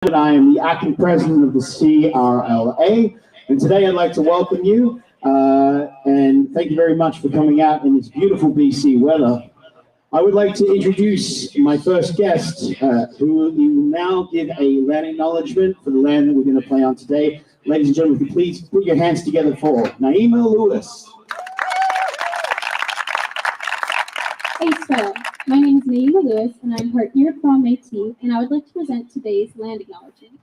And I am the acting president of the CRLA. And today I'd like to welcome you and thank you very much for coming out in this beautiful BC weather. I would like to introduce my first guest, who will now give a land acknowledgement for the land that we're going to play on today. Ladies and gentlemen, please put your hands together for Naima Lewis. Hey, Swell. My name is Naima Lewis, and I'm part Iroquois Métis, and I would like to present today's land acknowledgement.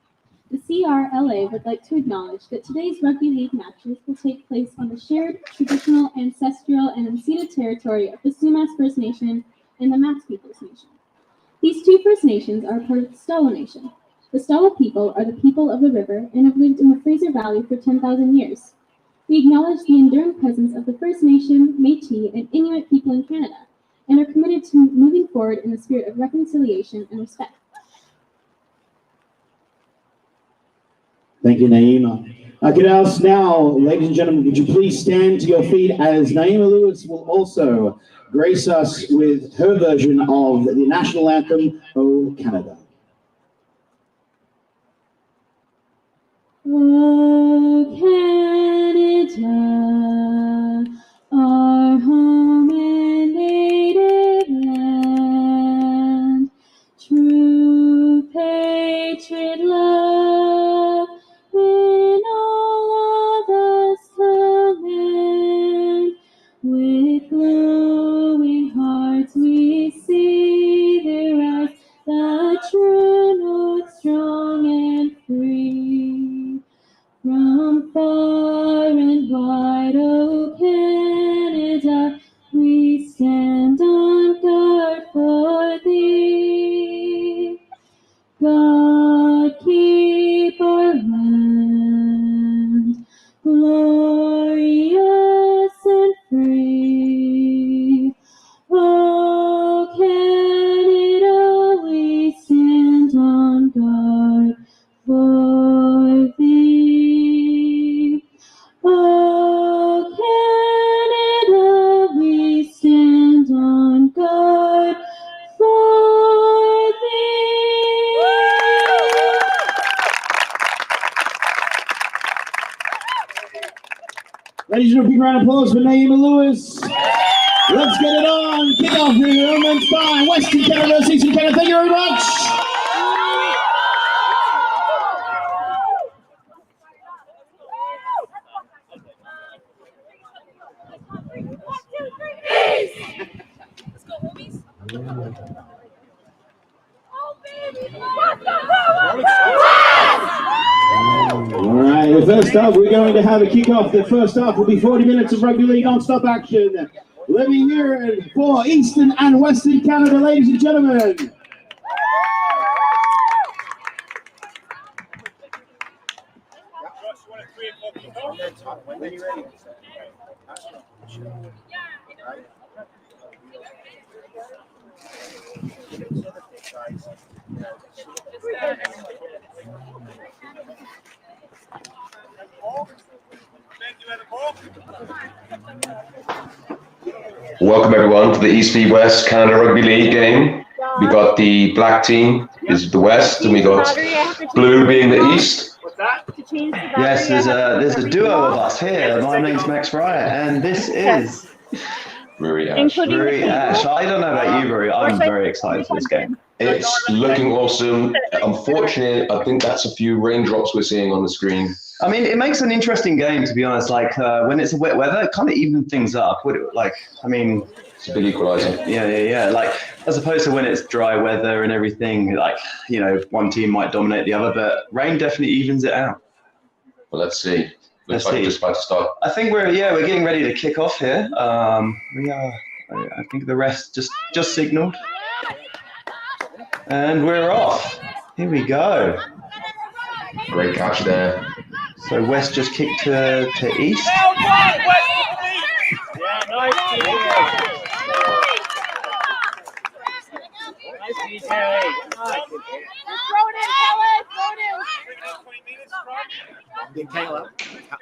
The CRLA would like to acknowledge that today's rugby league matches will take place on the shared, traditional, ancestral, and unceded territory of the Sumas First Nation and the Matski First Nation. These two First Nations are part of the Stolo Nation. The Stolo people are the people of the river and have lived in the Fraser Valley for 10,000 years. We acknowledge the enduring presence of the First Nation, Métis, and Inuit people in Canada, and are committed to moving forward in the spirit of reconciliation and respect. Thank you, Naima. Could I ask now, ladies and gentlemen, would you please stand to your feet as Naima Lewis will also grace us with her version of the national anthem, O Canada. O Canada, our home and native land, true patriot love in all of us command. With glowing hearts we see there rise the true north, strong and free. From far and wide, O Canada, we stand on guard for thee. God keep our land glorious and free. O Canada, we stand on guard for thee. O Canada, we stand on guard for thee. Ladies and gentlemen, big round of applause for Naima Lewis. Let's get it on. Kick off with the Women's by Western Canada, Eastern Canada. Thank you very much. All right, well, first up, we're going to have a kickoff. The first half will be 40 minutes of rugby league non-stop action. Let me hear it for Eastern and Western Canada, ladies and gentlemen. Welcome everyone to the East v West Canada Rugby League game. We got the black team is the West, and we got blue being the East. Yes, there's a duo of us here. My name's Max Wright, and this is Ruri Ash. Ruri Ash. I don't know about you, Ruri. I'm very excited for this game. It's looking awesome. Unfortunately, I think that's a few raindrops we're seeing on the screen. I mean, it makes an interesting game, to be honest. Like when it's a wet weather, it kind of evens things up. It's a big equalizer. Yeah. Like as opposed to when it's dry weather and everything, like, you know, one team might dominate the other, but rain definitely evens it out. Well, let's see. Looks like we're just about to start. I think we're getting ready to kick off here. We are. I think the rest just signaled, and we're off. Here we go. Great catch there. So West just kicked to East. Yeah, nice. Nice, Terry. Nice. Throw it in, Kelly. Throw it in. Kayla,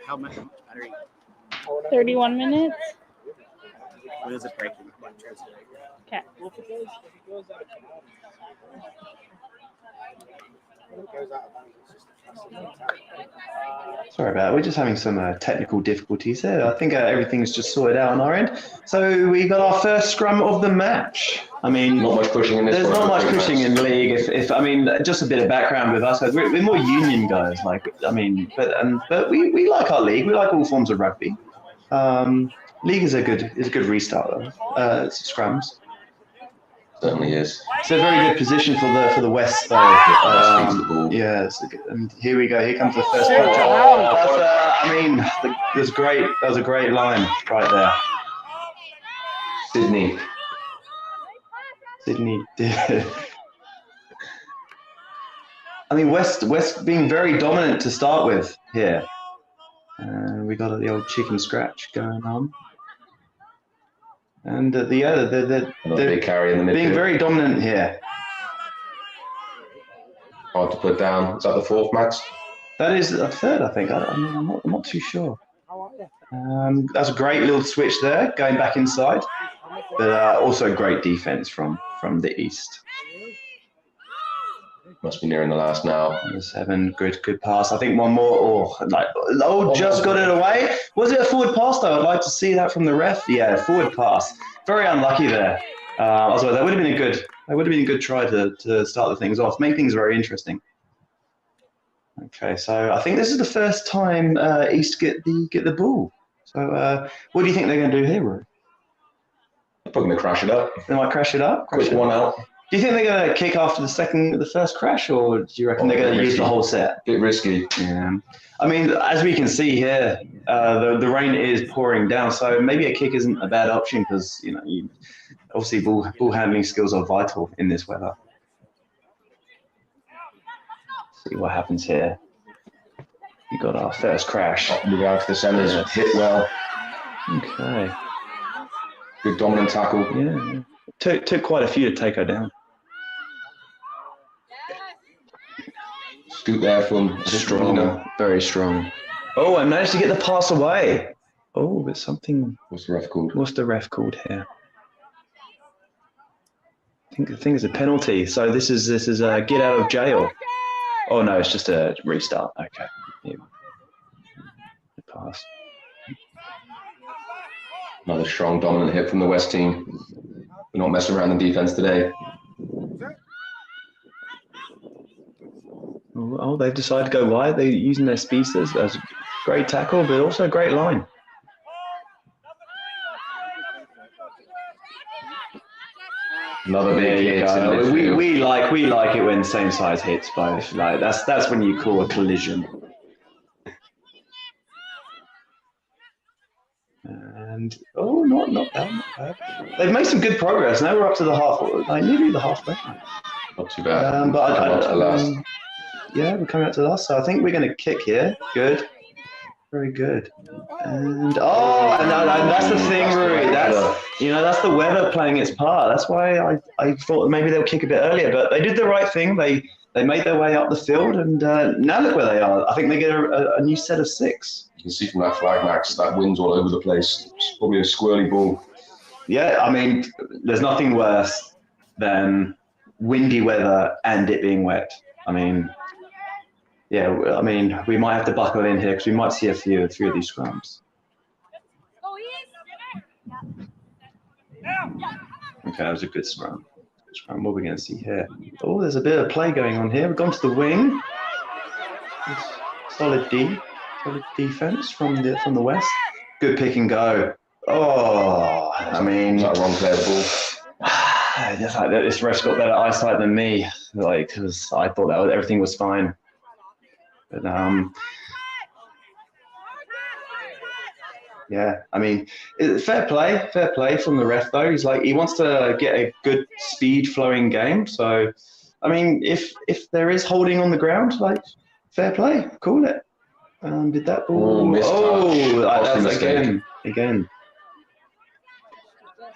how much battery? 31 minutes. When is it breaking? Okay. Sorry about that. We're just having some technical difficulties there. I think everything's just sorted out on our end. So we got our first scrum of the match. I mean, Not much pushing in this there's one. not much pushing in league. If I mean, just a bit of background with us, we're more union guys. Like, I mean, but we like our league. We like all forms of rugby. League is a good restart though. Scrums. Certainly is. It's a very good position for the West though. Yeah, and here we go. Here comes the first punch. I mean, that was great. That was a great line right there. Sydney. I mean, West being very dominant to start with here. We got the old chicken scratch going on. And the big carry in the midfield. Being very dominant here. Hard to put down. Is that the fourth, Max? That is a third, I think. I'm not too sure. That's a great little switch there, going back inside. But also great defense from the East. Must be nearing the last now. 7, good pass. I think one more. Just got it away. Was it a forward pass though? I'd like to see that from the ref. Yeah, forward pass. Very unlucky there. Also, that would have been a good try to start the things off, make things very interesting. Okay, so I think this is the first time East get the ball. So what do you think they're going to do here, Rory? They're probably going to crash it up. They might crash it up. Quick one out. Do you think they're going to kick after the first crash, or do you reckon they're going to use the whole set? Bit risky. Yeah. I mean, as we can see here, the rain is pouring down, so maybe a kick isn't a bad option because obviously ball handling skills are vital in this weather. See what happens here. We got our first crash. Move out to the centres. Yeah. Hit well. Okay. Good dominant tackle. Yeah. Took quite a few to take her down. Scoot there from Strong. Very strong. Oh, I managed to get the pass away. Oh, but something. What's the ref called? What's the ref called here? I think it's a penalty. So this is a get out of jail. Oh no, it's just a restart. Okay. Yeah. The pass. Another strong, dominant hit from the West team. We're not messing around in defense today. Oh, they've decided to go wide. They're using their speedsters. As a great tackle, but also a great line. Another big hit. We like it when same size hits both. Like that's when you call a collision. And not bad. They've made some good progress. Now we're up to the half, nearly the halfway. Not too bad. Yeah, we're coming up to the last. So I think we're going to kick here. Good, very good. And that's the thing, Rui. That's the weather playing its part. That's why I thought maybe they'll kick a bit earlier, but they did the right thing. They made their way up the field, and now look where they are. I think they get a new set of 6. You can see from that flag, Max, that wind's all over the place. It's probably a squirrely ball. Yeah, I mean, there's nothing worse than windy weather and it being wet. I mean, we might have to buckle in here because we might see a few of these scrums. Okay, that was a good scrum. What are we going to see here? Oh, there's a bit of play going on here. We've gone to the wing. Solid defense from the West. Good pick and go. Oh, I mean, is that a wrong player ball? Just like that, this ref's got better eyesight than me. Because I thought that everything was fine. But yeah, I mean, fair play from the ref though. He wants to get a good speed flowing game. So, I mean, if there is holding on the ground, fair play, call it. Did that ball? That's again.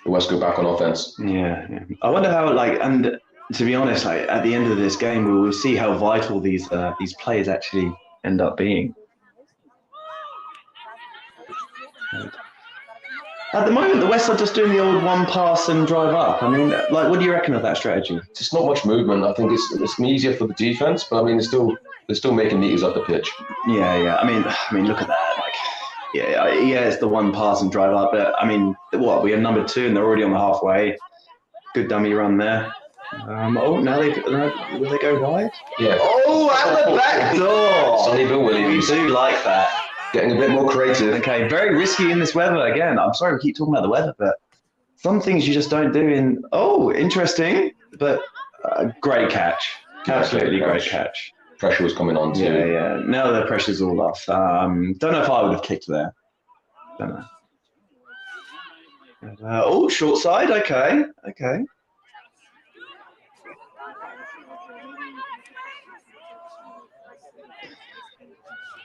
The West go back on offense. Yeah. I wonder how and to be honest, at the end of this game, we will see how vital these players actually end up being. At the moment, the West are just doing the old one pass and drive up. I mean, like, what do you reckon of that strategy? It's not much movement. I think it's easier for the defense, but I mean, they're still making meters up the pitch. Yeah. I mean, look at that. Like, yeah, it's the one pass and drive up. But I mean, what? We are number 2, and they're already on the halfway. Good dummy run there. Now will they go wide? Yeah. Oh, out the back door. Sonny Bill Williams. We do like that. Getting a bit more creative. Okay, very risky in this weather again. I'm sorry we keep talking about the weather, but some things you just don't do in. Oh, interesting, but great catch. Absolutely great catch. Pressure was coming on too. Yeah. Now the pressure's all off. Don't know if I would have kicked there. Don't know. Short side. Okay.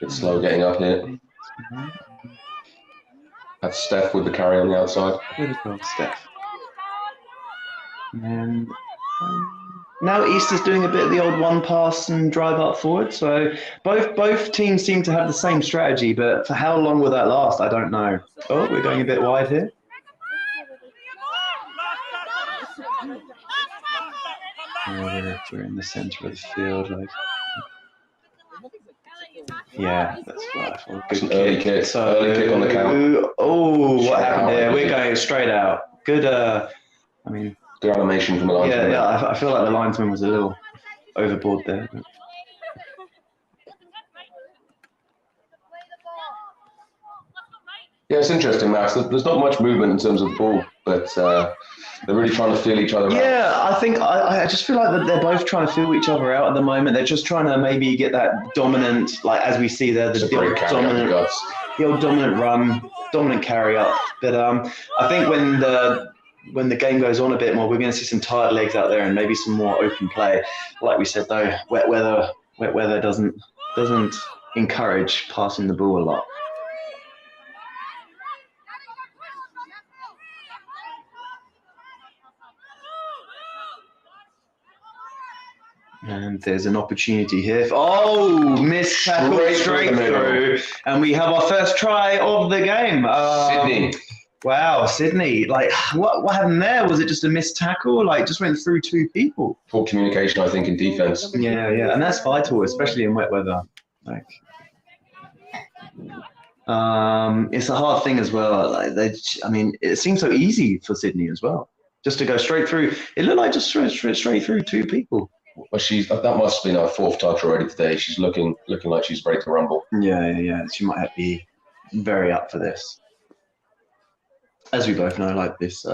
Bit slow getting up here. That's Steph with the carry on the outside. Good goal, Steph. And now East is doing a bit of the old one pass and drive up forward. So both teams seem to have the same strategy, but for how long will that last? I don't know. Oh, we're going a bit wide here. We're in the centre of the field. Yeah, that's what I thought. Good early kick. Early kick on the count. Oh, what happened there? We're going straight out. Good. Good animation from the linesman. Yeah. I feel like the linesman was a little overboard there. Yeah, it's interesting, Max. There's not much movement in terms of the ball, but they're really trying to feel each other out. Yeah, I think I just feel like that they're both trying to feel each other out at the moment. They're just trying to maybe get that dominant, like as we see there, the old dominant run, dominant carry up. But I think when the game goes on a bit more, we're going to see some tired legs out there and maybe some more open play. Like we said though, wet weather doesn't encourage passing the ball a lot. And there's an opportunity here. Missed tackle straight through. And we have our first try of the game. Sydney. Wow, Sydney. Like, what happened there? Was it just a missed tackle? Like, just went through 2 people? Poor communication, I think, in defense. Yeah. And that's vital, especially in wet weather. Like, it's a hard thing as well. Like, it seems so easy for Sydney as well. Just to go straight through. It looked like just straight through 2 people. Well, that must have been her 4th touch already today. She's looking like she's ready to rumble. Yeah. She might be very up for this. As we both know, like this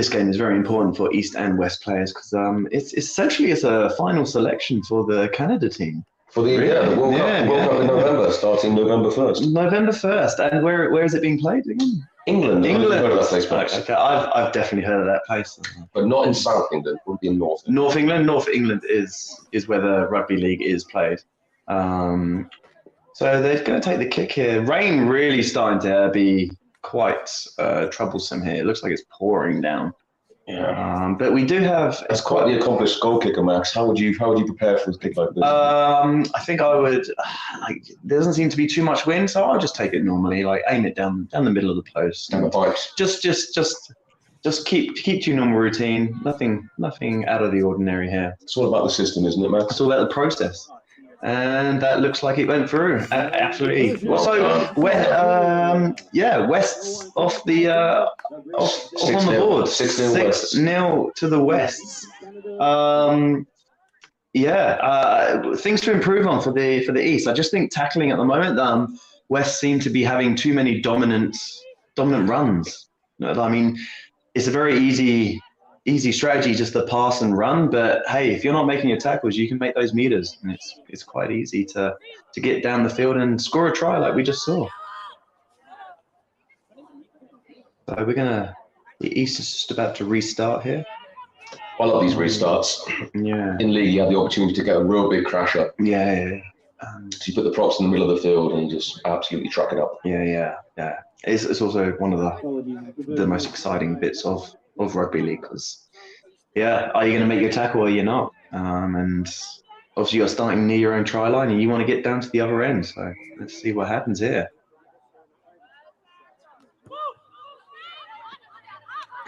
game is very important for East and West players because it's essentially a final selection for the Canada team. For the World Cup in November, starting November 1st. November 1st, and where is it being played again? England. England. I've heard of that place, Max. Okay, I've definitely heard of that place. But not in South England. It would be in North England. North England. North England is where the rugby league is played. So they're going to take the kick here. Rain really starting to be quite troublesome here. It looks like it's pouring down. Yeah. But we do have. That's quite the accomplished goal kicker, Max. How would you prepare for a kick like this? I think I would. There doesn't seem to be too much wind, so I'll just take it normally. Like aim it down the middle of the post. Down the pipes. Just keep to your normal routine. Nothing out of the ordinary here. It's all about the system, isn't it, Max? It's all about the process. And that looks like it went through. Absolutely. So, West's off the off on the board. 6-0 to the Wests. Things to improve on for the East. I just think tackling at the moment, West seem to be having too many dominant runs. I mean, it's a very easy strategy just to pass and run, but hey, if you're not making your tackles, you can make those meters, and it's quite easy to get down the field and score a try like we just saw. So the East is just about to restart here. I love these restarts. Yeah. In league, you have the opportunity to get a real big crash up. Yeah. So you put the props in the middle of the field and just absolutely truck it up. Yeah. It's also one of the most exciting bits of rugby league because, are you going to make your tackle or you're not? And obviously you're starting near your own try line and you want to get down to the other end. So let's see what happens here.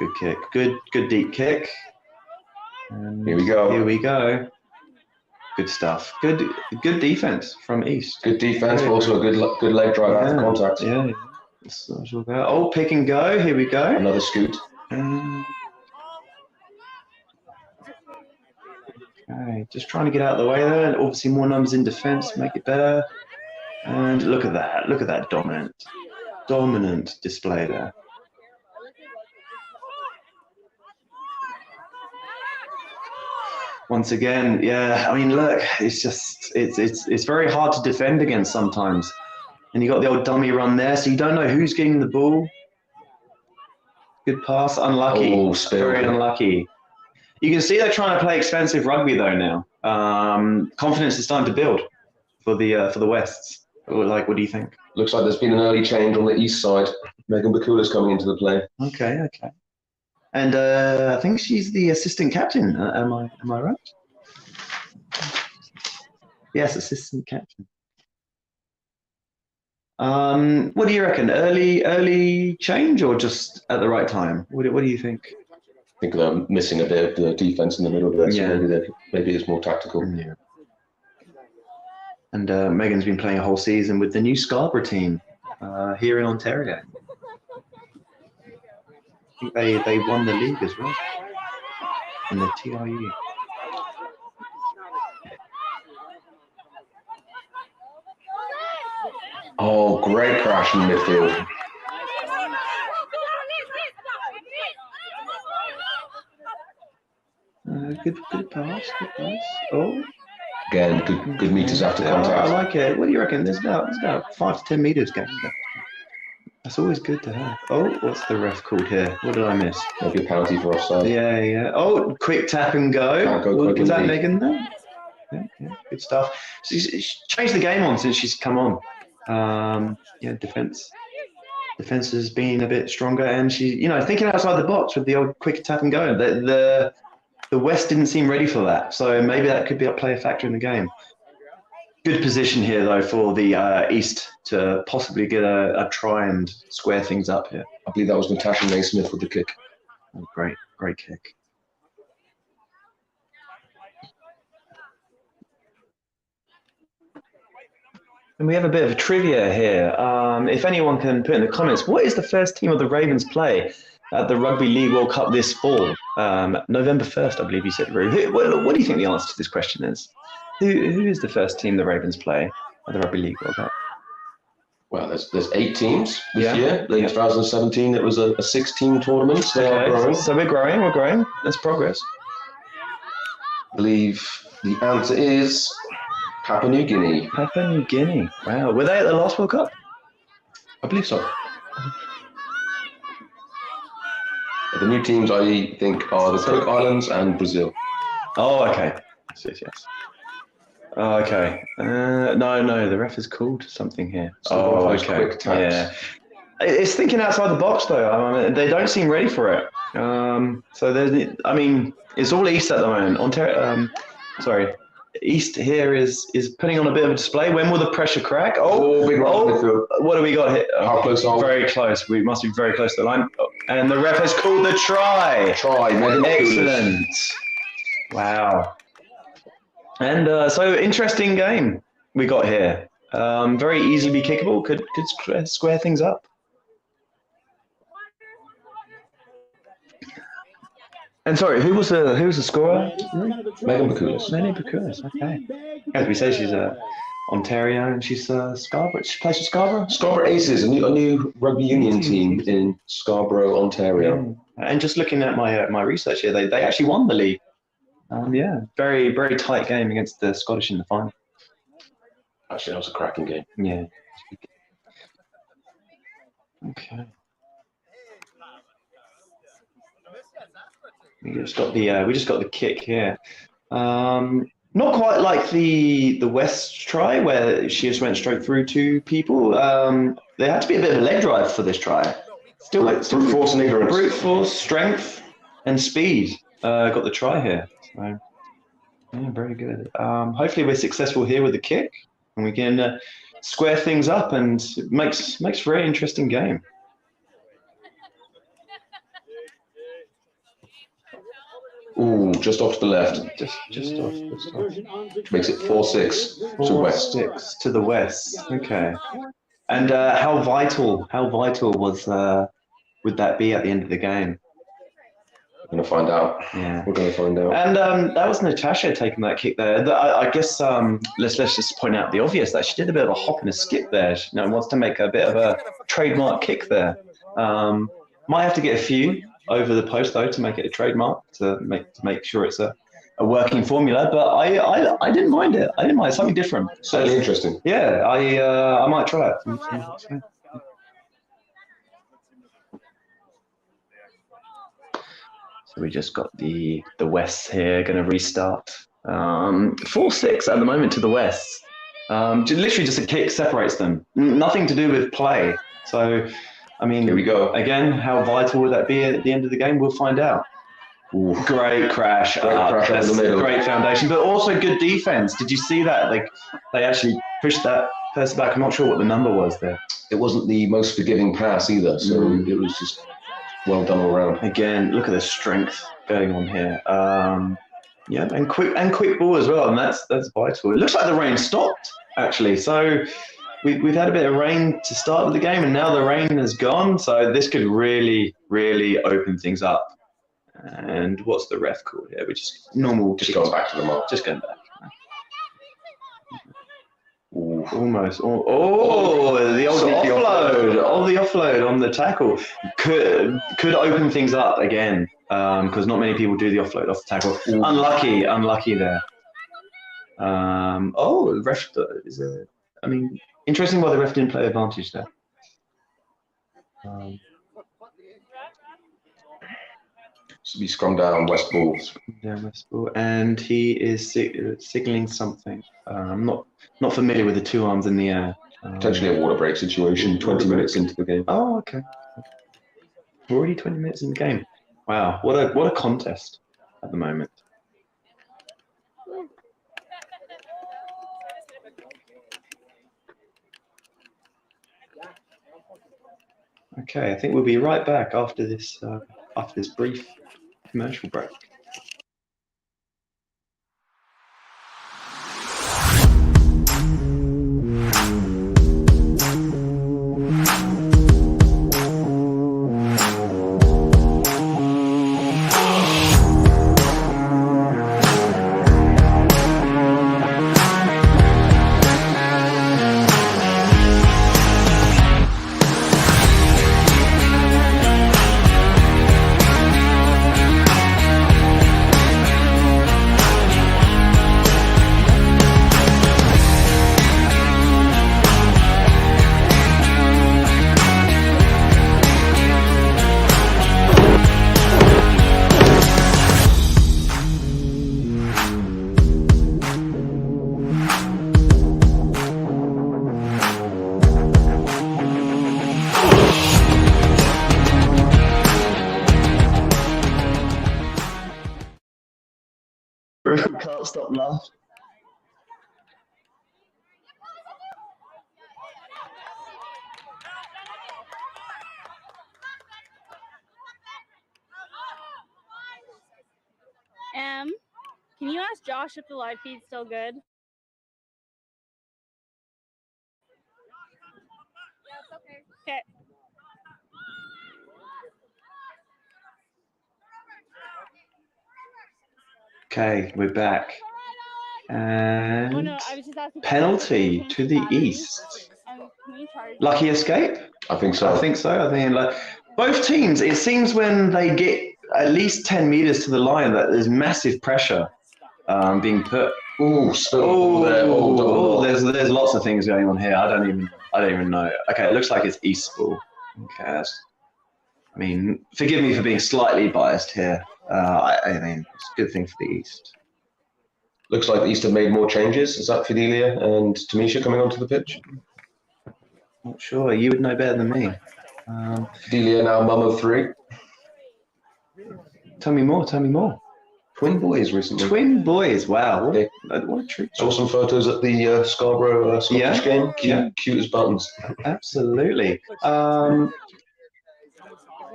Good kick. Good deep kick. And Here we go. Here we go. Good stuff. Good defense from East. Good defense, but also a good leg drive after contact. Yeah. So we'll go. Oh, pick and go. Here we go. Another scoot. Okay, just trying to get out of the way there. And obviously, more numbers in defense make it better. And look at that. Look at that dominant display there. Once again, yeah. I mean, look, it's very hard to defend against sometimes. And you got the old dummy run there, so you don't know who's getting the ball. Good pass, unlucky. Oh, very unlucky. You can see they're trying to play expensive rugby though now. Confidence is starting to build for the Wests. Like, what do you think? Looks like there's been an early change on the East side. Megan Bakula's coming into the play. Okay. And I think she's the assistant captain. Am I right? Yes, assistant captain. What do you reckon? Early change or just at the right time? What do you think? I think they're missing a bit of the defense in the middle there, Yeah. so maybe it's more tactical. Yeah. And Megan's been playing a whole season with the new Scarborough team here in Ontario. I think they won the league as well in the TRU. Oh, great crash in midfield. Good pass. Oh, Again, good meters after I contact. like it. What do you reckon? There's about 5 to 10 meters going there. That's always good to have. Oh, what's the ref called here? What did I miss? Maybe a penalty for offside. Yeah. Oh, quick tap and go. Can't go quick Was that indeed. Megan there? Yeah, good stuff. She's changed the game on since she's come on. Defense has been a bit stronger, and she's thinking outside the box with the old quick tap and go. The West didn't seem ready for that, so maybe that could play a factor in the game. Good position here, though, for the East to possibly get a try and square things up here. I believe that was Natasha Naismith with the kick. Oh, great kick. And we have a bit of a trivia here. If anyone can put in the comments, what is the first team of the Ravens play at the Rugby League World Cup this fall? November 1st, I believe you said, Rue. What do you think the answer to this question is? Who is the first team the Ravens play at the Rugby League World Cup? Well, there's 8 teams this Yeah. year. In 2017, it was a 6-team tournament. So they are growing. So we're growing. That's progress. I believe the answer is Papua New Guinea. Papua New Guinea. Wow. Were they at the last World Cup? I believe so. The new teams, I think, are the Cook Islands and Brazil. Oh, okay. Yes. Oh, okay. No, the ref has called something here. So those quick taps. Yeah. It's thinking outside the box, though. I mean, they don't seem ready for it. It's all East at the moment. East here is putting on a bit of a display. When will the pressure crack? Big run. What do we got here? How close are we? Very close. We must be very close to the line. And the ref has called the try. Megan Excellent. Wow. And so interesting game we got here. Very easily kickable. Could square things up. And sorry, who was the scorer? Megan Bakulis. Megan Bakulis. Okay. As we say, she's Ontario and she's Scarborough. She plays for Scarborough. Scarborough Aces, a new rugby union team in Scarborough, Ontario. And just looking at my research here, they actually won the league. Very, very tight game against the Scottish in the final. Actually, that was a cracking game. Yeah. Okay. We just got the kick here. Not quite like the West try where she just went straight through 2 people. There had to be a bit of a leg drive for this try. Still Brute force and ignorance. Brute force, strength, and speed. Got the try here. So, yeah, very good. Hopefully we're successful here with the kick, and we can square things up, and it makes for a very interesting game. Ooh, just off to the left. Just off. Which makes it 4-6 to West. 4-6 to the west. Okay. And how vital was would that be at the end of the game? We're going to find out. Yeah. We're going to find out. And that was Natasha taking that kick there. I guess let's just point out the obvious that she did a bit of a hop and a skip there. She wants to make a bit of a trademark kick there. Might have to get a few over the post though to make it a trademark to make sure it's a working formula. But I didn't mind it. I didn't mind something different. Certainly interesting. Yeah, I might try it. So we just got the West here going to restart. 4-6 at the moment to the West. Literally just a kick separates them. Nothing to do with play. So, I mean, here we go. Again, how vital would that be at the end of the game? We'll find out. Ooh, great crash. That's a great foundation, but also good defense. Did you see that? Like they actually pushed that person back. I'm not sure what the number was there. It wasn't the most forgiving pass either, so it was just well done all around. Again, look at the strength going on here. Yeah, and quick ball as well, and that's vital. It looks like the rain stopped actually. So we've had a bit of rain to start with the game, and now the rain has gone. So this could really open things up. And what's the ref called here? We're just normal. Just going back to the mark. Just going back. Ooh, almost. Oh, the offload on the tackle could open things up again because not many people do the offload off the tackle. Ooh. Unlucky there. The ref is a. I mean, interesting why the ref didn't play advantage there. So we scrum down West ball. And he is signaling something. I'm not familiar with the two arms in the air. Potentially a water break situation. 20 minutes into the game. Oh, okay. We're already 20 minutes in the game. Wow, what a contest at the moment. Okay, I think we'll be right back after this brief commercial break. Can't stop laughing. Can you ask Josh if the live feed's still good? Yeah, it's okay. Okay. Okay, we're back. And Oh, no, I was just asking penalty to the east. Lucky escape? I think so. I think like both teams, it seems when they get at least 10 meters to the line that there's massive pressure being put. There's lots of things going on here. I don't even know. Okay, it looks like it's east ball. Okay, I mean, forgive me for being slightly biased here. I mean, it's a good thing for the East. Looks like the East have made more changes. Is that Fidelia and Tamisha coming onto the pitch? Not sure. You would know better than me. Fidelia now mum of 3. Tell me more. Twin boys recently. Twin boys. Wow. What a treat. Saw some photos at the Scarborough Scottish game. Cute as buttons. Absolutely.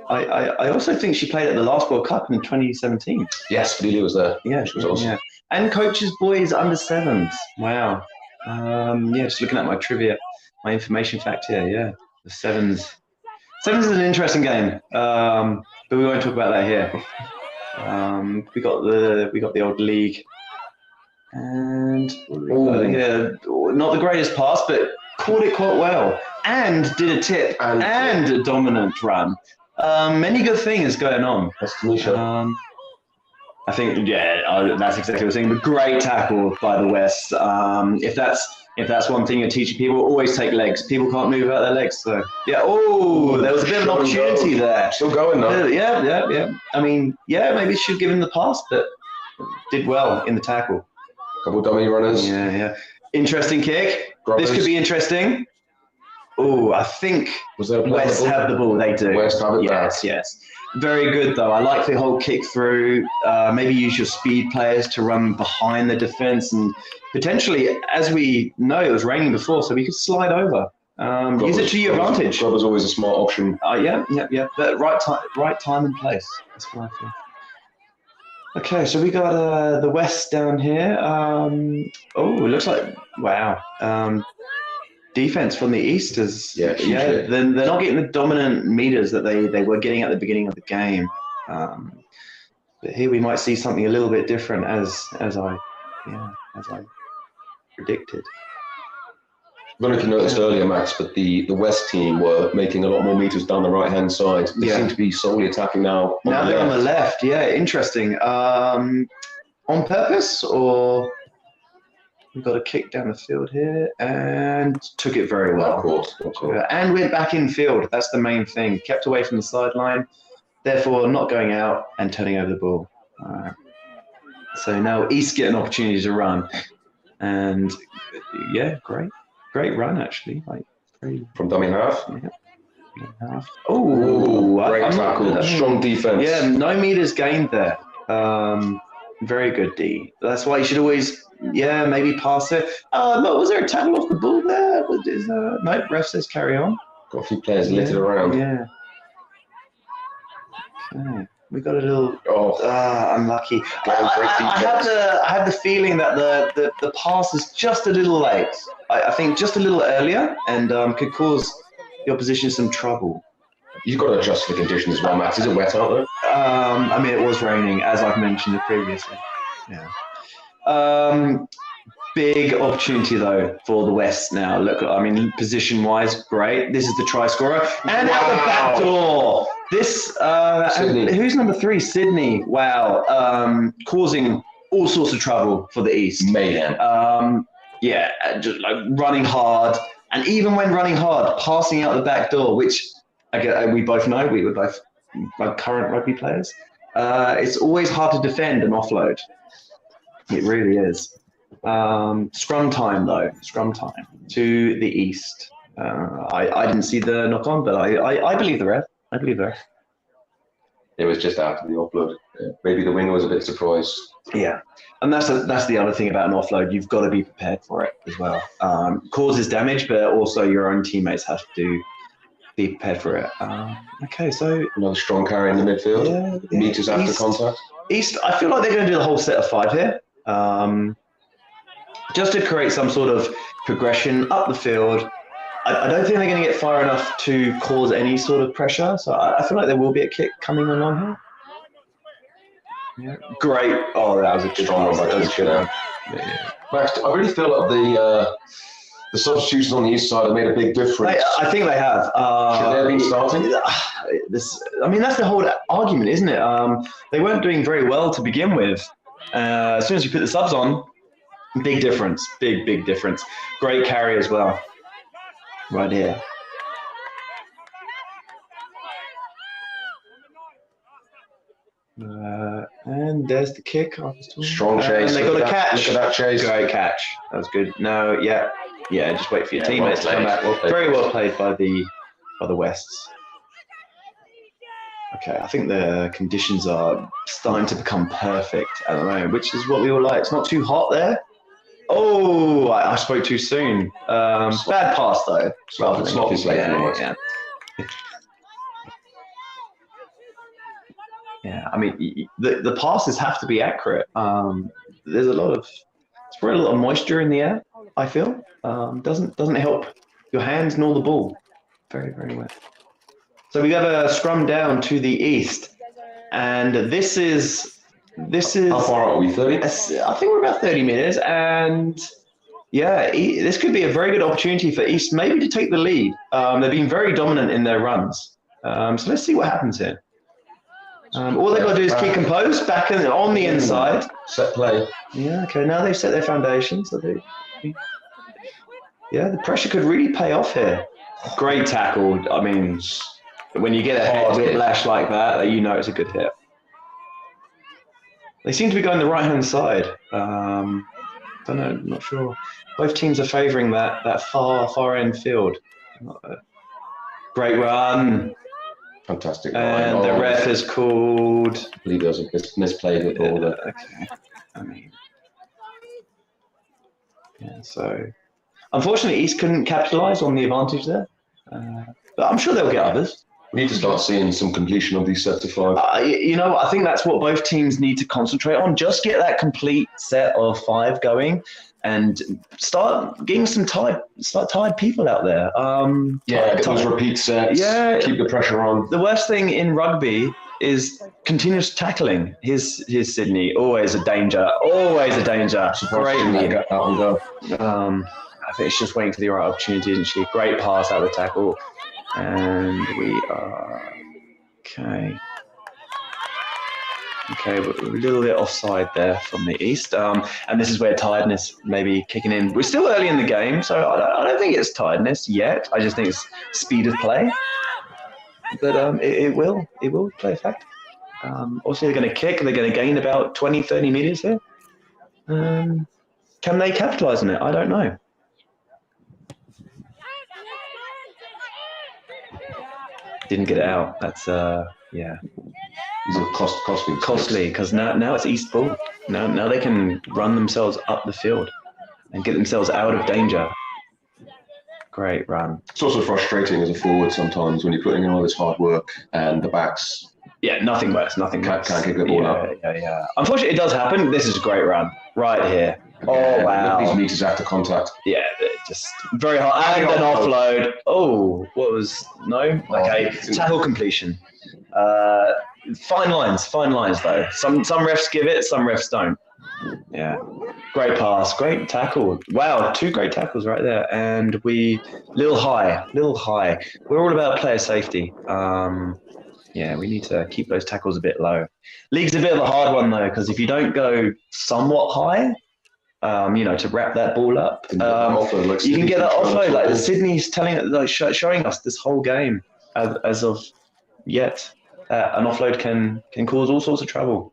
I also think she played at the last World Cup in 2017. Yes, Lily was there. Yeah, She was awesome. Yeah. And coaches boys under sevens. Wow. Yeah, just looking at my trivia, my information fact here. Yeah, the sevens. Sevens is an interesting game, but we won't talk about that here. We got the old league, and yeah, not the greatest pass, but caught it quite well, and did a tip and a dominant run. Many good things going on. That's Tanisha. I think, yeah, that's exactly what I was saying. But great tackle by the West. If that's one thing you're teaching people, always take legs. People can't move out their legs. So yeah. Oh, there was a bit of an opportunity there. Still going though. Yeah. I mean, yeah, maybe she should give him the pass, but did well in the tackle. Couple dummy runners. Yeah. Interesting kick. Grubbers. This could be interesting. Oh, I think Was there a West have the ball. They do. West have it. Yes. Very good though. I like the whole kick through. Maybe use your speed players to run behind the defense, and potentially, as we know, it was raining before, so we could slide over. Use it to your advantage. Grubber's always a smart option. Yeah. But right time and place. That's what I think. Okay, so we got the West down here. It looks like defense from the East is they're not getting the dominant meters that they were getting at the beginning of the game. But here we might see something a little bit different as I predicted. I don't know if you noticed earlier, Max, but the West team were making a lot more meters down the right-hand side. They seem to be solely attacking now. Now they're on the left. Yeah, interesting. On purpose, or we got a kick down the field here and took it very well. Of course. And went back in field. That's the main thing. Kept away from the sideline, therefore not going out and turning over the ball. So now East get an opportunity to run, and yeah, great run actually. From dummy half. Oh, great tackle. Strong defense. Yeah, no meters gained there. Very good D. That's why you should always, maybe pass it. Was there a tackle off the ball there? No, ref says carry on. Got a few players littered around. Yeah. Okay. We got a little unlucky. I have the feeling that the pass is just a little late. I think just a little earlier, and could cause the opposition some trouble. You've got to adjust to the conditions as well, Max. Is it wet out there? I mean, it was raining, as I've mentioned previously. Yeah. Big opportunity, though, for the West now. Look, I mean, position-wise, great. This is the try scorer. And out the back door. This, and who's number 3? Sydney. Wow. Causing all sorts of trouble for the East. Mayhem. Just like running hard. And even when running hard, passing out the back door, which we both know, we were both current rugby players. It's always hard to defend and offload. It really is. Scrum time, though. Scrum time to the East. I didn't see the knock on, but I believe the ref. It was just after the offload. Yeah. Maybe the winger was a bit surprised. Yeah, and that's the other thing about an offload. You've got to be prepared for it as well. Causes damage, but also your own teammates have to be prepared for it. Okay, so another strong carry in the midfield. Yeah. Meters after contact. East, I feel like they're going to do the whole set of 5 here. Just to create some sort of progression up the field. I don't think they're going to get far enough to cause any sort of pressure. So I feel like there will be a kick coming along here. Yeah. Great. Oh, that was a strong one by Tanisha. Max, I really feel like the substitutions on the East side have made a big difference. I think they have. Should they have been starting? That's the whole argument, isn't it? They weren't doing very well to begin with. As soon as you put the subs on, big difference. Big difference. Great carry as well. Right here. And there's the kick. Strong chase. And they got a catch. Look at that chase. Great catch. That was good. No, yeah. Just wait for your teammates to come back. Very well played by the Wests. Okay, I think the conditions are starting to become perfect at the moment, which is what we all like. It's not too hot there. Oh, I spoke too soon. Bad pass though. Sloppy slate anyway. Yeah. Yeah, I mean, the passes have to be accurate. There's it's probably a lot of moisture in the air, I feel. Doesn't help your hands nor the ball. Very, very wet. So we got a scrum down to the east, and this is. How far are we? 30? I think we're about 30 meters, and yeah, this could be a very good opportunity for East maybe to take the lead. They've been very dominant in their runs. So let's see what happens here. All they've got to do is keep composed back on the inside. Set play. Yeah, okay, now they've set their foundation. So yeah, the pressure could really pay off here. Great tackle. I mean, when you get a head whiplash like that, you know it's a good hit. They seem to be going the right-hand side. Don't know, not sure. Both teams are favouring that far end field. Great run. Fantastic. And the ref is called. I believe there was a misplay with all the. Okay. I mean, yeah. So, unfortunately, East couldn't capitalise on the advantage there. But I'm sure they'll get others. We need to start seeing some completion of these sets of 5. I think that's what both teams need to concentrate on. Just get that complete set of 5 going, and start getting some tired people out there. Get those repeat sets. Yeah, keep the pressure on. The worst thing in rugby is continuous tackling. Here's Sydney, always a danger. Always a danger. Great lead. Get out and go. I think she's just waiting for the right opportunity, isn't she? Great pass out of the tackle. And we are okay. Okay, we're a little bit offside there from the east, and this is where tiredness may be kicking in. We're still early in the game, so I don't think it's tiredness yet. I just think it's speed of play, but it will play a factor. Also, they're going to kick. They're going to gain about 20, 30 meters here. Can they capitalise on it? I don't know. Didn't get it out. That's yeah. These are costly. Costly because now it's East ball. Now they can run themselves up the field and get themselves out of danger. Great run. It's also frustrating as a forward sometimes when you're putting in all this hard work and the backs. Yeah, nothing worse. Nothing worse. Can't kick the ball up. Yeah. Unfortunately, it does happen. This is a great run right here. Again, oh wow! These meters after contact. Yeah, just very hard. And an offload. Oh, what was no? Okay, tackle completion. Fine lines though. Some refs give it, some refs don't. Yeah, great pass, great tackle. Wow, 2 great tackles right there, and we little high. We're all about player safety. Yeah, we need to keep those tackles a bit low. League's a bit of a hard one though, because if you don't go somewhat high, to wrap that ball up, you can get that offload. Like Sydney's showing us this whole game as of yet. An offload can cause all sorts of trouble.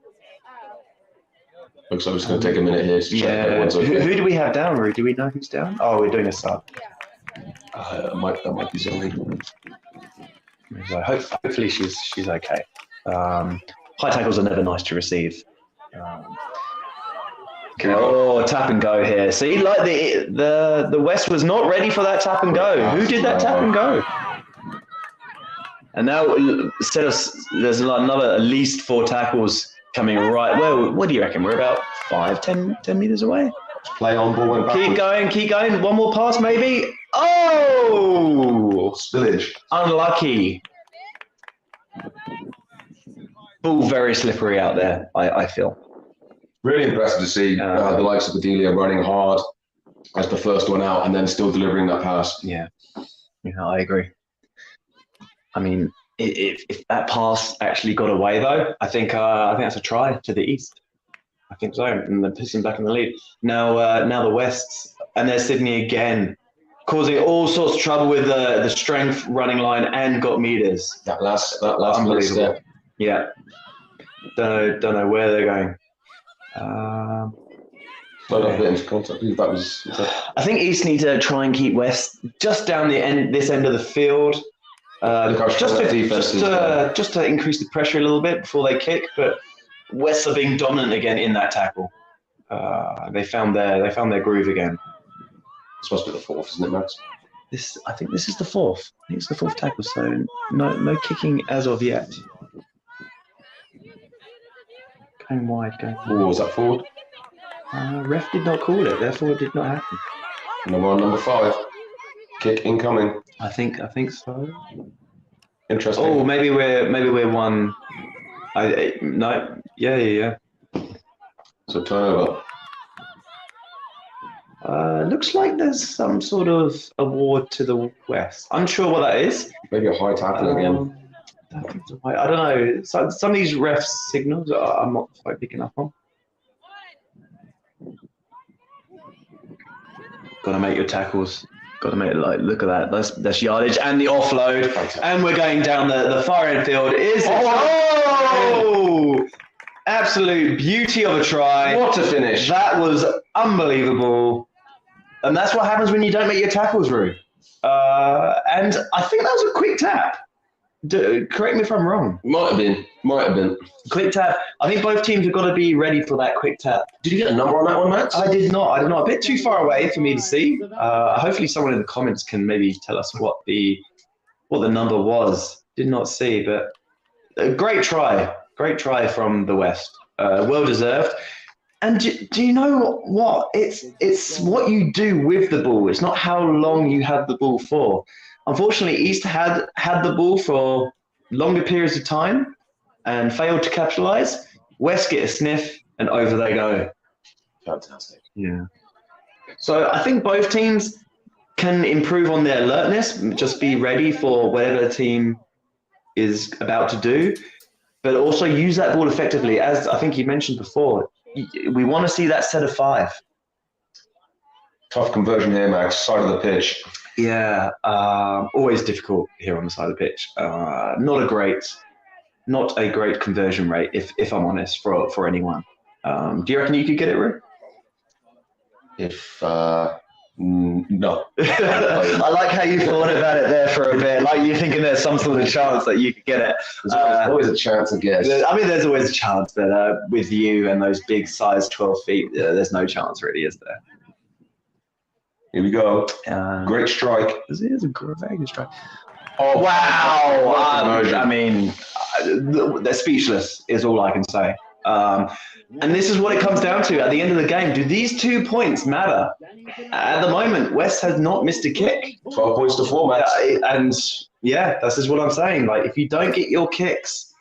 Looks like it's going to take a minute here to check everyone's okay. Who do we have down, Roo? Do we know who's down? Oh, we're doing a sub. That might be Zoe. So hopefully she's okay. High tackles are never nice to receive. Tap and go here. See, like the West was not ready for that tap and go. Who did that tap and go? And now instead of there's another at least 4 tackles coming right. Well, what do you reckon? We're about 10 meters away. Play on, ball went backwards. Keep going. One more pass, maybe. Oh! Spillage. Unlucky. Ball very slippery out there, I feel. Really impressive to see the likes of Bedelia running hard as the first one out and then still delivering that pass. Yeah, I agree. I mean, if that pass actually got away, though, I think that's a try to the east. I think so, and they're pissing back in the lead. Now the West, and there's Sydney again, causing all sorts of trouble with the strength running line and got meters. That last step. Yeah, don't know where they're going. I think East need to try and keep West just down this end of the field. Just to increase the pressure a little bit before they kick, but West are being dominant again in that tackle. They found their groove again. This must be the 4th, isn't it, Max? I think this is the 4th. I think it's the 4th tackle, so no kicking as of yet. Going wide, going wide. Oh, was that forward? Ref did not call it, therefore it did not happen. Number 5. Kick incoming. I think so. Interesting. Oh, maybe we're one. No, yeah. So turnover. Looks like there's some sort of award to the West. Unsure what that is. Maybe a high tackle again. I don't know. Some of these refs signals I'm not quite picking up on. Got to make your tackles. Got to make it look at that. That's yardage and the offload. Fantastic. And we're going down the far end field. Absolute beauty of a try. What a finish. That was unbelievable. And that's what happens when you don't make your tackles, Rue. And I think that was a quick tap. Correct me if I'm wrong. Might have been. Quick tap. I think both teams have got to be ready for that quick tap. Did you get a number on that one, Max? I did not. A bit too far away for me to see. Hopefully someone in the comments can maybe tell us what the number was. Did not see, but a great try. Great try from the West. Well deserved. And do you know what? It's what you do with the ball. It's not how long you have the ball for. Unfortunately, East had the ball for longer periods of time and failed to capitalize. West get a sniff and over they go. Fantastic. Yeah. So I think both teams can improve on their alertness, just be ready for whatever the team is about to do, but also use that ball effectively. As I think you mentioned before, we want to see that set of 5. Tough conversion here, Max. Side of the pitch. Yeah, always difficult here on the side of the pitch. Not a great conversion rate, if I'm honest, for anyone. Do you reckon you could get it, Rue? No. I like how you thought about it there for a bit. Like you're thinking there's some sort of chance that you could get it. There's always a chance, I guess. I mean, there's always a chance, but with you and those big size 12 feet, there's no chance really, is there? Here we go. Great strike. It is a very good strike. Oh, wow. Conversion. I mean, they're speechless is all I can say. And this is what it comes down to at the end of the game. Do these 2 points matter? At the moment, West has not missed a kick. 12 points to 4, Max. And yeah, this is what I'm saying. Like, if you don't get your kicks,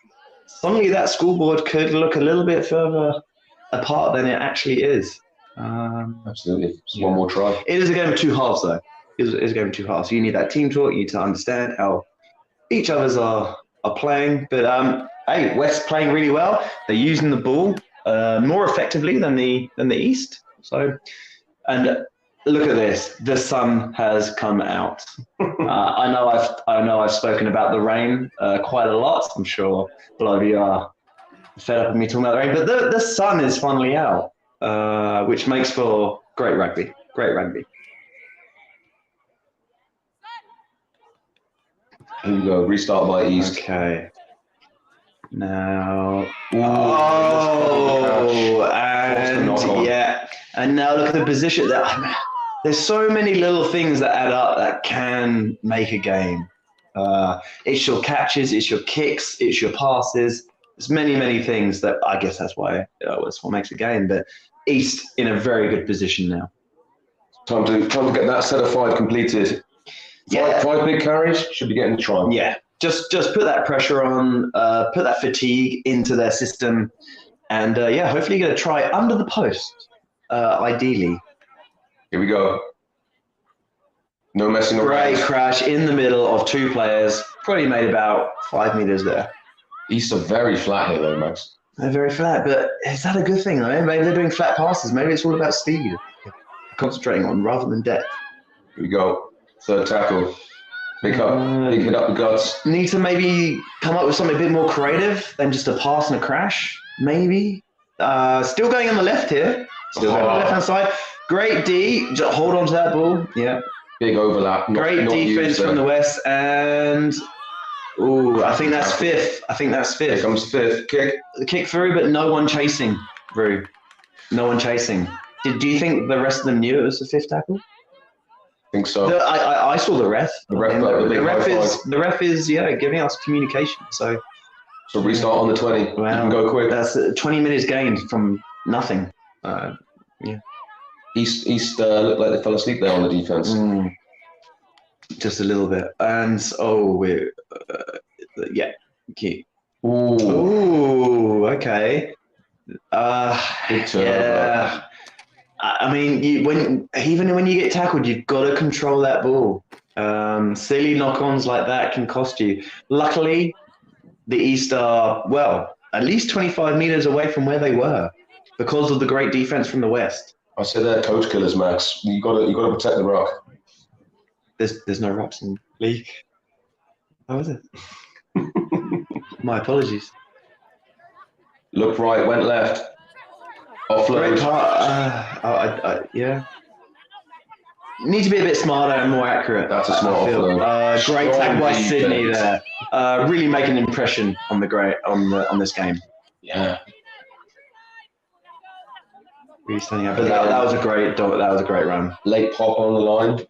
suddenly that scoreboard could look a little bit further apart than it actually is. Absolutely. One more try. It is a game of 2 halves, though. It is a game of 2 halves. You need that team talk. You need to understand how each others are playing. But hey, West playing really well. They're using the ball more effectively than the East. So, and look at this. The sun has come out. I know I've spoken about the rain quite a lot. I'm sure a lot of you are fed up with me talking about the rain. But the sun is finally out. Which makes for great rugby. Great rugby. Here we go. Restart by East. Okay. Now. And now look at the position. There's so many little things that add up that can make a game. It's your catches, it's your kicks, it's your passes. There's many things that I guess that's why that's what makes a game. But East in a very good position now. Time to get that set of 5 completed. Five big carries, should be getting the try. Yeah, just put that pressure on, put that fatigue into their system, and hopefully you get a try under the post, ideally. Here we go. No messing around. Great crash in the middle of 2 players. Probably made about 5 meters there. East are very flat here, though, Max. They're very flat, but is that a good thing, though? Maybe they're doing flat passes. Maybe it's all about speed, concentrating on rather than depth. Here we go. Third tackle. Big hit up the guts. Need to maybe come up with something a bit more creative than just a pass and a crash, maybe. Still going on the left here. Still going on the left-hand side. Great D. Just hold on to that ball. Yeah. Big overlap. Great defense from the West. And, I think that's 5th. Here comes 5th. Kick. The kick through, but no one chasing, Rue. No one chasing. Do you think the rest of them knew it was the 5th tackle? I think so. I saw the ref. The ref is giving us communication. So So restart on the 20. Wow. You can go quick. That's 20 minutes gained from nothing. East looked like they fell asleep there on the defense. Just a little bit. And, we're, key. Ooh. Okay. Big turnover. Yeah. I mean, even when you get tackled, you've got to control that ball. Silly knock-ons like that can cost you. Luckily, the East are, at least 25 meters away from where they were because of the great defense from the West. I say they're coach killers, Max. You got to protect the rock. There's no rucks in league. How is it? My apologies. Look right, went left. Offload. Yeah. Need to be a bit smarter and more accurate. That's a smart offload. Great tackle by Sydney there. Really making an impression on this game. Yeah. Really standing out. But that was a great run. Late pop on the line.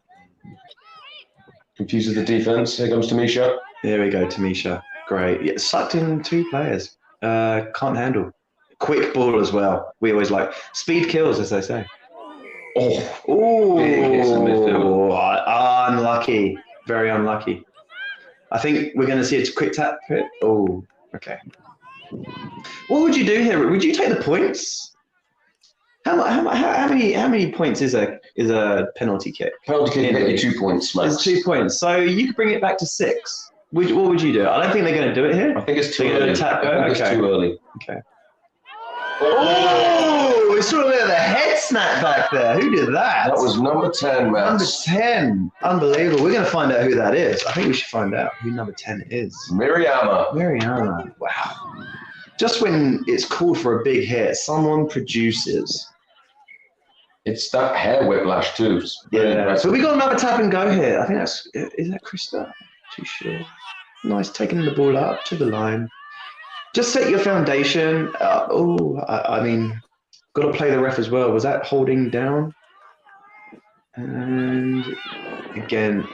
Confuses the defense. Here comes Tamisha. There we go, Tamisha. Great. Yeah, sucked in 2 players. Can't handle. Quick ball as well. We always like speed kills, as they say. Big hits in midfield. Unlucky. Very unlucky. I think we're going to see a quick tap hit. Oh, okay. What would you do here? Would you take the points? How many points is a penalty kick? Penalty kick get you 2 points, Max. It's 2 points. So you could bring it back to 6. What would you do? I don't think they're going to do it here. I think it's too They're early. going to tap go? It's too early. Okay. Oh, we saw a bit of a head snap back there. Who did that? That was number 10, Max. Number 10. Unbelievable. We're going to find out who that is. I think we should find out who number 10 is. Miriama. Wow. Just when it's called for a big hit, someone produces. It's that hair whiplash too. Yeah. So we got another tap and go here. I think is that Krista? Too sure. Nice taking the ball up to the line. Just set your foundation. I mean, got to play the ref as well. Was that holding down? And again,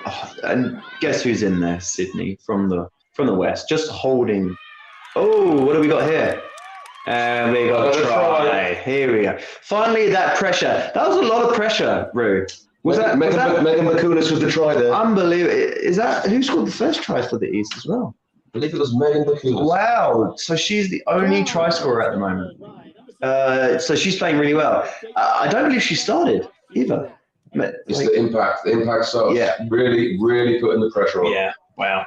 and guess who's in there? Sydney from the West, just holding. Oh, what do we got here? And we got a try. Here we go. Finally, that pressure. That was a lot of pressure, Rue. Megan McCulis with the try there. Unbelievable. Is that who scored the first try for the East as well? I believe it was Megan McCulis. Wow. So she's the only try scorer at the moment. So she's playing really well. I don't believe she started either. It's the impact. The impact stuff. Yeah. Really, really putting the pressure on. Yeah. Wow.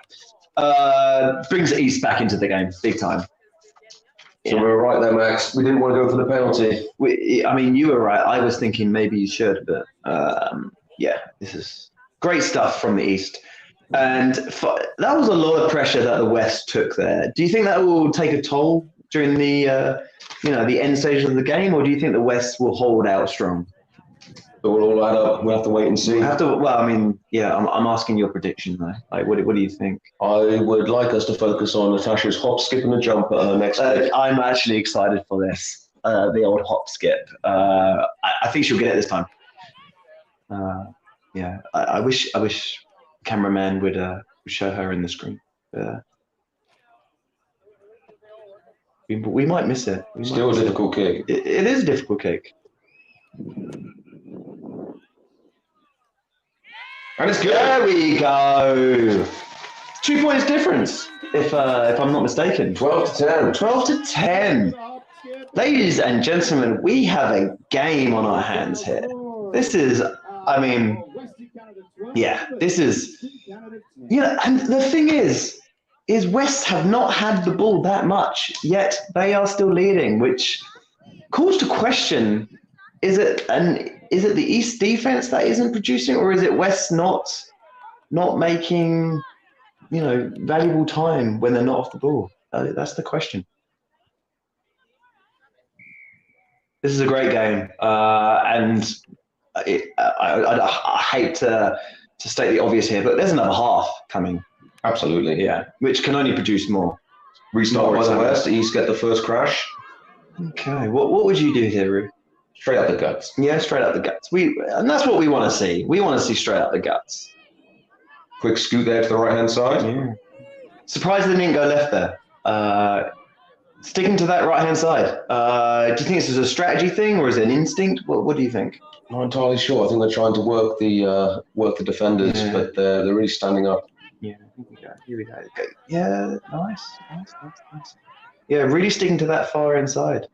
Brings the East back into the game big time. So we were right there, Max. We didn't want to go for the penalty. I mean, you were right. I was thinking maybe you should, but this is great stuff from the East. And that was a lot of pressure that the West took there. Do you think that will take a toll during the the end stage of the game, or do you think the West will hold out strong? It will all add up. We'll have to wait and see. I'm asking your prediction though. Like, what do you think? I would like us to focus on Natasha's hop, skip, and a jump at her next pick. I'm actually excited for this. The old hop skip. I think she'll get it this time. I wish cameraman would show her in the screen. We might miss it. Still a difficult kick. It is a difficult kick. And it's good. There we go. 2 points difference, if I'm not mistaken. 12 to 10. 12 to 10. Ladies and gentlemen, we have a game on our hands here. This is, this is, and the thing is West have not had the ball that much, yet they are still leading, which calls to question, is it the East defense that isn't producing, or is it West not making, valuable time when they're not off the ball? That's the question. This is a great game, and I hate to state the obvious here, but there's another half coming. Absolutely. Yeah, which can only produce more. Restart by the West, East get the first crash. Okay, what would you do here, Rue? Straight up the guts. Yeah, straight up the guts. And that's what we want to see. We want to see straight up the guts. Quick scoot there to the right-hand side. Yeah. Surprised they didn't go left there. Sticking to that right-hand side. Do you think this is a strategy thing or is it an instinct? What do you think? Not entirely sure. I think they're trying to work the defenders, Yeah. but they're really standing up. Yeah, here we go. Yeah, nice. Yeah, really sticking to that far inside.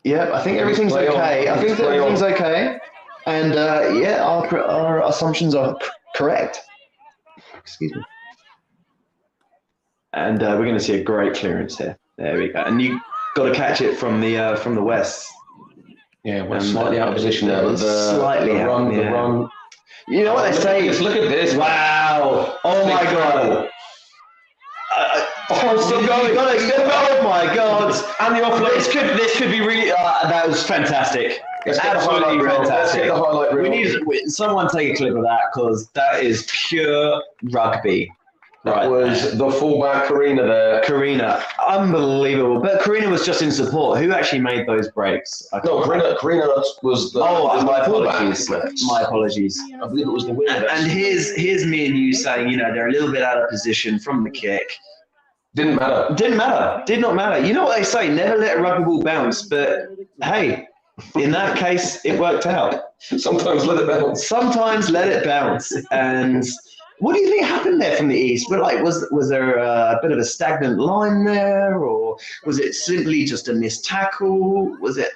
Yeah, I think everything's Play on. okay. I think Play on. everything's okay. And yeah, our assumptions are correct. Excuse me. And we're going to see a great clearance here. There we go. And you got to catch it from the west. Yeah, we're slightly out of position there, but Slightly the out, run, yeah. the run. You know what they say? Look at this! Wow! Oh my god! Still going! Oh my god! And the offload. This could be really. That was fantastic. Let's get the Absolutely highlight reel. Let's fantastic. get the highlight reel. We need someone take a clip of that because that is pure rugby. That was the fullback Karina there. Karina, unbelievable. But Karina was just in support. Who actually made those breaks? No, Karina was the. Oh, my fullback. apologies. My apologies. I believe it was the winner. And here's me and you saying, you know, they're a little bit out of position from the kick. Didn't matter. Didn't matter. Did not matter. You know what they say? Never let a rugby ball bounce. But hey, in that case, it worked out. Sometimes let it bounce. Sometimes let it bounce. And what do you think happened there from the east? But like, was there a bit of a stagnant line there, or was it simply just a missed tackle? Was it?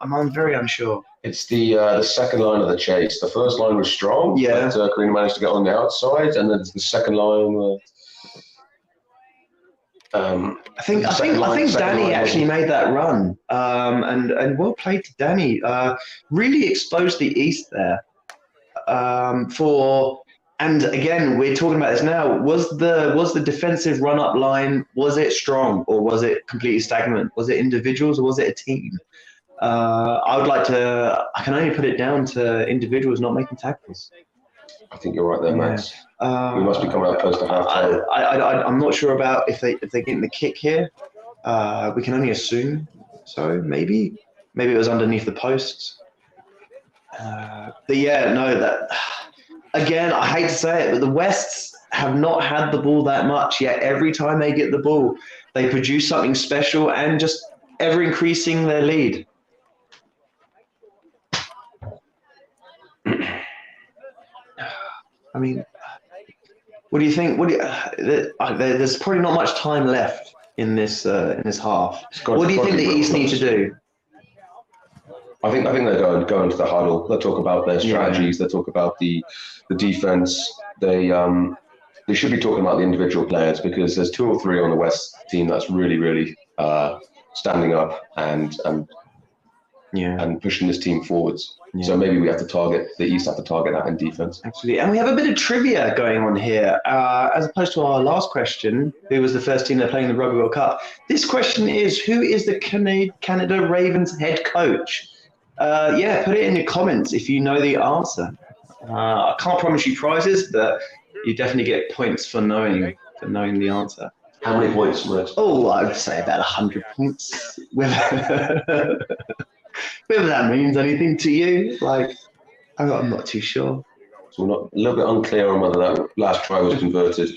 I'm very unsure. It's the second line of the chase. The first line was strong. Yeah. But Karina managed to get on the outside, and then the second line. I think Danny actually made that run, and well played to Danny. Really exposed the east there. And again, we're talking about this now. Was the defensive run-up line, was it strong or was it completely stagnant? Was it individuals or was it a team? I can only put it down to individuals not making tackles. I think you're right there, Max. We must be coming up close to half time. I'm not sure about if they're getting the kick here. We can only assume. So maybe it was underneath the posts. But yeah, no, that again, I hate to say it, but the Wests have not had the ball that much yet. Every time they get the ball, they produce something special and just ever increasing their lead. I mean, what do you think? There's probably not much time left in this half. What do you think the East need to do? I think they're going to the huddle. They'll talk about their strategies. They'll talk about the defense. They should be talking about the individual players because there's 2 or 3 on the West team that's really standing up and pushing this team forwards. Yeah. So maybe the East have to target that in defense. Absolutely. And we have a bit of trivia going on here. As opposed to our last question, who was the first team they're playing the Rugby World Cup? This question is, who is the Canada Ravens head coach? Put it in the comments if you know the answer. I can't promise you prizes, but you definitely get points for knowing the answer. How many points, Max? Oh, I'd say about 100 points. Whether that means anything to you, I'm not too sure. So we're not a little bit unclear on whether that last try was converted.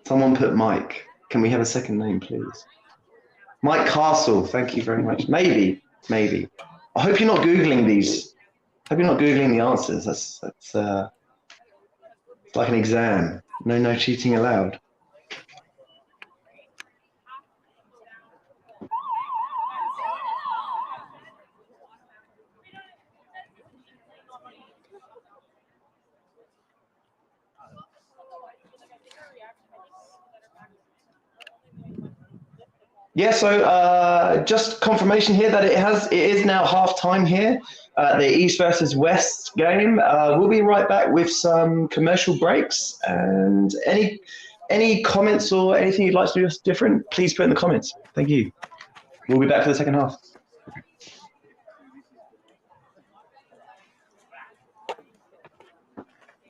Someone put Mike. Can we have a second name, please? Mike Castle. Thank you very much. Maybe. I hope you're not Googling these. I hope you're not Googling the answers. That's it's like an exam. No cheating allowed. Yeah, so just confirmation here that it is now half time here. The East versus West game. We'll be right back with some commercial breaks and any comments or anything you'd like to do different, please put in the comments. Thank you. We'll be back for the second half.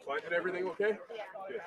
Finding everything okay? Good.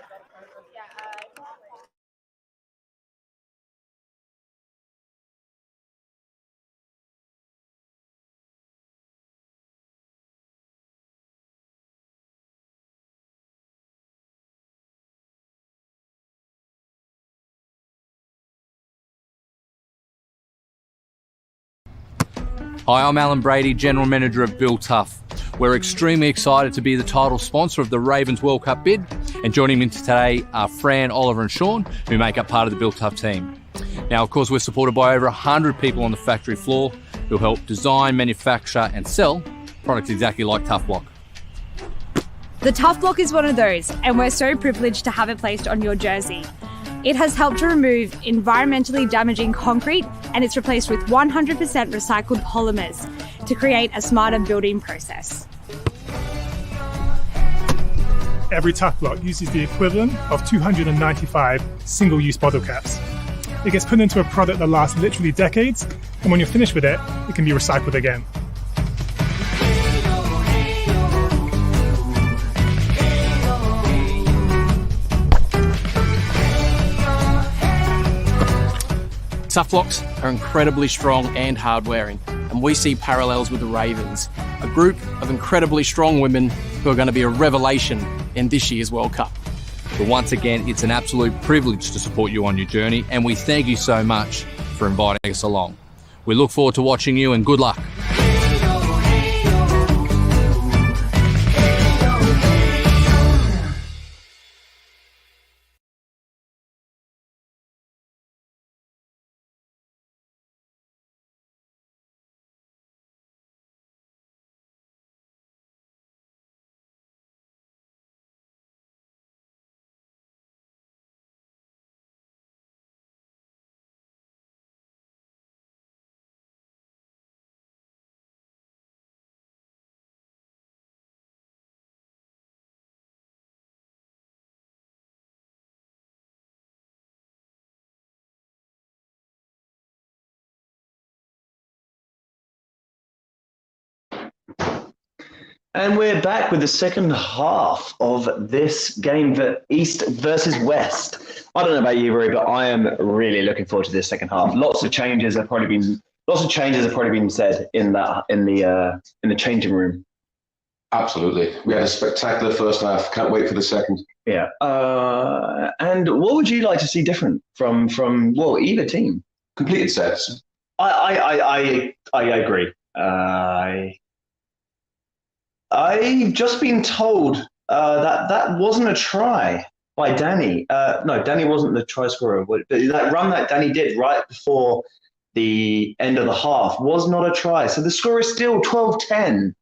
Hi, I'm Alan Brady, General Manager of Bill Tough. We're extremely excited to be the title sponsor of the Ravens World Cup bid, and joining me today are Fran, Oliver and Sean, who make up part of the Bill Tough team. Now, of course, we're supported by over 100 people on the factory floor who help design, manufacture and sell products exactly like Tough Block. The Tough Block is one of those, and we're so privileged to have it placed on your jersey. It has helped to remove environmentally damaging concrete, and it's replaced with 100% recycled polymers to create a smarter building process. Every Tough Block uses the equivalent of 295 single-use bottle caps. It gets put into a product that lasts literally decades, and when you're finished with it, it can be recycled again. Tough Blocks are incredibly strong and hard-wearing, and we see parallels with the Ravens, a group of incredibly strong women who are going to be a revelation in this year's World Cup. But once again, it's an absolute privilege to support you on your journey, and we thank you so much for inviting us along. We look forward to watching you, and good luck. And we're back with the second half of this game, the East versus West. I don't know about you, Rory, but I am really looking forward to this second half. Lots of changes have probably been said in the changing room. Absolutely. We had a spectacular first half. Can't wait for the second. Yeah. And what would you like to see different from either team? Completed sets. I agree. I've just been told that wasn't a try by Danny. No, Danny wasn't the try scorer. But that run that Danny did right before the end of the half was not a try. So the score is still 12-10.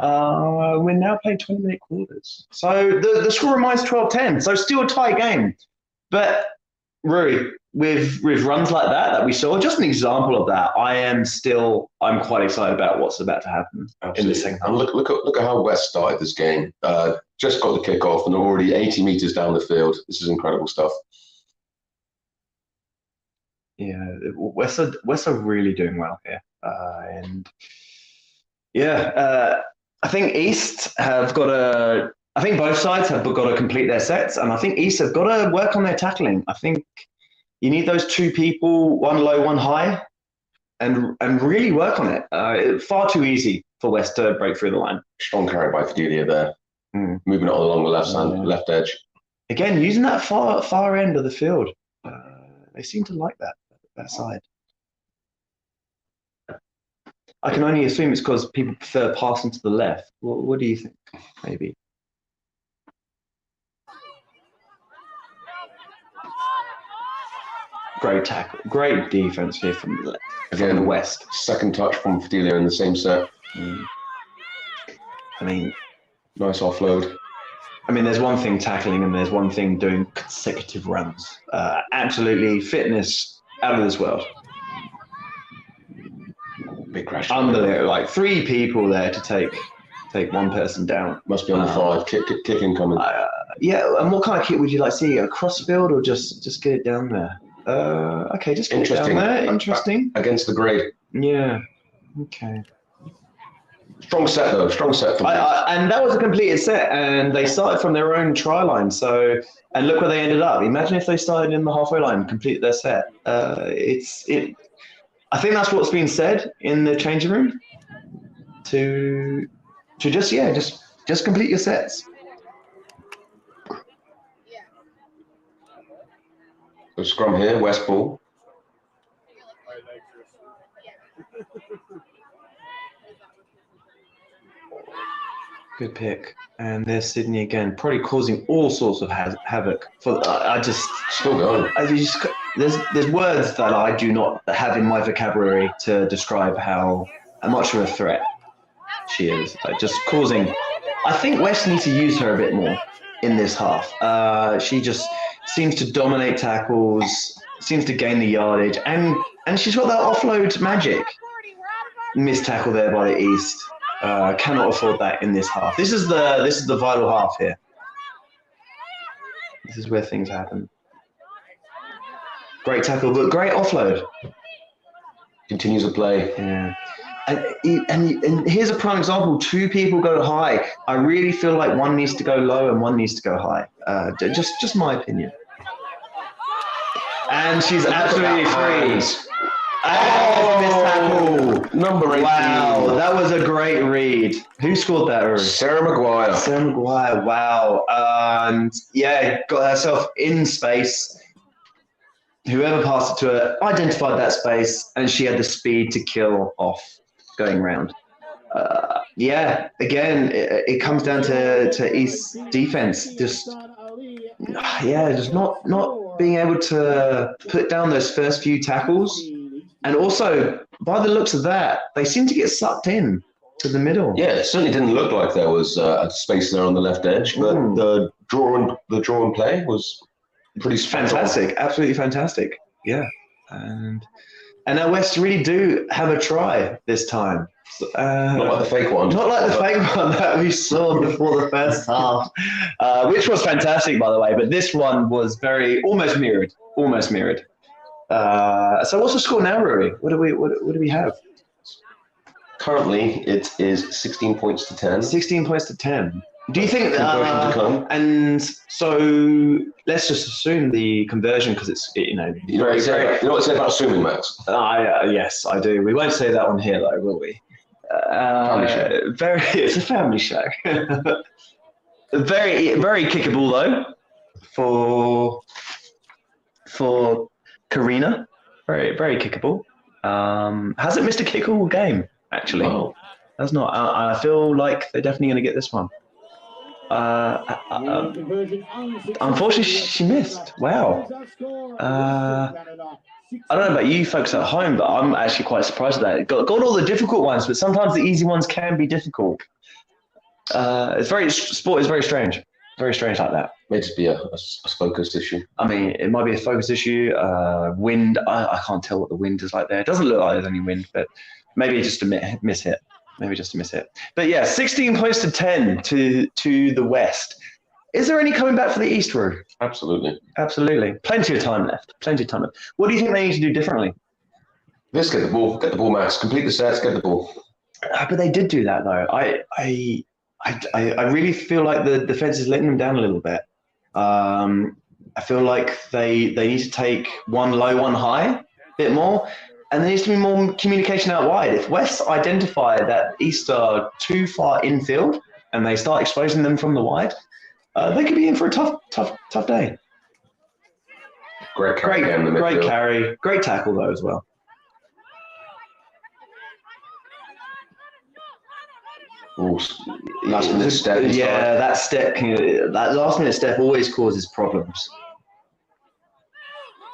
We're now playing 20-minute quarters. So the score remains 12-10. So still a tie game. But Rui, with runs like that we saw, just an example of that, I'm quite excited about what's about to happen. Absolutely. In the second half. And look at how West started this game. Just got the kick off and they're already 80 metres down the field. This is incredible stuff. Yeah, West are really doing well here. I think East have got to. I think both sides have got to complete their sets, and I think East have got to work on their tackling. I think you need those two people, one low, one high, and really work on it. Far too easy for West to break through the line. Strong carry by Fidelia there, moving it along the left edge. Again, using that far end of the field. They seem to like that side. I can only assume it's because people prefer passing to the left. What do you think? Maybe. Great tackle. Great defense here from the left. Again, the West. Second touch from Fidelia in the same set. I mean, nice offload. I mean, there's one thing tackling and there's one thing doing consecutive runs. Absolutely fitness out of this world. Big crash. Unbelievable. Like 3 people there to take one person down. Must be on the 5. Kick incoming. Yeah, and what kind of kick would you like to see? A cross field or just get it down there? Okay, just get it down there. Interesting. Against the grade. Yeah. Okay. Strong set though. Strong set. And that was a completed set, and they started from their own try line. So, and look where they ended up. Imagine if they started in the halfway line and completed their set. I think that's what's been said in the changing room. To just complete your sets. So scrum here, West ball. Good pick. And there's Sydney again, probably causing all sorts of havoc. I just Still going. there's words that I do not have in my vocabulary to describe how much of a threat she is. Like just causing. I think West need to use her a bit more in this half. She just seems to dominate tackles, seems to gain the yardage, and she's got that offload magic. Missed tackle there by the East. Cannot afford that in this half. This is the vital half here. This is where things happen. Great tackle, but great offload. Continues to play. Yeah. And here's a prime example. Two people go high. I really feel like one needs to go low and one needs to go high. Just my opinion. And she's absolutely free. Oh, number 18. Wow, that was a great read. Who scored that? Rory? Sarah Maguire. Sarah Maguire, wow. And yeah, got herself in space. Whoever passed it to her identified that space, and she had the speed to kill off going round. Yeah, again, it comes down to East's defense. Just not being able to put down those first few tackles. And also, by the looks of that, they seem to get sucked in to the middle. Yeah, it certainly didn't look like there was a space there on the left edge, but the draw and play was pretty fantastic. Absolutely fantastic. Yeah, and now West really do have a try this time. Not like the fake one. Not like the fake one that we saw before the first half, which was fantastic, by the way. But this one was almost mirrored. So what's the score now, Rory? What do we have? Currently, it is 16 points to 10. 16 points to 10. Do you think conversion to come? And so let's just assume the conversion because it's You know what I say about assuming, Max? Yes, I do. We won't say that on here, though, will we? Family show. It's a family show. Very kickable though for Karina. Very kickable. Hasn't missed a kick all game actually. Wow. That's not. I feel like they're definitely going to get this one. Unfortunately, she missed. Wow. I don't know about you folks at home, but I'm actually quite surprised at that. Got all the difficult ones, but sometimes the easy ones can be difficult. Sport is very strange like that. May just be a focus issue. I mean, it might be a focus issue. Wind, I can't tell what the wind is like there. It doesn't look like there's any wind, but maybe just a miss hit. But yeah, 16 points to 10 to the West. Is there any coming back for the East, Roo? Absolutely. Plenty of time left. What do you think they need to do differently? Let's get the ball, Max. Complete the sets, get the ball. But they did do that, though. I really feel like the defense is letting them down a little bit. I feel like they need to take one low, one high a bit more. And there needs to be more communication out wide. If West identify that East are too far infield and they start exposing them from the wide, they could be in for a tough day. Great carry. Great tackle though as well. Ooh, last minute step. Yeah, that last minute step always causes problems.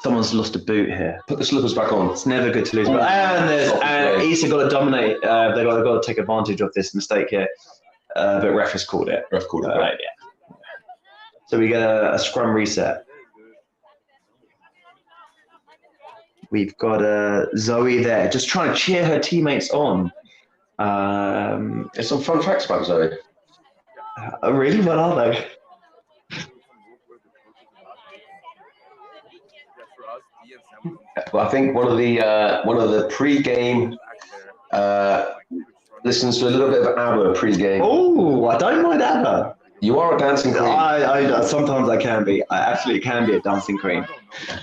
Someone's lost a boot here. Put the slippers back on. It's never good to lose. And East have got to dominate. They've got to take advantage of this mistake here. But ref has called it. Yeah. So we get a scrum reset. We've got Zoe there, just trying to cheer her teammates on. There's some fun facts about Zoe. Really? What are they? Well, I think one of the pre-game listens to a little bit of ABBA pre-game. Oh, I don't mind ABBA. You are a dancing queen. I sometimes I can be. I absolutely can be a dancing queen.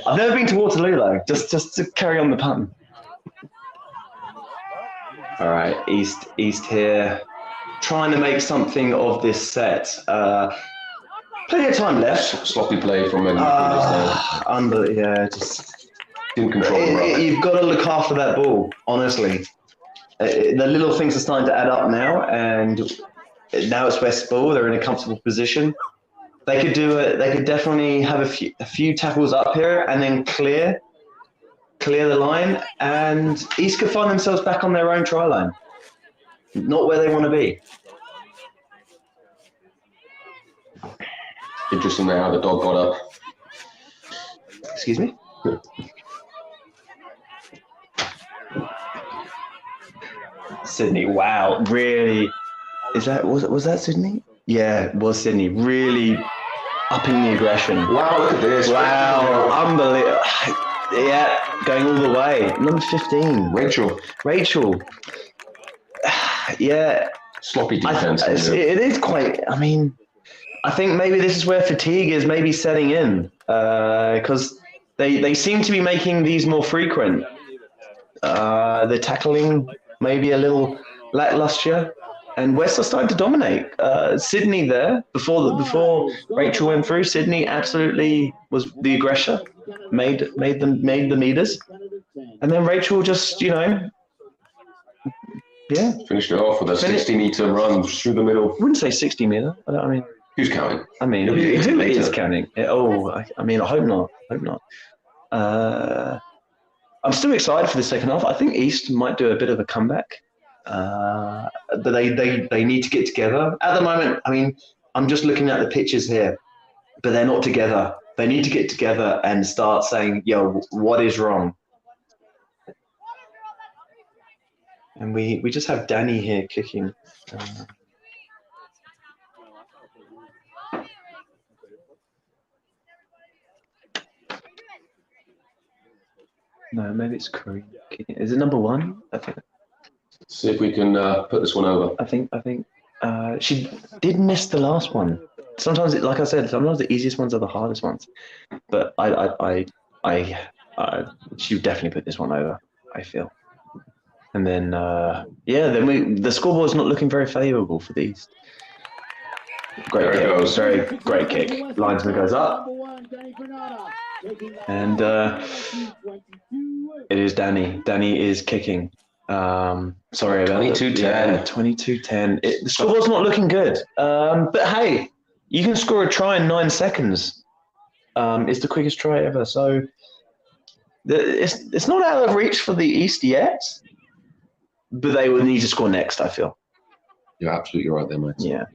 I've never been to Waterloo though. Just to carry on the pun. All right, East here, trying to make something of this set. Plenty of time left. Sloppy play from many. Just didn't control. You've got to look after that ball, honestly. The little things are starting to add up now, and Now it's West ball. They're in a comfortable position. They could do it. They could definitely have a few tackles up here and then clear the line, and East could find themselves back on their own try line. Not where they want to be. Interesting there how the dog got up. Excuse me? Sydney, wow, really? Was that Sydney? Yeah, it was Sydney. Really upping the aggression. Wow, look at this. Wow, unbelievable. Yeah, going all the way. Number 15. Rachel. Yeah. Sloppy defense. It is quite, I mean, I think maybe this is where fatigue is maybe setting in, because they seem to be making these more frequent. The tackling maybe a little lackluster, and West are starting to dominate. Sydney there before Rachel went through. Sydney absolutely was the aggressor, made the meters, and then Rachel just finished it off with a 60-meter run through the middle. I wouldn't say 60 meter. I mean. Who's counting? I mean, who is counting? I hope not. I'm still excited for the second half. I think East might do a bit of a comeback. But they need to get together. At the moment, I mean, I'm just looking at the pictures here, but they're not together. They need to get together and start saying, yo, what is wrong? And we just have Danny here kicking. No, maybe it's Curry. Is it number 1? I think. Let's see if we can put this one over. I think she did miss the last one. Sometimes, like I said, sometimes the easiest ones are the hardest ones. But she would definitely put this one over, I feel. And then the scoreboard's not looking very favourable for the East. Great kick. Very great kick. Linesman goes up. And it is Danny. Danny is kicking. Sorry about 22-10. Yeah, 22-10. The scoreboard's not looking good. But hey, you can score a try in 9 seconds. It's the quickest try ever. So it's not out of reach for the East yet. But they will need to score next, I feel. You're absolutely right there, mate. Yeah.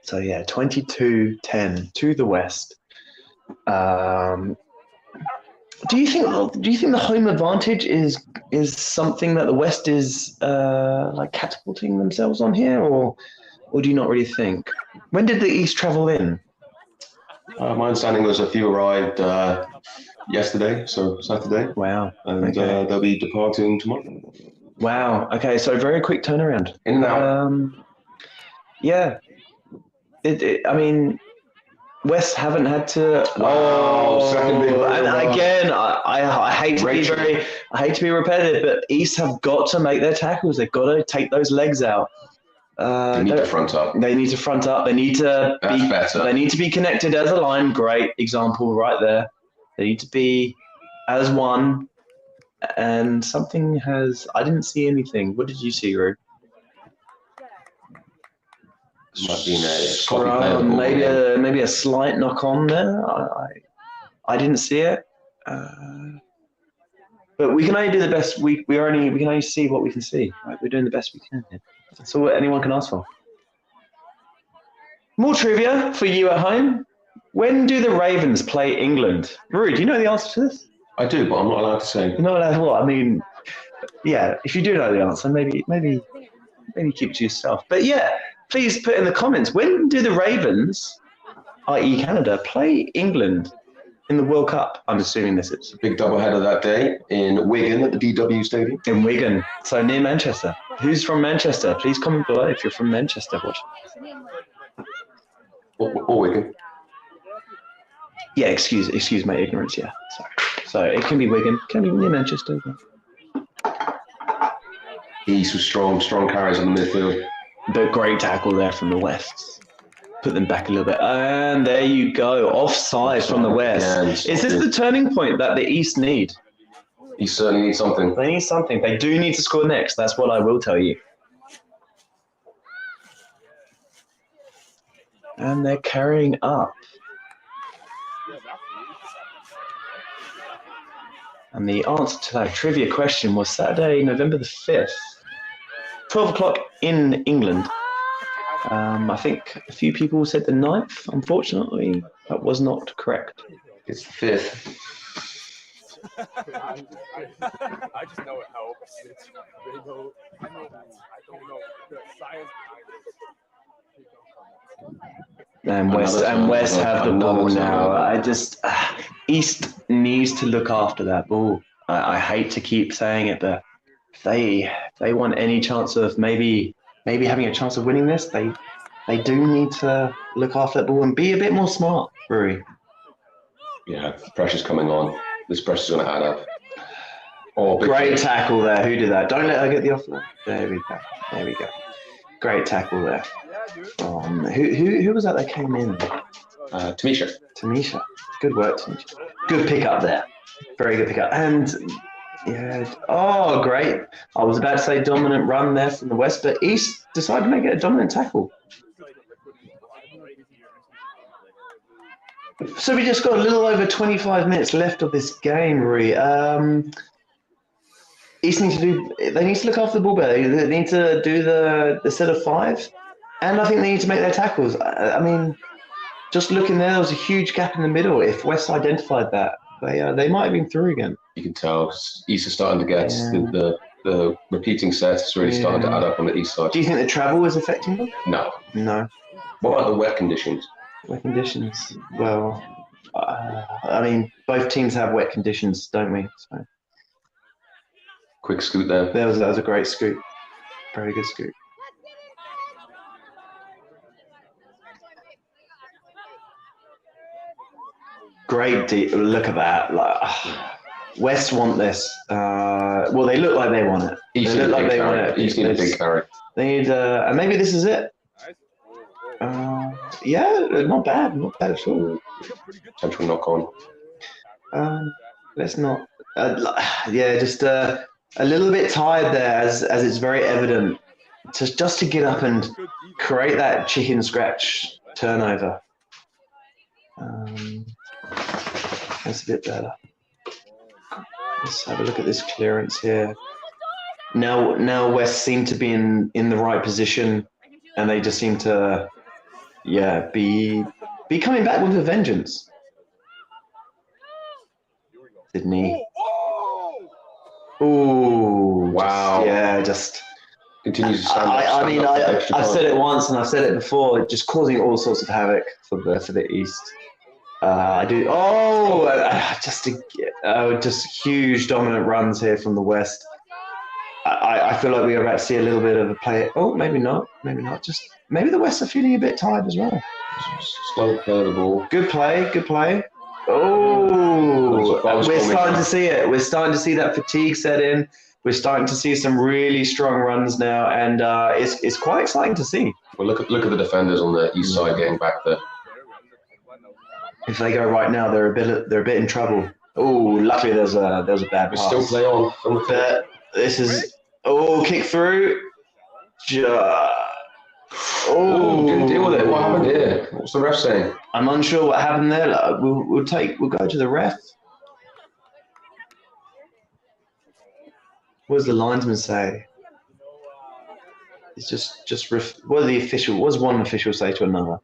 So yeah, 22-10 to the West. Do you think the home advantage is something that the West is like catapulting themselves on here, or do you not really think? When did the East travel in? My understanding was a few arrived yesterday, so Saturday. Wow. And Okay. they'll be departing tomorrow. Wow. Okay, so very quick turnaround. In and out. Yeah. I mean, West haven't had to. Second big and ball. again, I hate to be repetitive, but East have got to make their tackles. They've got to take those legs out. They need to front up. They need to front up. They need to That's better. They need to be connected as a line. Great example right there. They need to be as one. And something has. I didn't see anything. What did you see, Rue? Might be a Maybe a slight knock on there. I didn't see it. But we can only do the best. We can only see what we can see. Right? We're doing the best we can here. That's all anyone can ask for. More trivia for you at home. When do the Ravens play England? Rui, do you know the answer to this? I do, but I'm not allowed to say. You're not allowed to what? I mean, yeah, if you do know the answer, maybe keep it to yourself. But yeah, please put in the comments, when do the Ravens, i.e. Canada, play England in the World Cup? I'm assuming this is. Big doubleheader that day in Wigan at the DW Stadium. In Wigan, so near Manchester. Who's from Manchester? Please comment below if you're from Manchester. Or Wigan. Yeah, excuse my ignorance, yeah. Sorry. So it can be Wigan, can be near Manchester. East was strong carries on the midfield. But great tackle there from the West. Put them back a little bit. And there you go. Offside from the West. Is this the turning point that the East need? He certainly needs something. They need something. They do need to score next. That's what I will tell you. And they're carrying up. And the answer to that trivia question was Saturday, November the 5th, 12 o'clock in England. I think a few people said the 9th. Unfortunately, that was not correct. It's the 5th. I just know it helps. They know, I don't know the science behind it. And West have the ball now. I just East needs to look after that ball. I hate to keep saying it, but if they want any chance of maybe having a chance of winning this, they do need to look after that ball and be a bit more smart, Rui. Yeah, pressure's coming on. This pressure's going to add up. Oh, great tackle there. Who did that? Don't let her get the offload. There we go. There we go. Great tackle there. Who was that came in? Tamisha. Tamisha. Good work, Tamisha. Good pick up there. Very good pick up. And yeah, oh, great. I was about to say dominant run there from the West, but East decided to make it a dominant tackle. So we just got a little over 25 minutes left of this game, Rui. East need to look after the ball better. They need to do the set of 5, and I think they need to make their tackles. I mean, just looking there was a huge gap in the middle. If West identified that, they might have been through again. You can tell East is starting to get the repeating sets. It's really starting to add up on the East side. Do you think the travel is affecting them? No. No. What about the wet conditions? Wet conditions. Well, I mean, both teams have wet conditions, don't we? So. Quick scoot there. That was a great scoot. Very good scoot. Great look at that. West want this. Well, they look like they want it. East need a big carry. They need, and maybe this is it. Yeah, not bad at all. Potential knock on. Let's not. Just a little bit tired there, as it's very evident. Just to get up and create that chicken scratch turnover. That's a bit better. Let's have a look at this clearance here. Now West seem to be in the right position, and they just seem to, be coming back with a vengeance. Sydney. Oh, wow. Just continues to stand I mean, I've said it once and I've said it before, just causing all sorts of havoc for the East. I do. Just huge dominant runs here from the West. I feel like we are about to see a little bit of a play. Oh, maybe not. Maybe not. Just maybe the West are feeling a bit tired as well. Slow play of the ball. Good play. Oh, we're starting to see it. We're starting to see that fatigue set in. We're starting to see some really strong runs now, and it's quite exciting to see. Well, look at the defenders on the East side getting back there. If they go right now, they're a bit in trouble. Oh, luckily there's a bad pass. Still play on from the field. This is kick through. Didn't deal with it. What happened here? What's the ref saying? I'm unsure what happened there. We'll go to the ref. What does the linesman say? It's just what does one official say to another?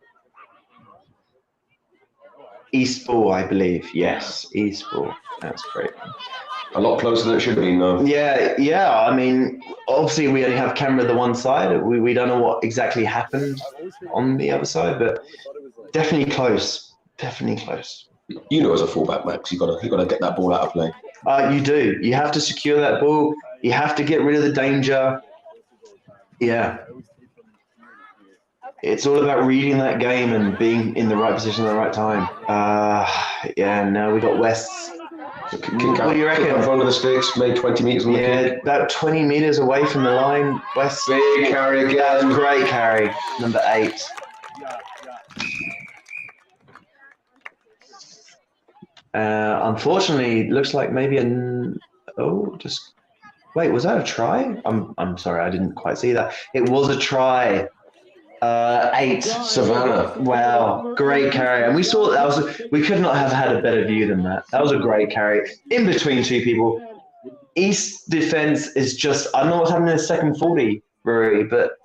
East ball, I believe. Yes, East ball. That's great. A lot closer than it should have been, though. Yeah. I mean, obviously we only have camera the one side. We don't know what exactly happened on the other side, but definitely close. Definitely close. You know, as a fullback, Max, you got to get that ball out of play. You do. You have to secure that ball. You have to get rid of the danger. Yeah. It's all about reading that game and being in the right position at the right time. Now we got West's. What do you reckon? In front of the sticks, maybe 20 metres on the kick. About 20 metres away from the line. West. Big carry again. That's a great carry. Number 8. Unfortunately, looks like maybe just wait. Was that a try? I'm sorry, I didn't quite see that. It was a try. 8. Savannah. Wow, great carry. And we saw we could not have had a better view than that. That was a great carry in between two people. East defense is just, I don't know what's happening in the second 40, Rory, but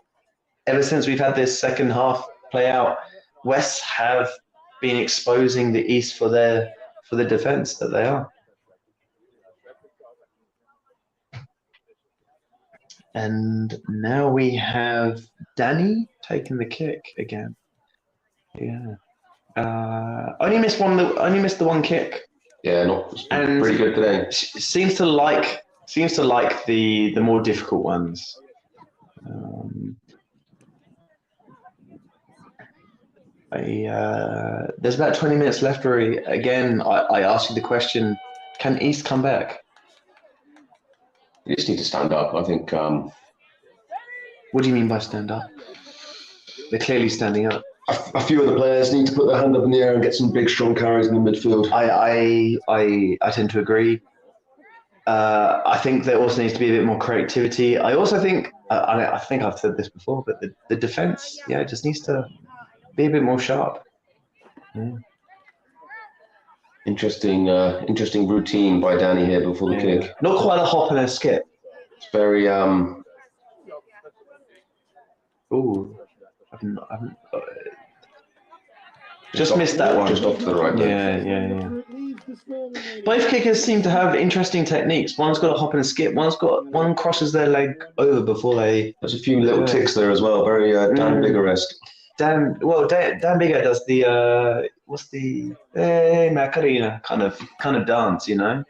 ever since we've had this second half play out, West have been exposing the East for the defense that they are. And now we have Danny taking the kick again. Yeah. Only missed the one kick. Yeah, and pretty good today. Seems to like the more difficult ones. There's about 20 minutes left, Rory. Again, I asked you the question: can East come back? You just need to stand up. I think. What do you mean by stand up? They're clearly standing up. A few of the players need to put their hand up in the air and get some big, strong carries in the midfield. I tend to agree. I think there also needs to be a bit more creativity. I also think, I think I've said this before, but the defense, just needs to be a bit more sharp. Yeah. Interesting routine by Danny here before the kick. Not quite a hop and a skip. It's very Ooh, just missed that one. Just off to the right. Yeah. Both kickers seem to have interesting techniques. One's got a hop and a skip. One crosses their leg over before they. There's a few little ticks there as well. Very Dan Bigger-esque. Dan Bigger does the what's the Macarena kind of dance, you know.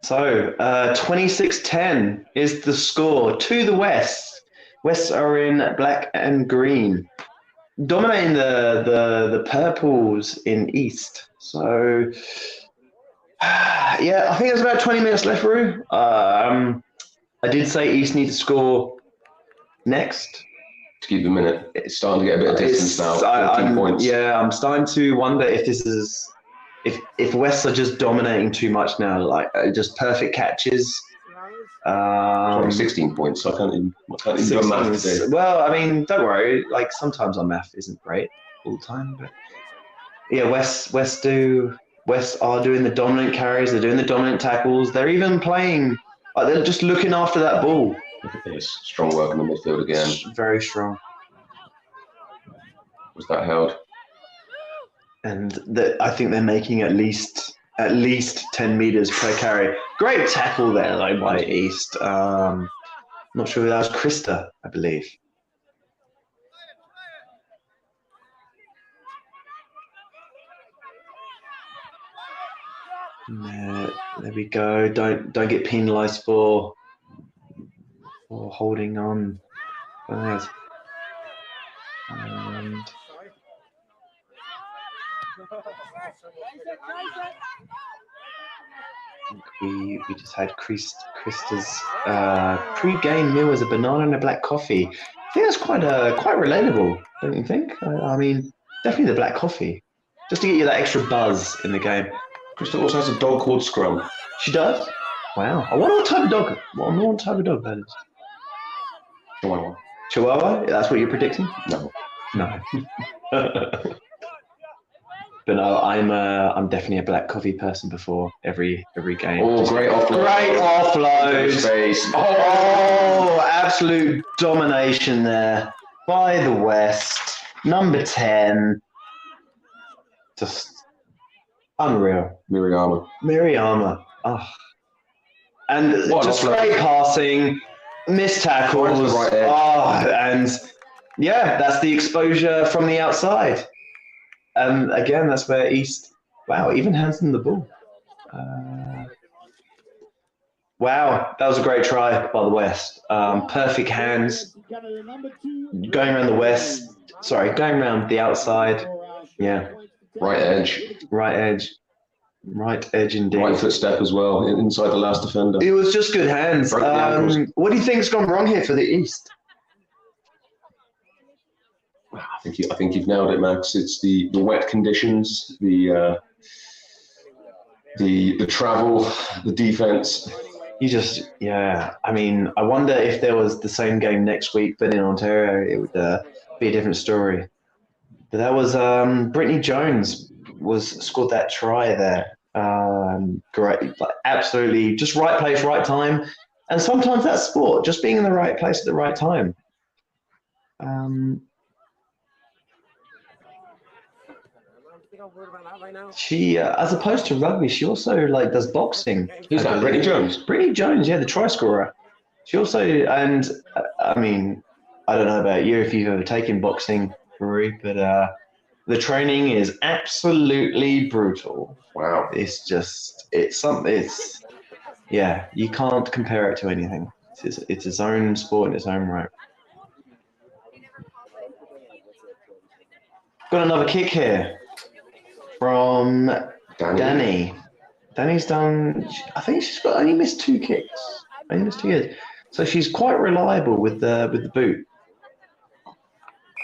So 26-10 is the score to the West. Wests are in black and green, dominating the purples in East. So I think there's about 20 minutes left, Roo. I did say East need to score next. To keep a minute. It's starting to get a bit of distance now. 14 points. Yeah, I'm starting to wonder if this is. If West are just dominating too much now, like just perfect catches. 16 points. So I can't even do math today. Well, I mean, don't worry. Like sometimes our math isn't great all the time, but yeah, West are doing the dominant carries. They're doing the dominant tackles. They're even playing. They're just looking after that ball. It's strong work in the midfield again. Very strong. Was that held? And I think they're making at least 10 meters per carry. Great tackle there, though, by East. Not sure who that was. Krista, I believe. There we go. Don't get penalised for holding on. We just had Krista's pre-game meal was a banana and a black coffee. I think that's quite relatable, don't you think? I mean, definitely the black coffee, just to get you that extra buzz in the game. Krista also has a dog called Scrum. She does? Wow. I wonder what type of dog. What type of dog that is. Chihuahua. Chihuahua? That's what you're predicting? No. But no, I'm definitely a black coffee person before every game. Oh, great offload! Great offload! Oh, absolute domination there by the West. Number 10, just unreal. Miriama. Oh. And just great passing, missed tackles. Right and yeah, that's the exposure from the outside. And again, that's where East, even hands them the ball. Wow, that was a great try by the West. Perfect hands. Going around the outside. Yeah. Right edge indeed. Right footstep as well, inside the last defender. It was just good hands. What do you think's gone wrong here for the East? I think you've nailed it, Max. It's the wet conditions, the travel, the defense. Yeah. I mean, I wonder if there was the same game next week, but in Ontario, it would be a different story. But that was Brittany Jones scored that try there. Great, like, absolutely, just right place, right time. And sometimes that's sport, just being in the right place at the right time. She, as opposed to rugby, she also like does boxing. Who's that? Brittany Jones. Brittany Jones, yeah, the try scorer. She also, and I mean, I don't know about you if you've ever taken boxing, Rory, but the training is absolutely brutal. Wow. Yeah, you can't compare it to anything. It's its own sport in its own right. Got another kick here from Danny. Danny's done, I think she's only missed 2 kicks. Only missed 2 kicks. So she's quite reliable with the boot.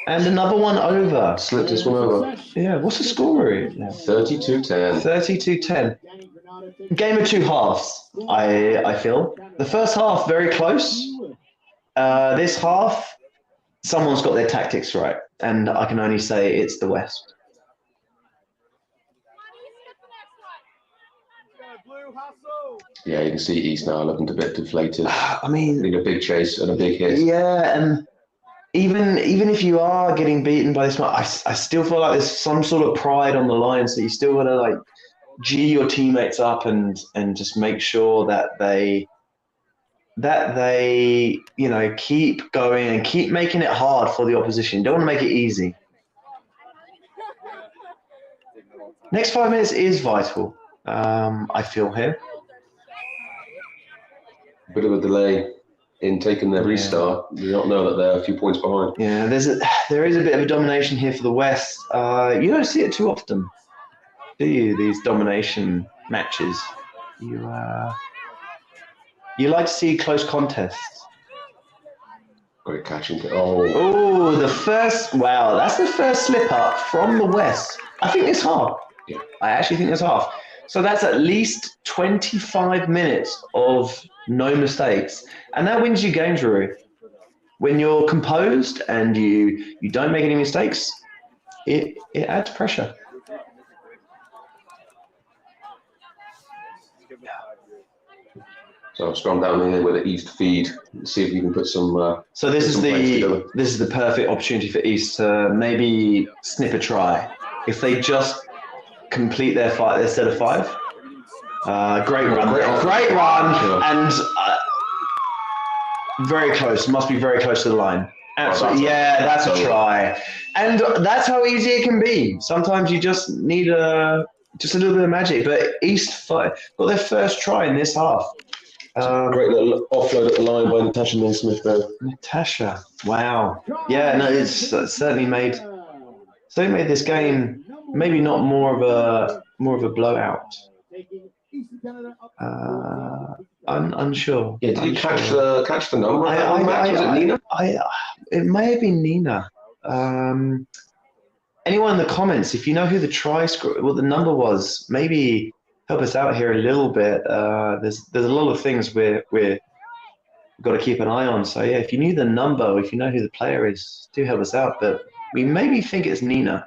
And another one over. Slipped this one over. Yeah, what's the score? 32-10. 32-10. Game of 2 halves, I feel. The first half, very close. This half, someone's got their tactics right. And I can only say it's the West. Yeah, you can see East now looking a bit deflated. I mean, need a big chase and a big hit. Yeah, and even if you are getting beaten by this much, I still feel like there's some sort of pride on the line. So you still got to like G your teammates up and just make sure that they keep going and keep making it hard for the opposition. You don't want to make it easy. Next 5 minutes is vital. I feel here. Bit of a delay in taking their restart. You don't know that they're a few points behind. Yeah, there is a bit of a domination here for the West. You don't see it too often, do you? These domination matches. You like to see close contests. Great catching. Oh, that's the first slip up from the West. I think it's half. Yeah. I actually think it's half. So that's at least 25 minutes of no mistakes. And that wins you games, Rui. When you're composed and you don't make any mistakes, it adds pressure. So I've scrolled down here with the East feed. See if you can put some. So this is the perfect opportunity for East to maybe snip a try. If they just complete their set of 5. Great run. Great run. And very close. Must be very close to the line. Absolutely. Yeah, that's a try. And that's how easy it can be. Sometimes you just need just a little bit of magic. But East got their first try in this half. Great little offload at the line by Natasha Neesmith there. Natasha. Wow. Yeah, no, it's certainly made this game maybe not more of a blowout. I'm unsure. Yeah, did you catch the number? Was it Nina? It may have been Nina. Anyone in the comments, if you know who what the number was, maybe help us out here a little bit. There's a lot of things we've got to keep an eye on. So yeah, if you knew the number, or if you know who the player is, do help us out. But we maybe think it's Nina.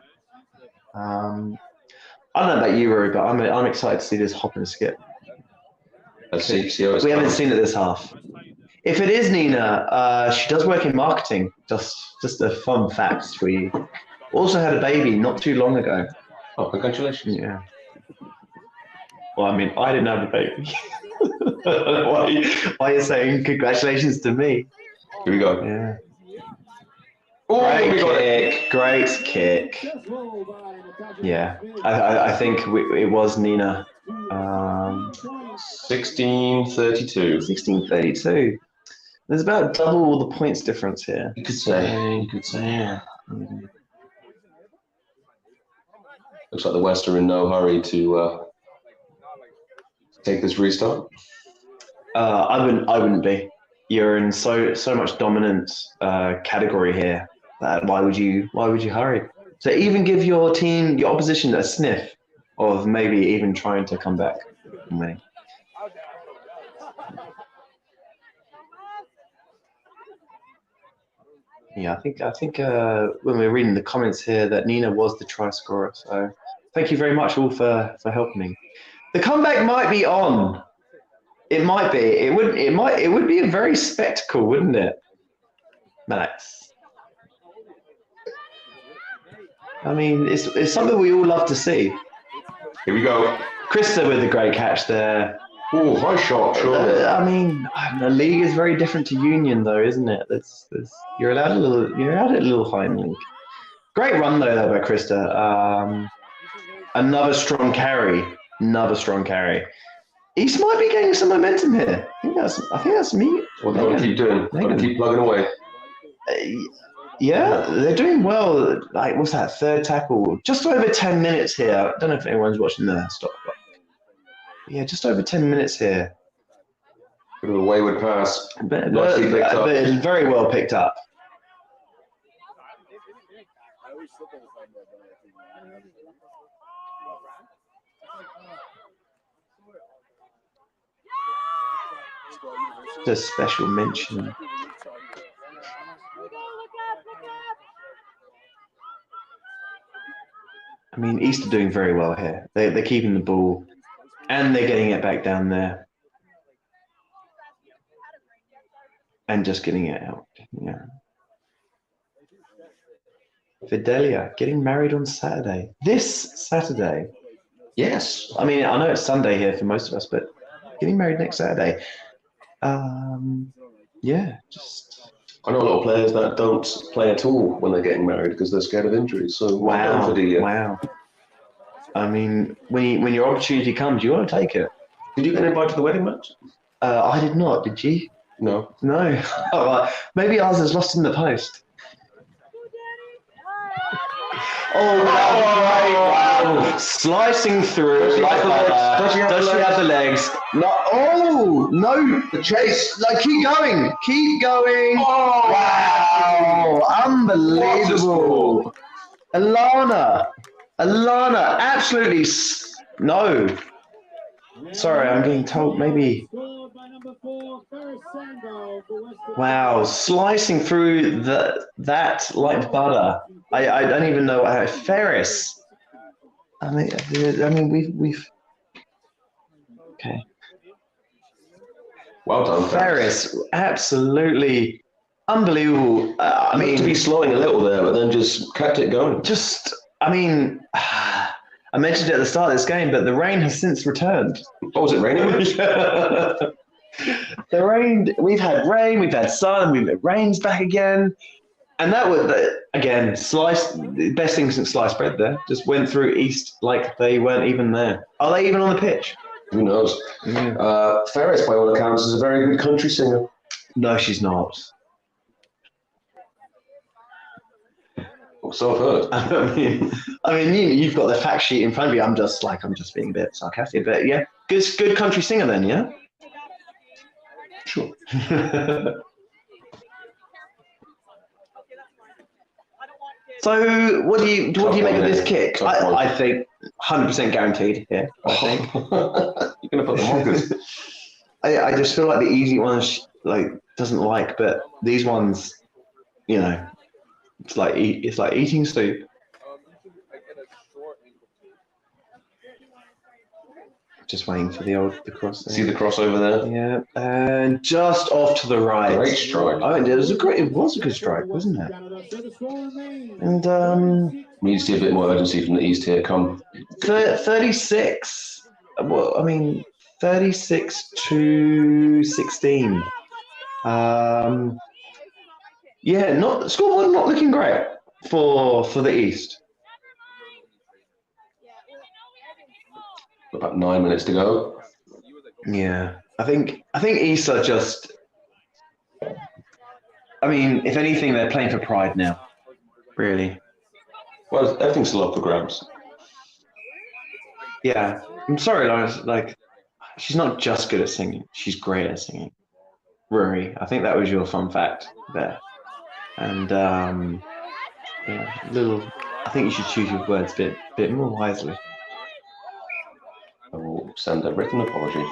I don't know about you, Rory, but I'm excited to see this hop and skip. Let's see we haven't seen it this half. If it is Nina, she does work in marketing. Just a fun fact for you. Also had a baby not too long ago. Oh, congratulations! Yeah. Well, I mean, I didn't have a baby. why are you saying congratulations to me? Here we go. Yeah. Oh, Great kick. Yeah, I think it was Nina. 16-32. 16-32. There's about double the points difference here. You could say. Yeah. Looks like the West are in no hurry to take this restart. I wouldn't be. You're in so much dominant category here. Why would you hurry? So even give your opposition a sniff of maybe even trying to come back and winning. Yeah, I think when we're reading the comments here that Nina was the try scorer. So thank you very much all for helping me. The comeback might be on. It might be. It would be a very spectacle, wouldn't it, Max? I mean, it's something we all love to see. Here we go. Krista with a great catch there. Oh, high shot, sure. I mean, the league is very different to union, though, isn't it? You're allowed a little high in the league. Great run though by Krista. Another strong carry. East might be getting some momentum here. I think that's me. What do you want to keep doing? Want to keep plugging away? Yeah, they're doing well. Like, what's that? Third tackle. Just over 10 minutes here. I don't know if anyone's watching the stop clock. Yeah, just over 10 minutes here. Bit of a wayward pass. But it's very well picked up. Just a special mention. I mean, East are doing very well here. They're keeping the ball, and they're getting it back down there, and just getting it out. Yeah. Fidelia getting married on Saturday. This Saturday. Yes. I mean, I know it's Sunday here for most of us, but getting married next Saturday. Yeah, just. I know a lot of players that don't play at all when they're getting married because they're scared of injuries. So wow. I mean, when your opportunity comes, you want to take it. Did you get invited to the wedding match? I did not. Did you? No. No. Maybe ours is lost in the post. Oh, wow. Slicing through. Does she have the legs? No. Oh, no. The chase. Like, keep going. Oh, wow. Unbelievable. Alana, absolutely. No. Sorry, I'm getting told maybe. Wow, slicing through that like butter. I don't even know how. Ferris. I mean, we've. Okay. Well done, Ferris. Absolutely unbelievable. I mean, to be slowing a little there, but then just kept it going. I mean, I mentioned it at the start of this game, but the rain has since returned. Oh, was it raining? The rain. We've had rain. We've had sun. It rains back again. And that was, again, best thing since sliced bread there. Just went through East like they weren't even there. Are they even on the pitch? Who knows? Yeah. Ferris, by all accounts, is a very good country singer. No, she's not. Well, so I've heard. I mean, you've got the fact sheet in front of you. I'm just being a bit sarcastic, but yeah, good country singer then, yeah. Sure. So, what do you make of this kick? I think 100% guaranteed here. I think you're gonna put the markers. I just feel like the easy ones doesn't like, but these ones, you know, it's like eating soup. Just waiting for the cross there. See the crossover there? Yeah, and just off to the right. Great strike. Oh, it was a good strike, wasn't it? And we need to see a bit more urgency from the East here. Come. 36. Well, I mean, 36 to 16. Yeah, scoreboard not looking great for the East. About 9 minutes to go. Yeah, I think East are just. I mean, if anything, they're playing for pride now. Really. Well, everything's still up for grabs. Yeah, I'm sorry, Lawrence. She's not just good at singing; she's great at singing. Rory, I think that was your fun fact there. And Yeah, little. I think you should choose your words a bit more wisely. I will send a written apology.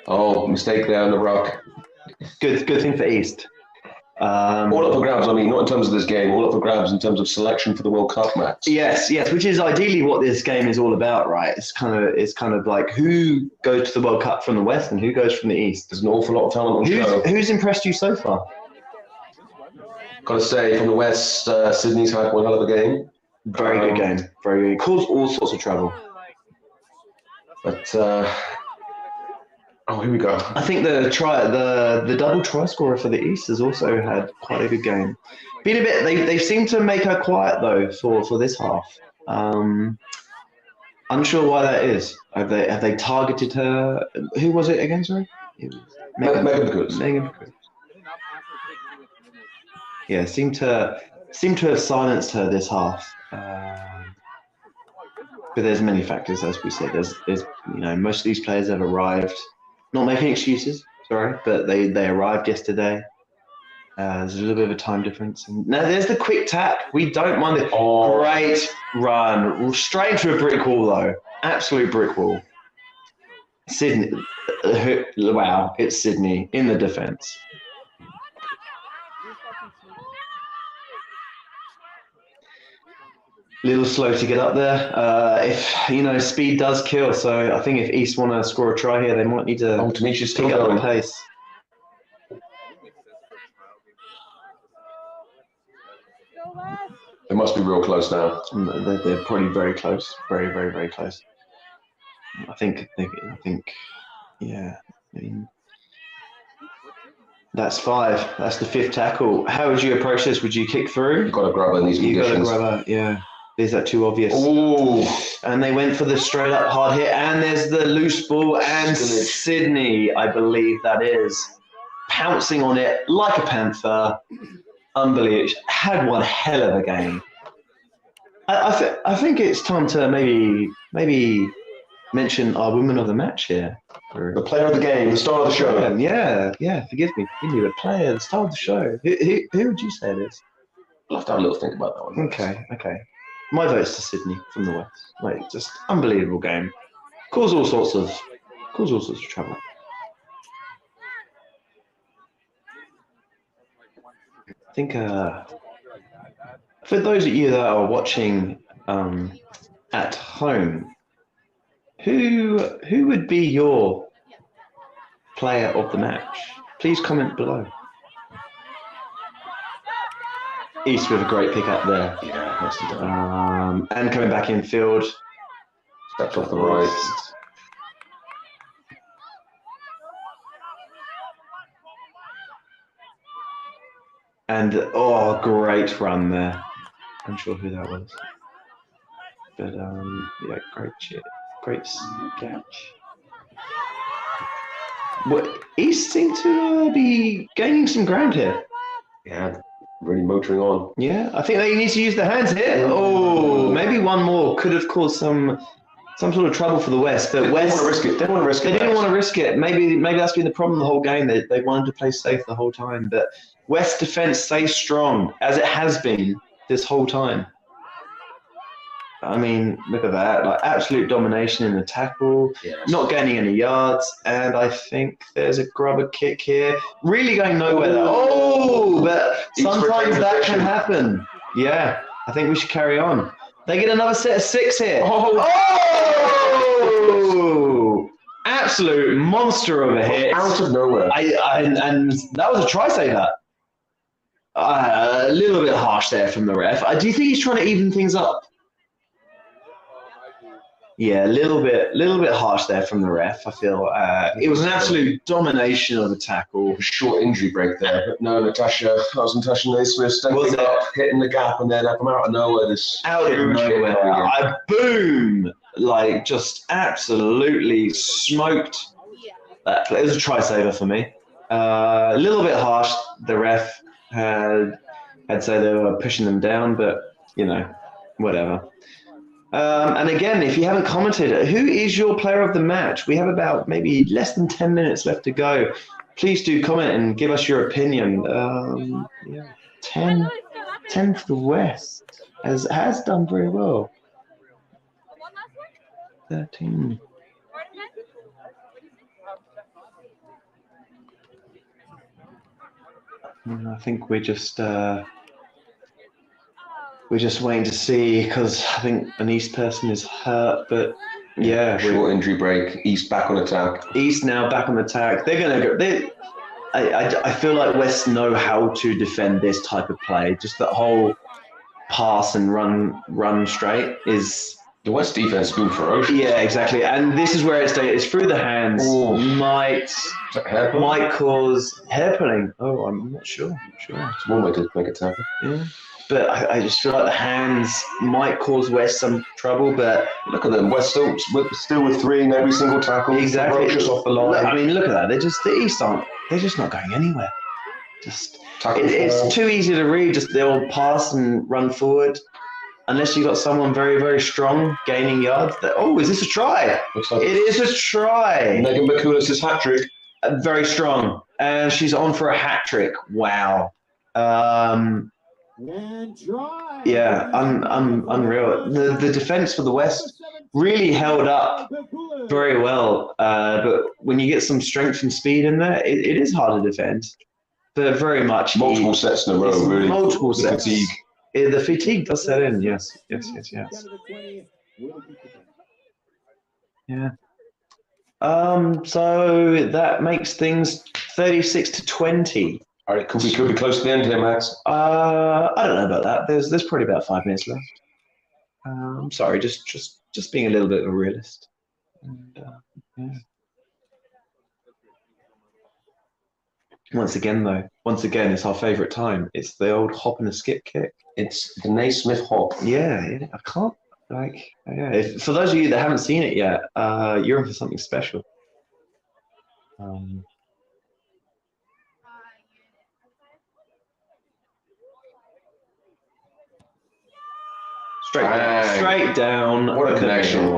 Oh, mistake there on the rock. Good thing for East. All up for grabs, I mean, not in terms of this game, all up for grabs in terms of selection for the World Cup match. Yes, which is ideally what this game is all about, right? It's kind of like who goes to the World Cup from the West and who goes from the East. There's an awful lot of talent on show. Who's impressed you so far? Got to say, from the West, Sydney's had one hell of a game. Very good game. Very good. Caused all sorts of trouble. But here we go. I think the double try scorer for the East has also had quite a good game. Been a bit. They seem to make her quiet though for this half. Unsure why that is. Have they targeted her? Who was it again? Sorry. Megan Good. Megan Good. Yeah, seem to have silenced her this half. But there's many factors, as we said. There's most of these players have arrived. Not making excuses, sorry, but they arrived yesterday. There's a little bit of a time difference. And now there's the quick tap. We don't mind it. Oh. Great run. Straight into a brick wall, though. Absolute brick wall. Sydney. Wow, it's Sydney in the defence. Little slow to get up there. If speed does kill, so I think if East want to score a try here, they might need to Tanisha's still pick up going. the pace. They must be real close now. They're probably very close, very, very, very close. I think, yeah. I mean, that's 5. That's the 5th tackle. How would you approach this? Would you kick through? You've got to grab her in these conditions. You've got to grab her, yeah. Is that too obvious? Ooh. And they went for the straight up hard hit, and there's the loose ball, and Sydney, I believe that is, pouncing on it like a panther. Unbelievable. Had one hell of a game. I think it's time to maybe mention our woman of the match here. The player of the game, the star of the show. Yeah. Forgive me. The player, the star of the show. Who would you say it is? I'll have to have a little think about that one. Okay. My vote's to Sydney from the West. Just unbelievable game. Caused all sorts of trouble. I think for those of you that are watching at home, who would be your player of the match? Please comment below. East with a great pick up there. Yeah, nicely done. And coming back in field. Steps off the right. And great run there. I'm sure who that was. But great catch. East seem to be gaining some ground here. Yeah, really motoring on. Yeah, I think they need to use their hands here. Oh, maybe one more could have caused some sort of trouble for the West. But West, They didn't want to risk it. They didn't want to risk it. Maybe that's been the problem the whole game. They wanted to play safe the whole time. But West defense stays strong, as it has been this whole time. I mean, look at that. Absolute domination in the tackle, not gaining any yards. And I think there's a grubber kick here. Really going nowhere there. Oh, but sometimes that can happen. Yeah, I think we should carry on. They get another set of 6 here. Oh! Absolute monster of a hit. Out of nowhere. And that was a try saver. A little bit harsh there from the ref. Do you think he's trying to even things up? Yeah, a little bit harsh there from the ref. I feel it was an absolute domination of the tackle. Short injury break there, but no, Natasha Naismith stepping up, hitting the gap, and then from out of nowhere, boom! Just absolutely smoked that play. It was a try saver for me. A little bit harsh. The ref had said they were pushing them down, but whatever. And again, if you haven't commented, who is your player of the match? We have about maybe less than 10 minutes left to go. Please do comment and give us your opinion. 10 for the West has done very well. 13. I think we're just waiting to see because I think an East person is hurt, but yeah, short injury break. East back on attack. East now back on attack. They're gonna go. I feel like West know how to defend this type of play. Just that whole pass and run straight is. The West defense has been ferocious. Yeah, exactly. And this is where it's through the hands. Ooh. Might cause hair pulling. Oh, I'm not sure. It's one way to make a tackle. Yeah. But I just feel like the hands might cause West some trouble. But look at them. West still with 3 in every single tackle. Exactly. Ferocious off the line. I mean, look at that. The East aren't. They're just not going anywhere. It's too easy to read. Just they'll pass and run forward. Unless you've got someone very, very strong gaining yards. Is this a try? Looks like it is a try. Megan Bakulis' hat trick. Very strong. And she's on for a hat trick. Wow. Yeah, unreal. The defense for the West really held up very well. But when you get some strength and speed in there, it is hard to defend. But very much. Multiple sets in a row, really. Multiple sets. Fatigue. The fatigue does set in, yes. Yeah. So that makes things 36-20. All right, could be close to the end here, Max. I don't know about that. There's probably about 5 minutes left. I'm sorry, just being a little bit of a realist. And, yeah. Once again, it's our favourite time. It's the old hop and a skip kick. It's the Naismith hop. Yeah, I can't for those of you that haven't seen it yet, you're in for something special. Straight down. What a connection!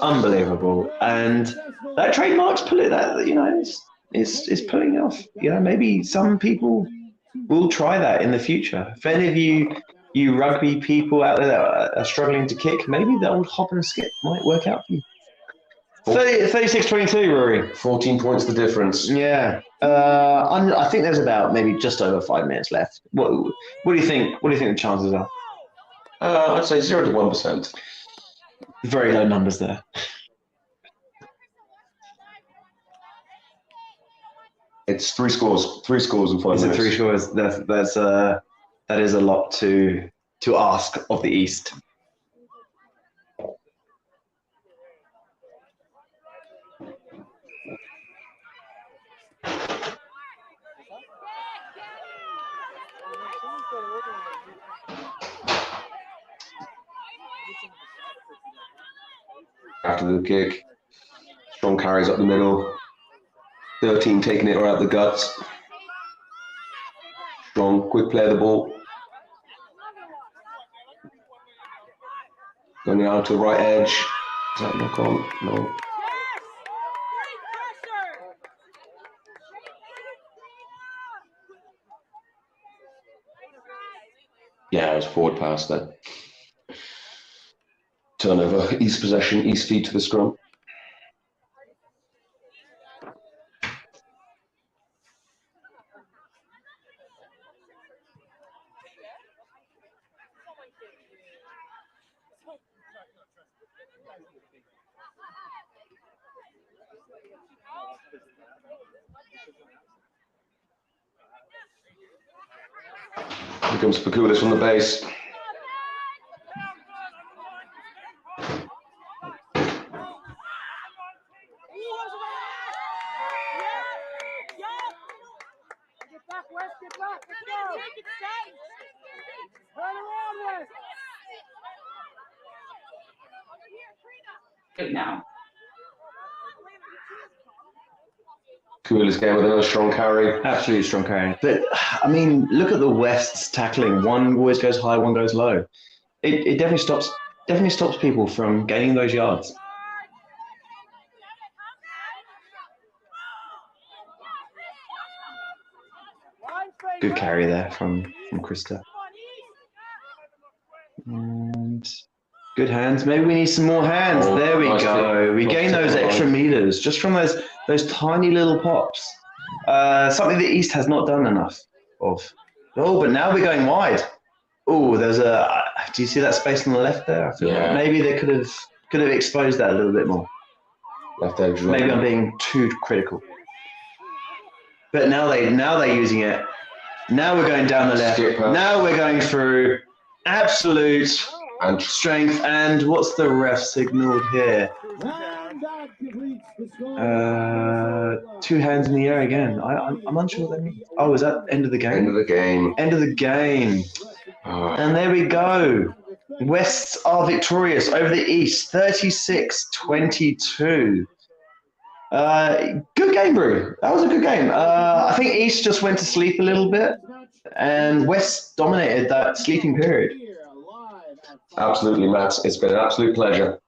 Unbelievable. And that trademark's pulling that. It's pulling off. Maybe some people will try that in the future. If any of you rugby people out there that are struggling to kick, maybe the old hop and skip might work out for you. 36-22, Rory. 14 points the difference. Yeah. I think there's about maybe just over 5 minutes left. What do you think? What do you think the chances are? I'd say 0 to 1%. Very low numbers there. It's 3 scores. 3 scores in 5 minutes. Is it 3 scores? That is a lot to ask of the East. After the kick, strong carries up the middle. 13 taking it right out the guts. Strong, quick play of the ball. Going out to the right edge. Is that knock on? No. Yeah, it was forward pass then. Turnover, East possession, East feed to the scrum. Here comes Pakulis from the base. Now. Pakulis game with another strong carry. Absolutely strong carry. But, I mean, look at the West's tackling. One always goes high, one goes low. It definitely stops people from gaining those yards. Good carry there from from Krista. And good hands. Maybe we need some more hands. Oh, there we nice go. kick. We Nice gain kick those on the extra line. meters just from those tiny little pops. Something that East has not done enough of. Oh, but now we're going wide. Oh, there's a. Do you see that space on the left there? I feel like maybe they could have exposed that a little bit more. Left edge. Maybe I'm being too critical. But now they're using it. Now we're going down the left. Skipper. Now we're going through absolute And strength. And what's the ref signaled here? 2 hands in the air again. I'm unsure what that means. Oh, is that end of the game? end of the game. End of the game. Oh, And there we go. Wests are victorious over the East, 36-22. Good game, Brew. That was a good game. I think East just went to sleep a little bit, and West dominated that sleeping period. absolutely, Matt. It's been an absolute pleasure.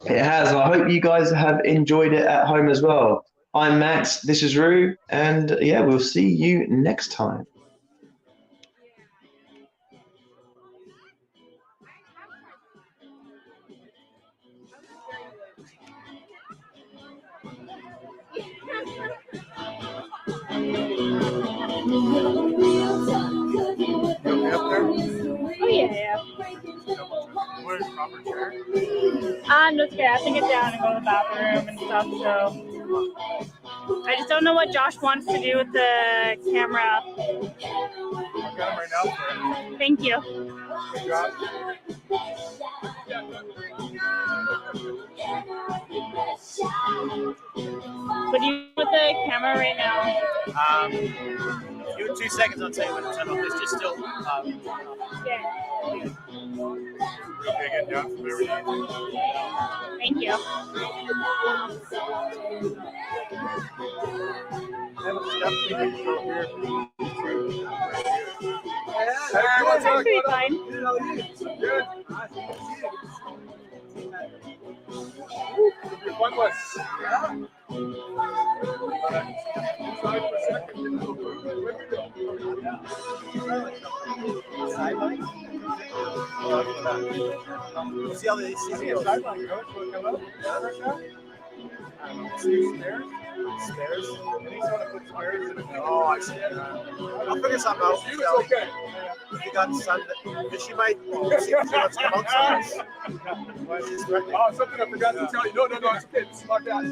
It has. I hope you guys have enjoyed it at home as well. I'm Max. This is Rue, and yeah, we'll see you next time. Oh yeah. Where's Robert chair? I'm just scared. I have to get down and go to the bathroom and stuff. So I just don't know what Josh wants to do with the camera. I've got him right now for you. Thank you. Good job. What do you do with the camera right now? Give it 2 seconds. I'll tell you when to turn off. It's just still. Yeah. Okay, get down from everything. Thank you. That should be fine. Good. One was. Sideline? See how they see it? Sideline coach will come up. Stairs? Stairs? And he's going to put squares in it. Oh, I see. I'll figure something out. She was okay. You got Sunday. She might see if she wants to come outside. Oh, something I forgot to tell you. No, it's okay. This is my dad.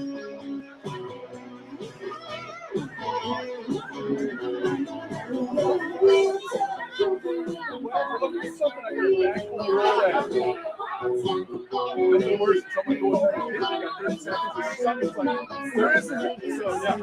Something I heard back. That's the worst. Someone goes through it. They got 30 seconds or something like that. There isn't. So, yeah.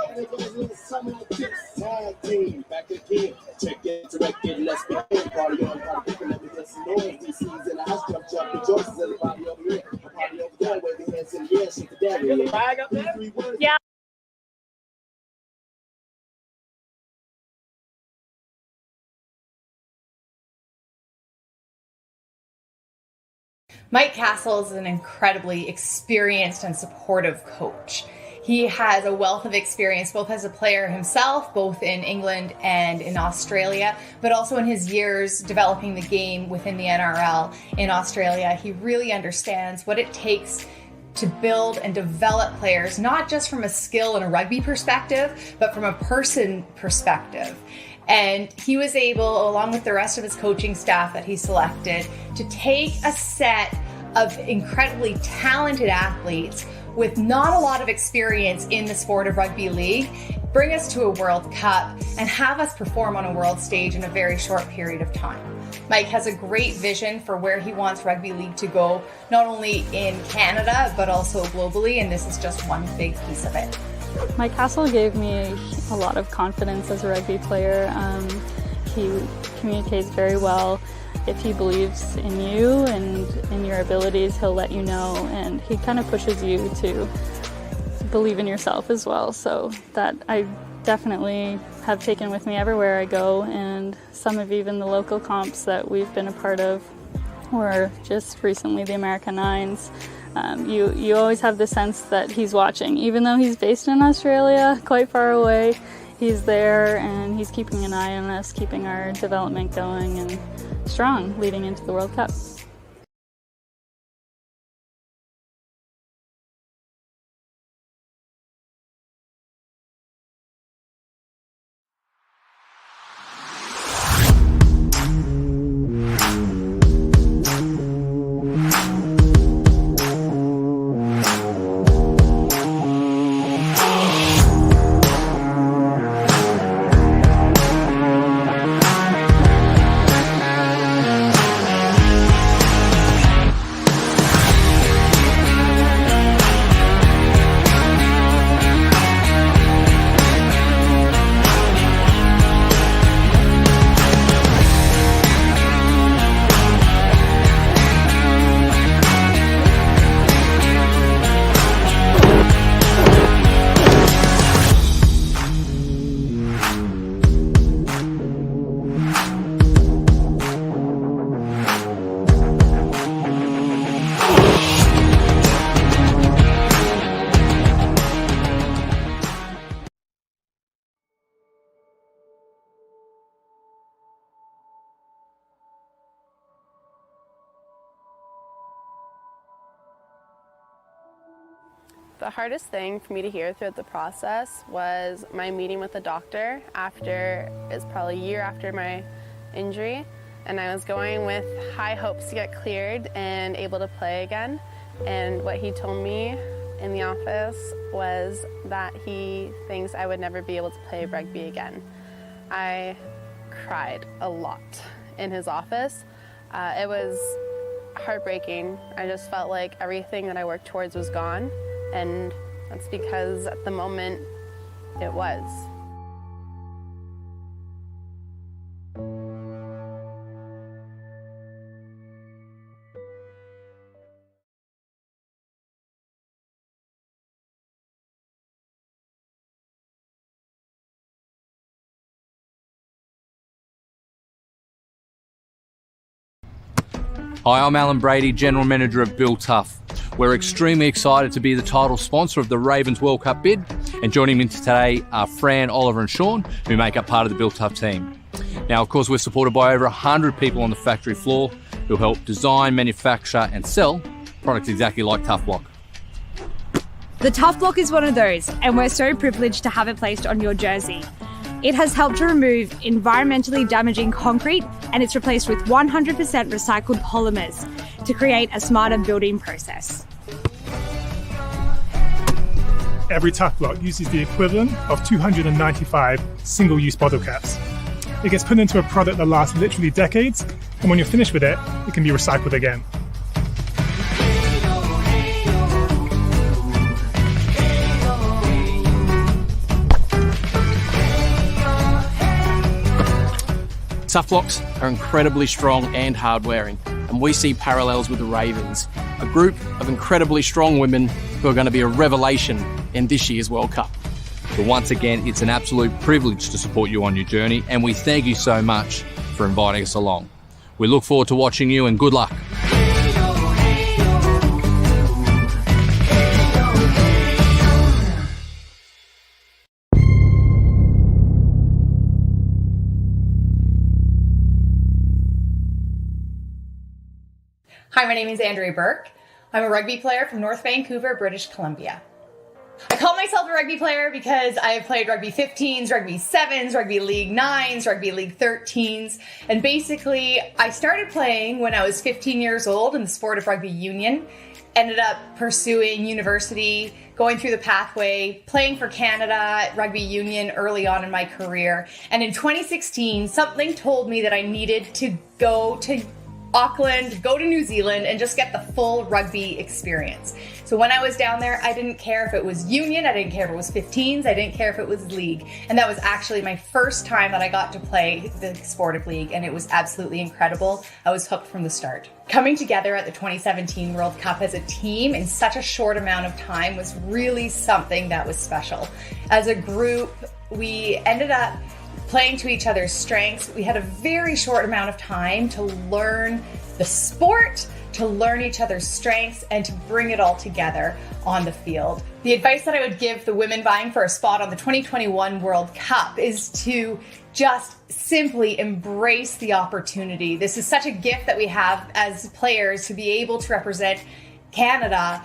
Anything I left back Back again, check it, direct it, let's begin. Party on, party people, let me get some noise. DC's in the house, jump, rejoices. Everybody over here, party over there, wave your hands in the air, shake the daddy. Yeah. Mike Castle is an incredibly experienced and supportive coach. He has a wealth of experience, both as a player himself, both in England and in Australia, but also in his years developing the game within the NRL in Australia. He really understands what it takes to build and develop players, not just from a skill and a rugby perspective, but from a person perspective. And he was able, along with the rest of his coaching staff that he selected, to take a set of incredibly talented athletes with not a lot of experience in the sport of rugby league, bring us to a World Cup, and have us perform on a world stage in a very short period of time. Mike has a great vision for where he wants rugby league to go, not only in Canada, but also globally, and this is just one big piece of it. Mike Castle gave me a lot of confidence as a rugby player. He communicates very well. If he believes in you and in your abilities, he'll let you know, and he kind of pushes you to believe in yourself as well. So that I definitely have taken with me everywhere I go, and some of even the local comps that we've been a part of, or just recently the American Nines. You always have the sense that he's watching, even though he's based in Australia, quite far away. He's there and he's keeping an eye on us, keeping our development going and strong leading into the World Cup. The hardest thing for me to hear throughout the process was my meeting with the doctor after, it's probably a year after my injury, and I was going with high hopes to get cleared and able to play again. And what he told me in the office was that he thinks I would never be able to play rugby again. I cried a lot in his office. It was heartbreaking. I just felt like everything that I worked towards was gone. And that's because at the moment it was. Hi, I'm Alan Brady, General Manager of Bill Tough. We're extremely excited to be the title sponsor of the Ravens World Cup bid, and joining me today are Fran, Oliver and Sean, who make up part of the Bill Tough team. Now, of course, we're supported by over 100 people on the factory floor who help design, manufacture and sell products exactly like Tough Block. The Tough Block is one of those, and we're so privileged to have it placed on your jersey. It has helped to remove environmentally damaging concrete, and it's replaced with 100% recycled polymers to create a smarter building process. Every Tough Block uses the equivalent of 295 single-use bottle caps. It gets put into a product that lasts literally decades, and when you're finished with it, it can be recycled again. Tough Blocks are incredibly strong and hard-wearing, and we see parallels with the Ravens, a group of incredibly strong women who are going to be a revelation in this year's World Cup. But once again, it's an absolute privilege to support you on your journey, and we thank you so much for inviting us along. We look forward to watching you, and good luck. Hi, my name is Andrea Burke. I'm a rugby player from North Vancouver, British Columbia. I call myself a rugby player because I have played rugby 15s, rugby 7s, rugby league 9s, rugby league 13s, and basically I started playing when I was 15 years old in the sport of rugby union, ended up pursuing university, going through the pathway, playing for Canada at rugby union early on in my career, and in 2016 something told me that I needed to go to Auckland, go to New Zealand, and just get the full rugby experience. So when I was down there, I didn't care if it was union, I didn't care if it was 15s, I didn't care if it was league. And that was actually my first time that I got to play the sport of league, and it was absolutely incredible. I was hooked from the start. Coming together at the 2017 World Cup as a team in such a short amount of time was really something that was special. As a group, we ended up playing to each other's strengths. We had a very short amount of time to learn the sport, to learn each other's strengths, and to bring it all together on the field. The advice that I would give the women vying for a spot on the 2021 World Cup is to just simply embrace the opportunity. This is such a gift that we have as players to be able to represent Canada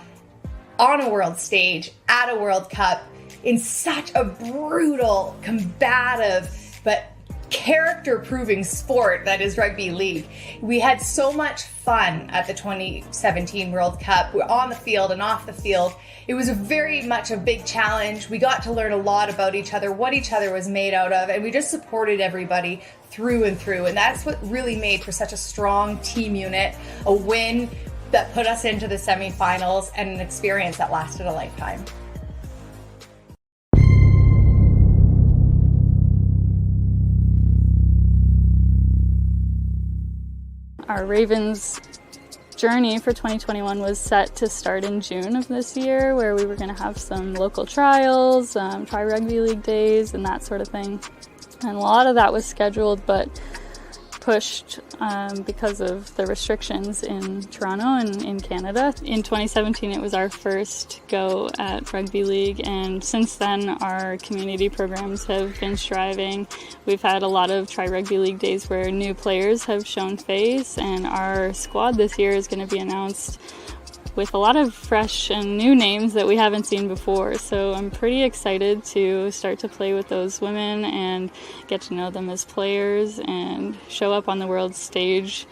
on a world stage, at a World Cup, in such a brutal, combative, but character-proving sport that is rugby league. We had so much fun at the 2017 World Cup. We're on the field and off the field. It was very much a big challenge. We got to learn a lot about each other, what each other was made out of, and we just supported everybody through and through. And that's what really made for such a strong team unit, a win that put us into the semifinals, and an experience that lasted a lifetime. Our Ravens journey for 2021 was set to start in June of this year, where we were going to have some local trials, try rugby league days and that sort of thing. And a lot of that was scheduled but pushed because of the restrictions in Toronto and in Canada. In 2017 it was our first go at rugby league, and since then our community programs have been striving. We've had a lot of try rugby league days where new players have shown face, and our squad this year is going to be announced with a lot of fresh and new names that we haven't seen before. So I'm pretty excited to start to play with those women and get to know them as players and show up on the world stage,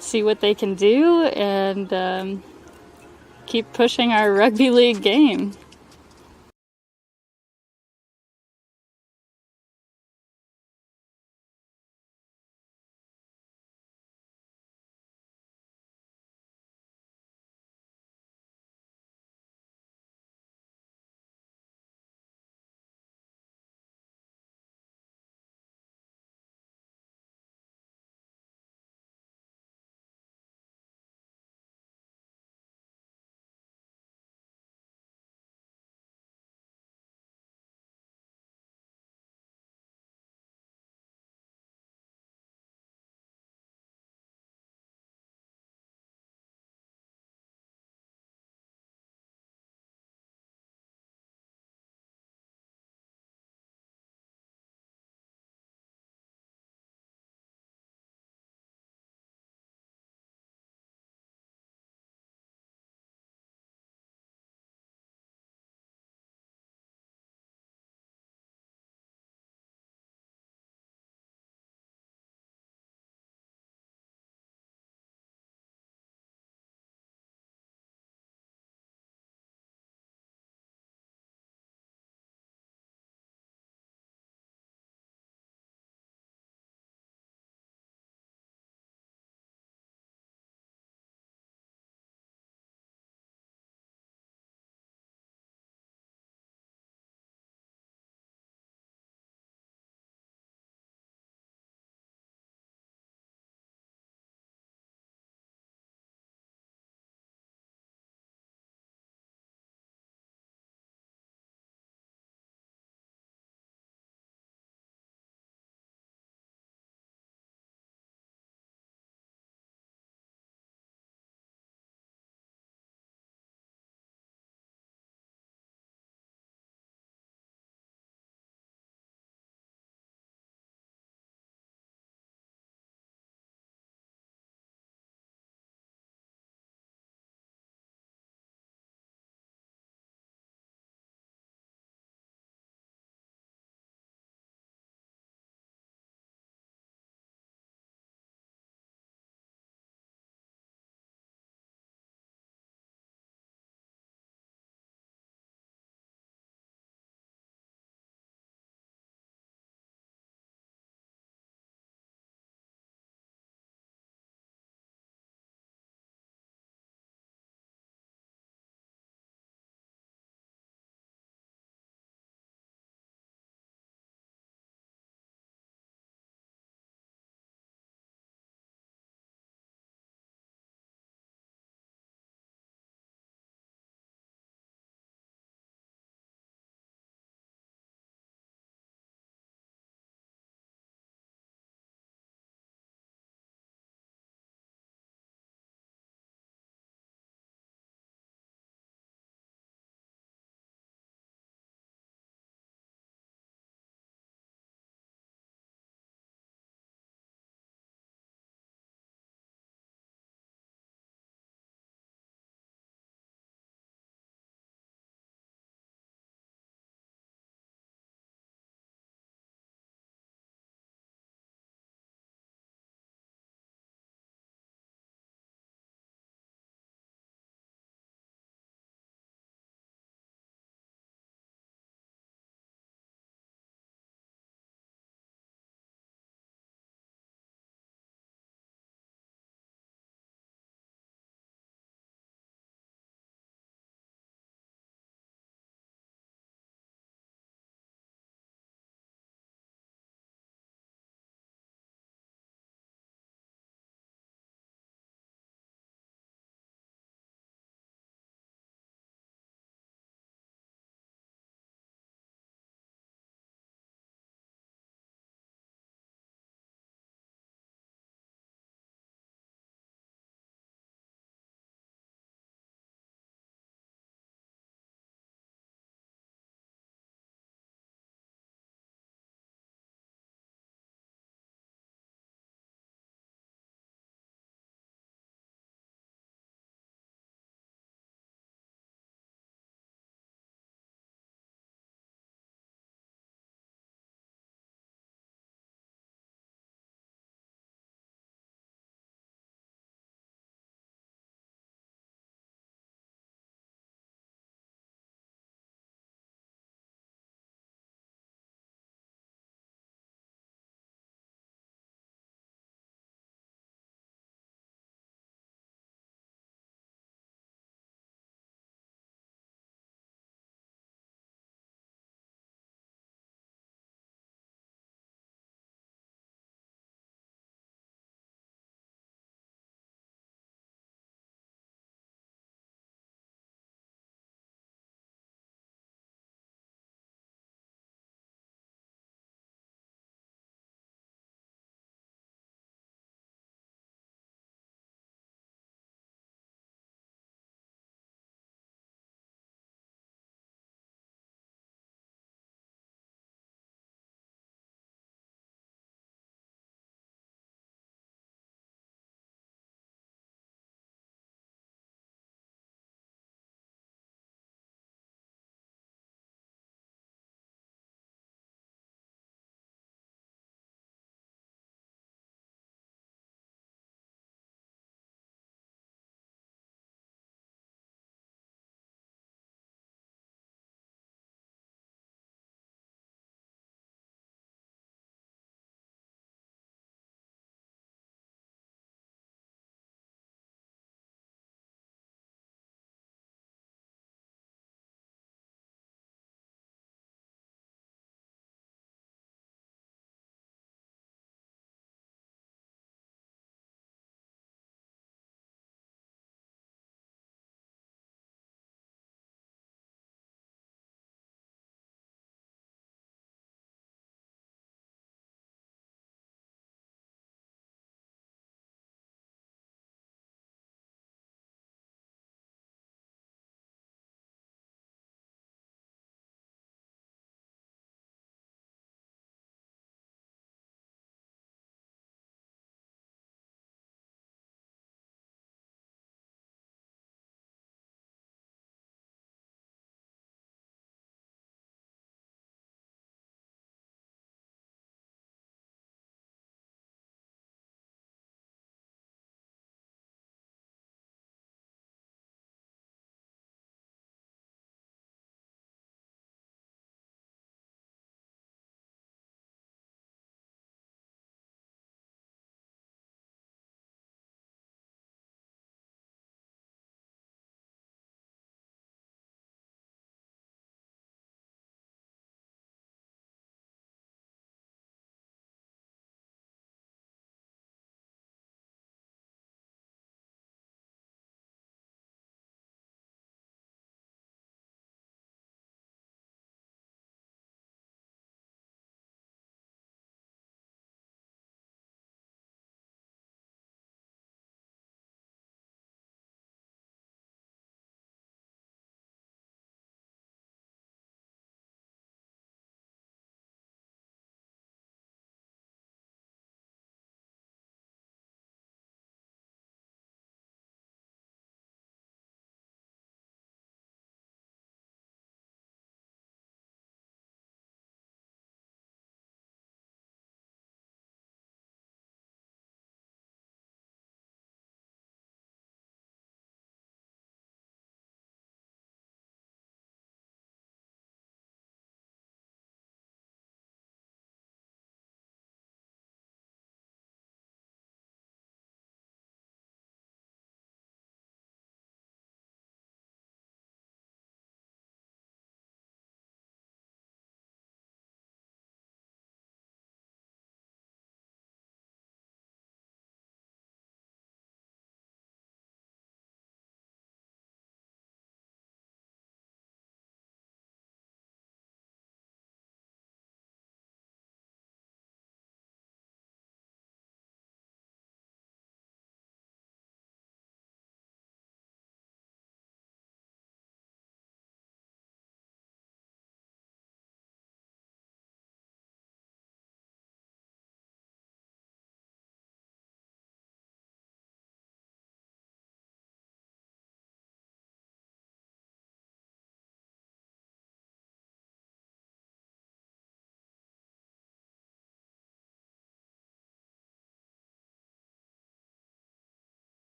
see what they can do, and keep pushing our rugby league game.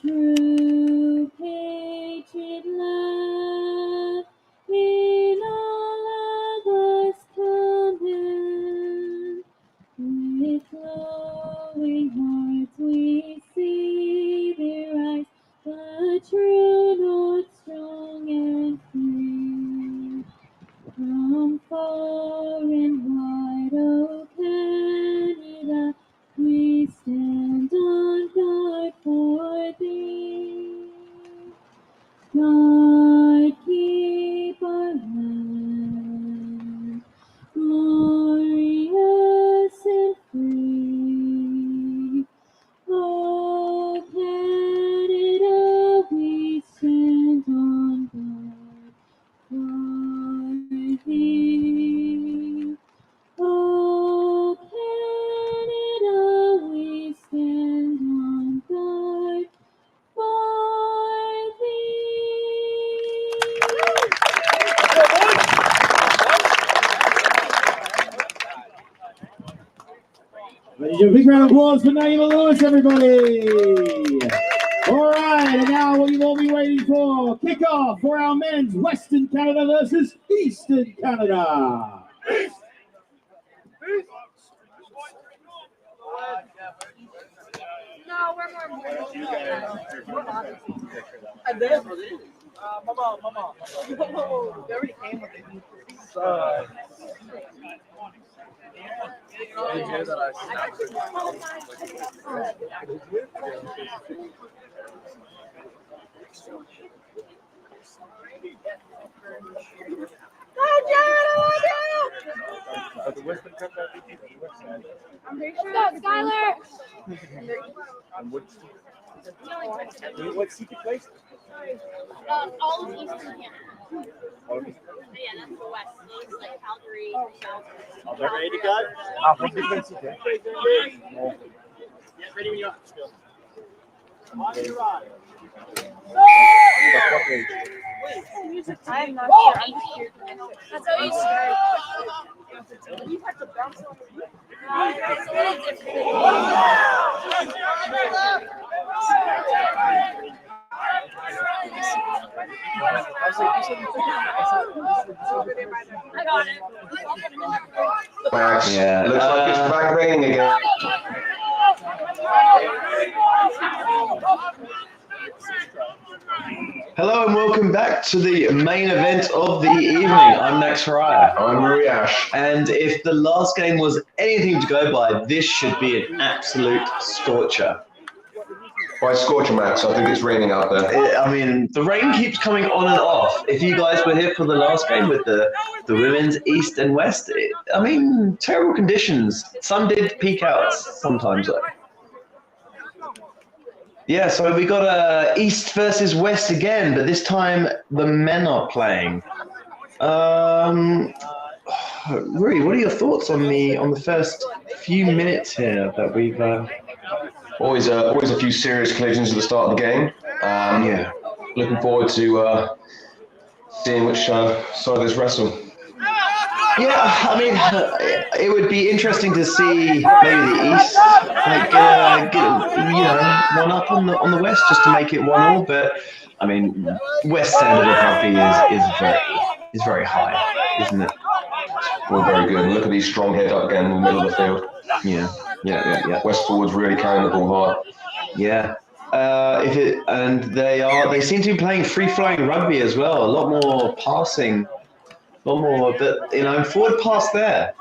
true patriot love in all of us command. With glowing hearts we see their eyes, the true north strong and free. From far and wide, O Canada, we stand on guard for thee. God keep our land glorious and free. O Canada, we stand on guard for thee. O Canada, we stand on guard for thee. Ladies and gentlemen, big round of applause for Naima Lewis, everybody. All right, and now what you've all been waiting for, kickoff for our men's Western Canada versus Eastern Canada. No, we're more. Mama. They already came with it. I'm pretty sure that's Skylar. What seat you placed? All of Eastern Canada. Yeah, that's the West. It's like Calgary, South. Are they ready to go? From different seats. Yeah, ready when you are. On your right. I'm not sure. That's how you start. You have to bounce on the It's a little different. I got it. Max, Yeah. looks like it's back raining again. Hello and welcome back to the main event of the evening. I'm Max Raya. I'm Riash. And if the last game was anything to go by, this should be an absolute scorcher. By scorcher, Max, I think it's raining out there. I mean, the rain keeps coming on and off. If you guys were here for the last game with the women's East and West, I mean, terrible conditions. Some did peak out sometimes, though. Yeah, so we got East versus West again, but this time the men are playing. Rui, what are your thoughts on the first few minutes here that we've? Always a few serious collisions at the start of the game. Yeah. Looking forward to seeing which side of this wrestle. Yeah, I mean, it would be interesting to see maybe the East get one up on the West just to make it 1-1. But I mean, West standard of rugby is very high, isn't it? Well, very good. Look at these strong head up again in the middle of the field. Yeah. West forwards really carrying the ball hard. Yeah. They seem to be playing free-flowing rugby as well. A lot more passing. More, but forward pass there.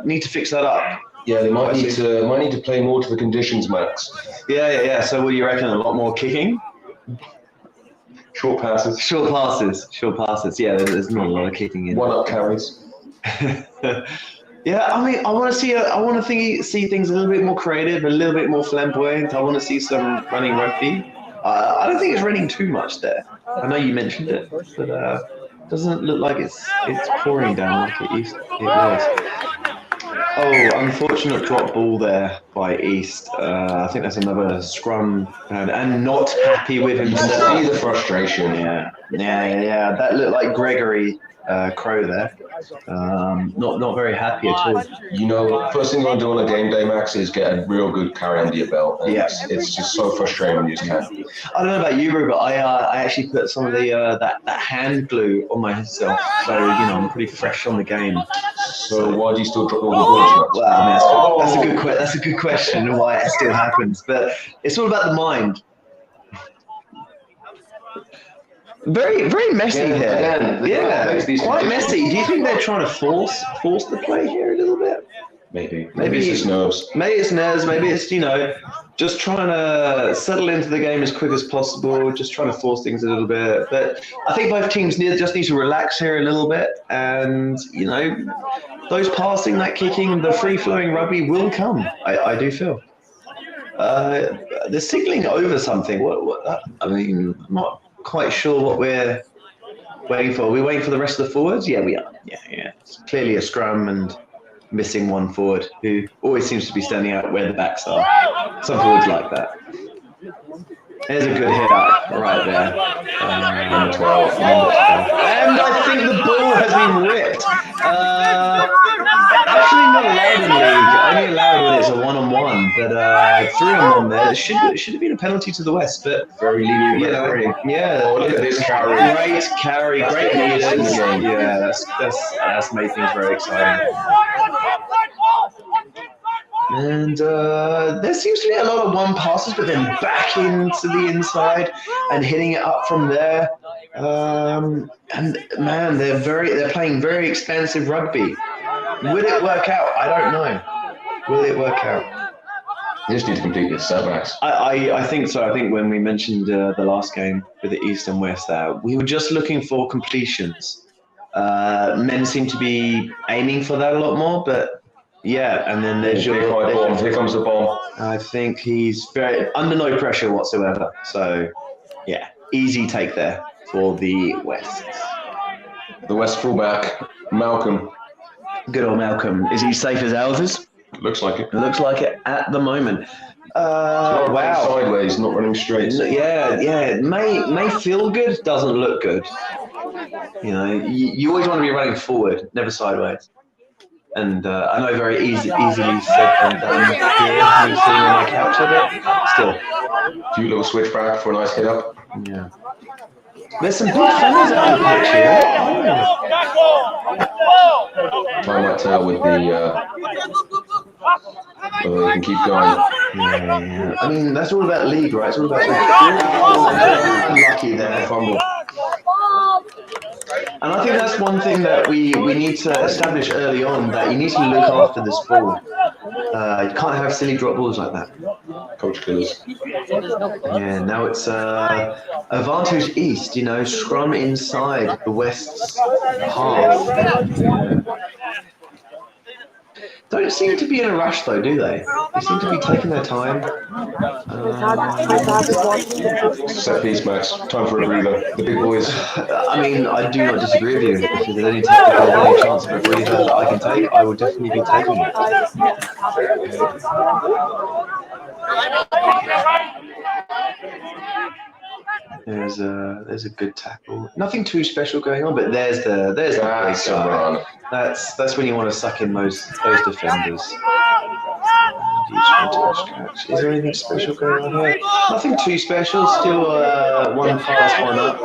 Need to fix that up. Yeah, they might need to play more to the conditions, Max. Yeah. So what do you reckon? A lot more kicking? Short passes. Yeah, there's not a lot of kicking in. 1-up carries. Yeah, I mean, I want to see things a little bit more creative, a little bit more flamboyant. I want to see some running rugby. I don't think it's raining too much there. I know you mentioned it, but. Doesn't look like it's pouring down like it was. Oh, unfortunate drop ball there by East. I think that's another scrum and not happy with himself. See the frustration. Yeah. That looked like Gregory Crow there. Not very happy at all. You know, first thing you want to do on a game day, Max, is get a real good carry under your belt. And it's just so frustrating when you just can't. I don't know about you, Rue, but I actually put some of the that hand glue on myself, so I'm pretty fresh on the game. So why do you still drop all the balls? Well, I mean, that's a good question. Why it still happens, but it's all about the mind. Very messy here. Quite messy. Do you think they're trying to force the play here a little bit? Maybe it's just nerves. Maybe it's nerves. Maybe it's just trying to settle into the game as quick as possible. Just trying to force things a little bit. But I think both teams just need to relax here a little bit, and those passing, that kicking, the free flowing rugby will come. I do feel. They're signaling over something. What? I mean, I'm not quite sure what we're waiting for. Are we waiting for the rest of the forwards? Yeah, we are. Yeah. It's clearly a scrum and missing one forward who always seems to be standing out where the backs are. Some forwards like that. There's a good hit out right there. Number 12. And I think the ball has been ripped. Actually not allowed in league. Only allowed when it's a one-on-one. But 3-on-1 there. It should have been a penalty to the West, but very lenient referee. Yeah. Oh, look at this carry. Great carry, great leaders. Yeah, that's made things very exciting. And there seems to be a lot of one passes, but then back into the inside and hitting it up from there. And man, they're playing very expansive rugby. Will it work out? I don't know. Will it work out? You just need to complete this set, Max. I think so. I think when we mentioned the last game with the East and West, we were just looking for completions. Men seem to be aiming for that a lot more, but. Yeah, and then there's Here comes the ball. I think he's very under no pressure whatsoever. So, yeah, easy take there for the West. The West fullback, Malcolm. Good old Malcolm. Is he safe as houses? Looks like it. Looks like it at the moment. Wow. Sideways, not running straight. Yeah. May feel good, doesn't look good. You always want to be running forward, never sideways. And I know very easily said and done here, me sitting on my couch a bit. Still. A few little switchback for a nice hit up. Yeah. There's some big fans out the pitch here. Time that tail with the you can keep going. Yeah. I mean, that's all about league, right? It's all about unlucky there. Fumble. And I think that's one thing that we need to establish early on, that you need to look after this ball. You can't have silly drop balls like that. Coach killers. Yeah, now it's advantage East, scrum inside the West's half. Don't seem to be in a rush though, do they? They seem to be taking their time. Set piece, Max. Time for a breather. The big boys. I mean, I do not disagree with you. If there's any chance of a breather that I can take, I will definitely be taking it. There's a good tackle. Nothing too special going on, but there's the run. That's when you want to suck in those defenders. Is there anything special going on here? Nothing too special. Still one pass, one up.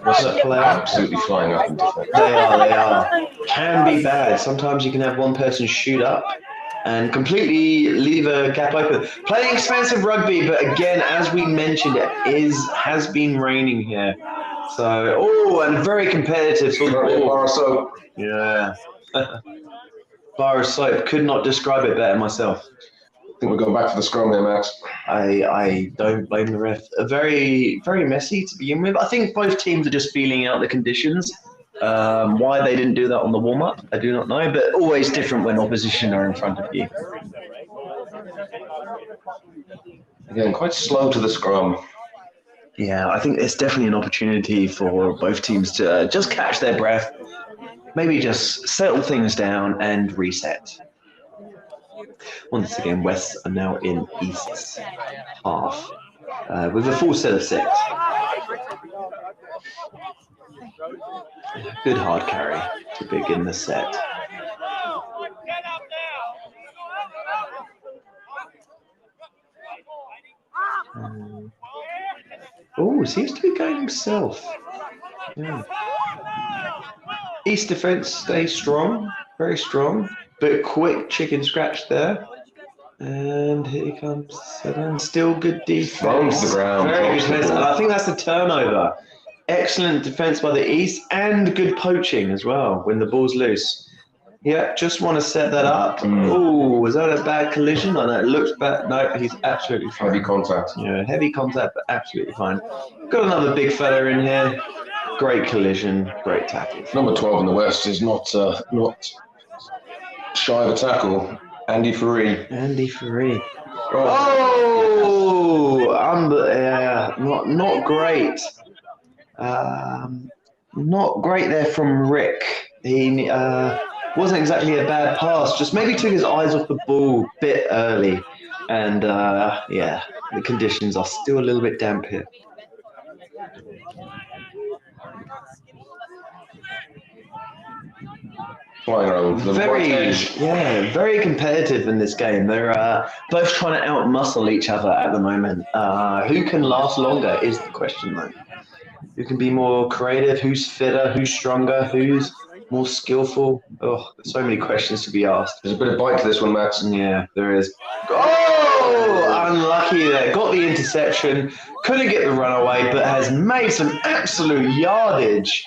Absolutely flying up in defense. They are. Can be bad. Sometimes you can have one person shoot up and completely leave a gap open. Playing expansive rugby, but again, as we mentioned, has been raining here. So, and very competitive. Bar of soap. Yeah. Bar of soap. Could not describe it better myself. I think we're going back to the scrum here, Max. I don't blame the ref. Very, very messy to begin with. I think both teams are just feeling out the conditions. Why they didn't do that on the warm-up, I do not know, but always different when opposition are in front of you. Again, quite slow to the scrum. Yeah, I think it's definitely an opportunity for both teams to just catch their breath, maybe just settle things down and reset. Once again, West are now in East's half with a full set of 6. Good hard carry. to begin the set. Oh, seems to be going himself. Yeah. East defense stays strong, very strong, but quick chicken scratch there. And here he comes. And still good defense. Bones the ground. Very good defense. And I think that's the turnover. Excellent defense by the East and good poaching as well when the ball's loose. Yeah, just want to set that up. Oh, was that a bad collision? Oh, no, it looks bad. No, he's absolutely fine. Heavy contact. Yeah, heavy contact, but absolutely fine. Got another big fella in here. Great collision, great tackle. Number 12 in the West is not shy of a tackle. Andy Faree. Andy Faree. Oh, not great. Not great there from Rick. He wasn't exactly a bad pass, just maybe took his eyes off the ball a bit early. And yeah, the conditions are still a little bit damp here. Flying around the very, right edge. yeah, very competitive in this game. They're both trying to outmuscle each other at the moment. Who can last longer is the question, though. Who can be more creative? Who's fitter? Who's stronger? Who's more skillful? Oh, there's so many questions to be asked. There's a bit of bite to this one, Max. Yeah, there is. Oh, unlucky there. Got the interception. Couldn't get the runaway, but has made some absolute yardage.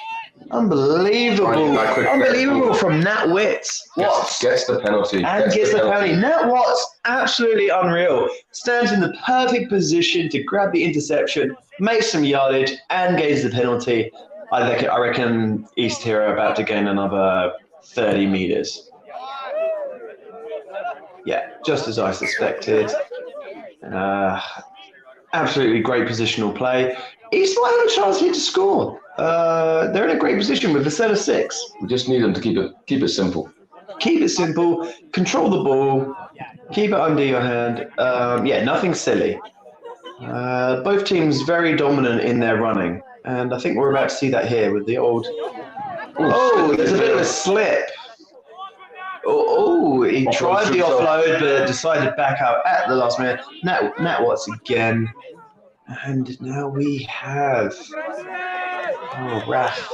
Unbelievable. Unbelievable from Nat Witts. Gets the penalty. And gets the penalty. Nat Watts, absolutely unreal. Stands in the perfect position to grab the interception, makes some yardage, and gains the penalty. I reckon East here are about to gain another 30 meters. Yeah, just as I suspected. Absolutely great positional play. East might have a chance here to score. They're in a great position with a set of 6. We just need them to keep it simple. Keep it simple. Control the ball. Keep it under your hand. Yeah, nothing silly. Both teams very dominant in their running, and I think we're about to see that here with the old. Oh, there's a bit of a slip. Oh, he tried the offload, but decided back out at the last minute. Nat Watts again. And now we have, Raf,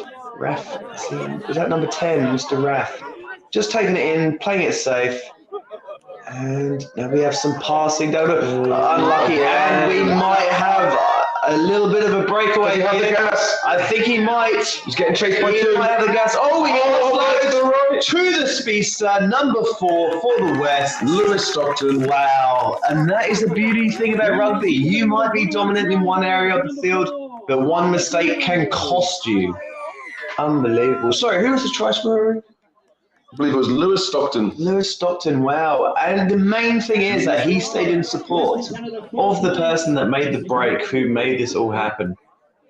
is that number 10, Mr. Raf? Just taking it in, playing it safe. And now we have some passing down. Unlucky, and we might have a little bit of a breakaway here. The gas? I think he might. He's getting chased by 2. He might have the gas. Oh, he to the speedster, number 4 for the West, Lewis Stockton. Wow, and that is the beauty thing about rugby. You might be dominant in one area of the field, but one mistake can cost you. Unbelievable. Sorry, who was the try scorer? I believe it was Lewis Stockton. Lewis Stockton, wow. And the main thing is that he stayed in support of the person that made the break, who made this all happen.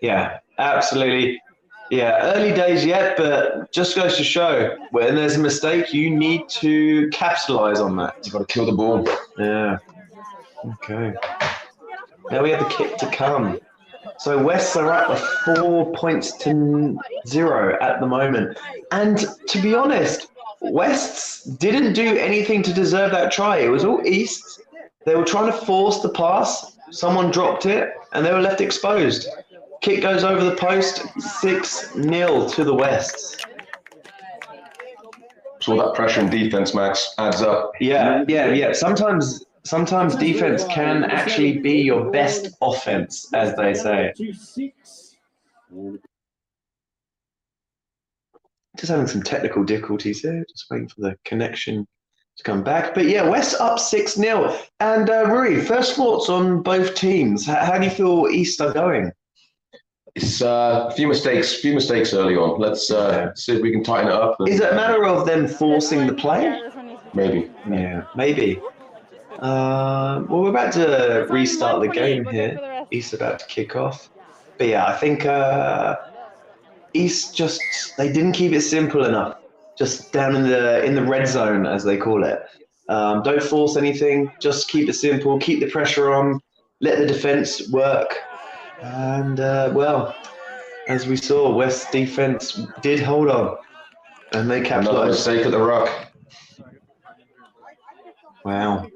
Yeah, absolutely. Yeah, early days yet, but just goes to show when there's a mistake, you need to capitalize on that. You've got to kill the ball. Yeah. Okay. Now we have the kick to come. So Wests are up 4 points to 0 at the moment. And to be honest, Wests didn't do anything to deserve that try. It was all East. They were trying to force the pass. Someone dropped it, and they were left exposed. Kick goes over the post, 6-0 to the Wests. So that pressure and defense, Max, adds up. Yeah. Sometimes defense can actually be your best offense, as they say. Just having some technical difficulties here. Just waiting for the connection to come back. But yeah, West up 6-0. And Rui, first thoughts on both teams. How do you feel East are going? It's a few mistakes early on. Let's see if we can tighten it up. Is it a matter of them forcing the play? Maybe. Yeah, maybe. Well, we're about to restart the game here. East about to kick off. But yeah, I think East they didn't keep it simple enough. Just down in the red zone, as they call it. Don't force anything. Just keep it simple. Keep the pressure on. Let the defense work. And well, as we saw, West defense did hold on. And they Another capitalize. mistake at the ruck. Wow.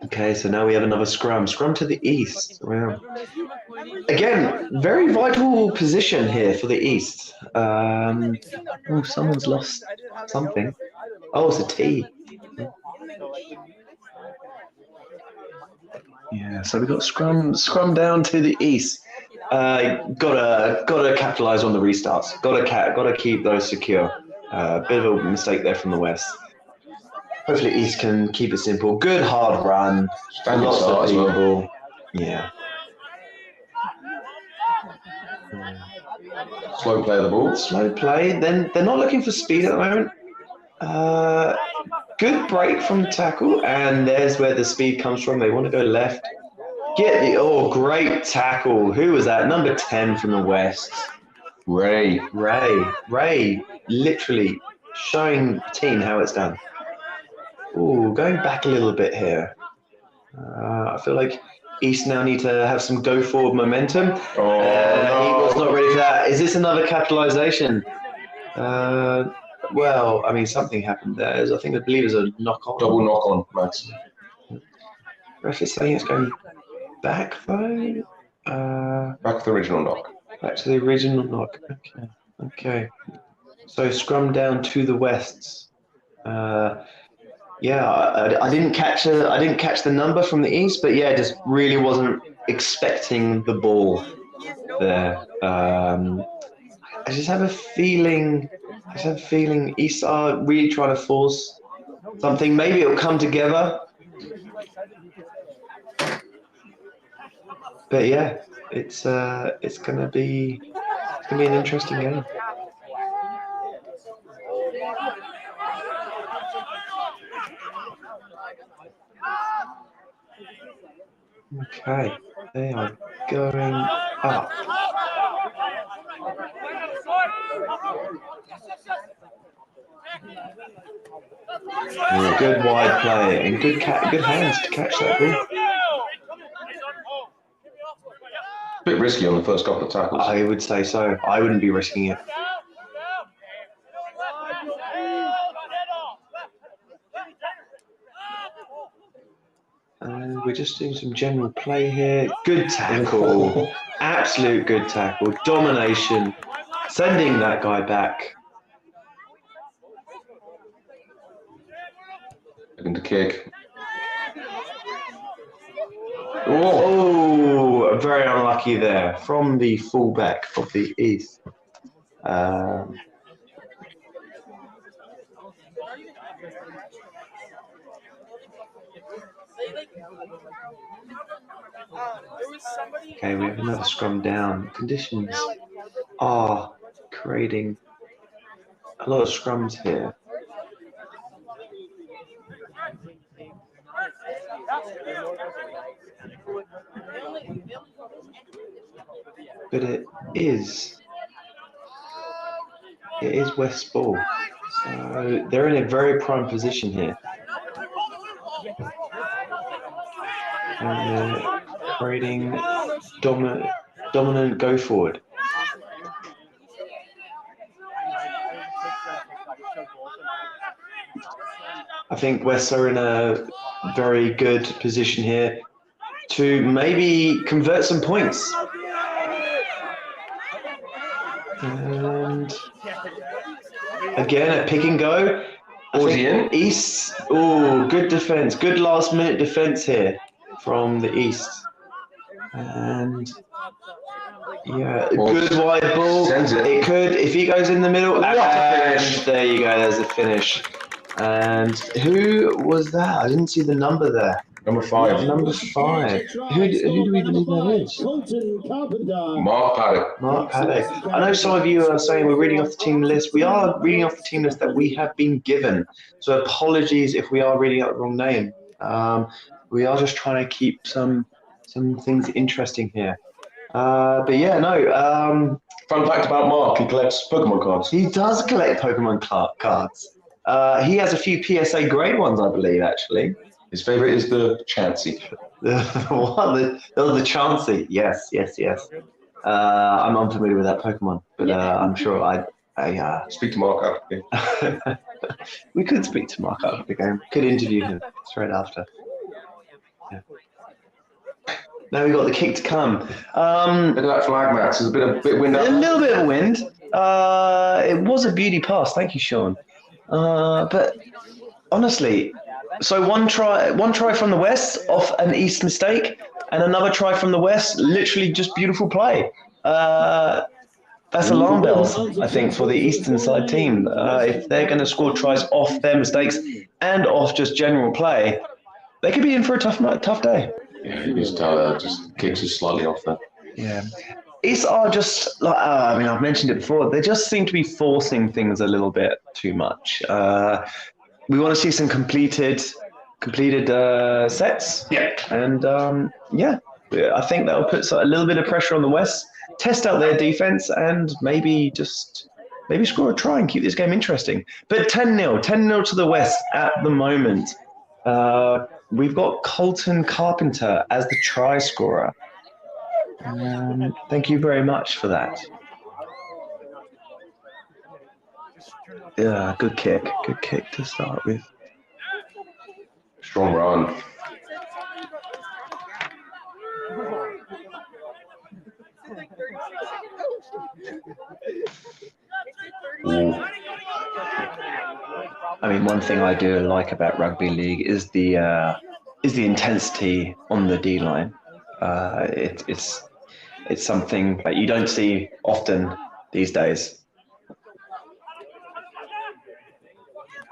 Okay, so now we have another scrum. Scrum to the east. Wow. Again, very vital position here for the east. Oh, someone's lost something. Oh, it's a T. Yeah, so we got scrum down to the east. Gotta capitalize on the restarts. Gotta keep those secure. Bit of a mistake there from the west. Hopefully East can keep it simple. Good hard run. Standing Lots start of as well. people. Yeah. Slow play of the ball. Slow play. Then they're not looking for speed at the moment. Good break from the tackle, and there's where the speed comes from. They want to go left. Great tackle. Who was that? Number 10 from the west. Ray, literally showing the team how it's done. Ooh, going back a little bit here. I feel like East now need to have some go forward momentum. He was not ready for that. Is this another capitalization? Well, I mean, something happened there. I believe it's a knock on. Double knock on, Max. Ref is saying it's going back though. Back to the original knock. Back to the original knock. Okay. So scrum down to the wests. I didn't catch the number from the east, but yeah, just really wasn't expecting the ball there. I just have a feeling East are really trying to force something. Maybe it'll come together. But yeah, it's gonna be an interesting game. Okay, they are going up. Good wide play and good hands to catch that ball. A bit risky on the first couple of tackles. I would say so. I wouldn't be risking it. We're just doing some general play here. Good tackle. Absolute good tackle. Domination. Sending that guy back. Looking to kick. Oh, very unlucky there from the fullback of the East. Okay, we have another scrum down. Conditions are creating a lot of scrums here. But it is West ball. So they're in a very prime position here. And they're creating dominant go forward. I think West are in a very good position here to maybe convert some points. And again, a pick and go. East. Oh, good defense. Good last minute defense here from the East. And yeah, good wide ball. It could, if he goes in the middle. And there you go, there's the finish. And who was that? I didn't see the number there. Number 5. Number 5. Who do we believe that is? Mark Paddock. Mark Paddock. I know some of you are saying we're reading off the team list. We are reading off the team list that we have been given. So apologies if we are reading out the wrong name. We are just trying to keep some things interesting here. But yeah, no. Fun fact about Mark, he collects Pokemon cards. He does collect Pokemon cards. He has a few PSA grade ones, I believe, actually. His favourite is the Chansey. The Chansey. Yes. I'm unfamiliar with that Pokemon, but I'm sure Speak to Mark after the game. We could speak to Mark after the game. Could interview him straight after. Yeah. Now we got the kick to come. Look at that flag, Max. There's a bit of wind up. A little bit of wind. It was a beauty pass. Thank you, Sean. But honestly, so one try from the west off an east mistake, and another try from the west. Literally just beautiful play. That's alarm bells, I think, for the eastern side team. If they're going to score tries off their mistakes and off just general play, they could be in for a tough day. Yeah, just kicks us slightly off there. Yeah. East are just, like, I mean, I've mentioned it before, they just seem to be forcing things a little bit too much. We want to see some completed sets. Yeah. And, I think that'll put a little bit of pressure on the West, test out their defense, and maybe score a try and keep this game interesting. But 10-0 to the West at the moment. We've got Colton Carpenter as the try scorer. Thank you very much for that. Yeah, good kick to start with. Strong run. I mean, one thing I do like about rugby league is the intensity on the D line. It's something that you don't see often these days.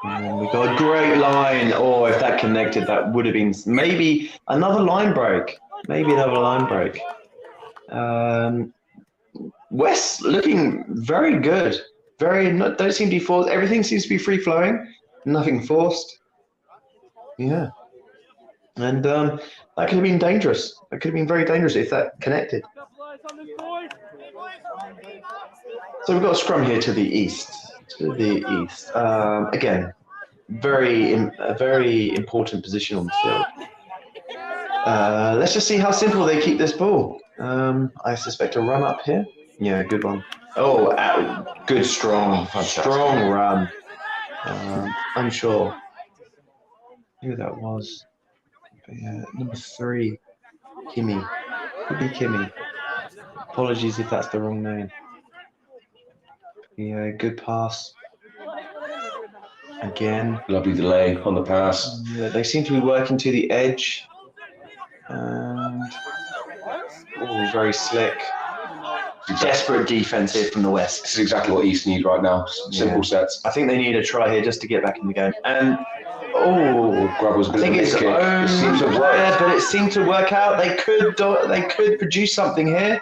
And we got a great line. Oh, if that connected, that would have been maybe another line break. West looking very good. Don't seem to be forced. Everything seems to be free flowing. Nothing forced. Yeah. And that could have been dangerous. That could have been very dangerous if that connected. So we've got a scrum here to the east. Again, a very important position on the field. Let's just see how simple they keep this ball. I suspect a run up here. Yeah, good one. Oh, good, strong run. I'm sure who that was. Yeah, number 3, Kimmy. Could be Kimmy. Apologies if that's the wrong name. Yeah, good pass. Again. Lovely delay on the pass. Yeah, they seem to be working to the edge. And very slick. Desperate defense here from the West. This is exactly what East need right now. Simple sets. I think they need a try here just to get back in the game. And grab was a bit of a miss kick. It seems to work. Yeah, but it seemed to work out. They could produce something here.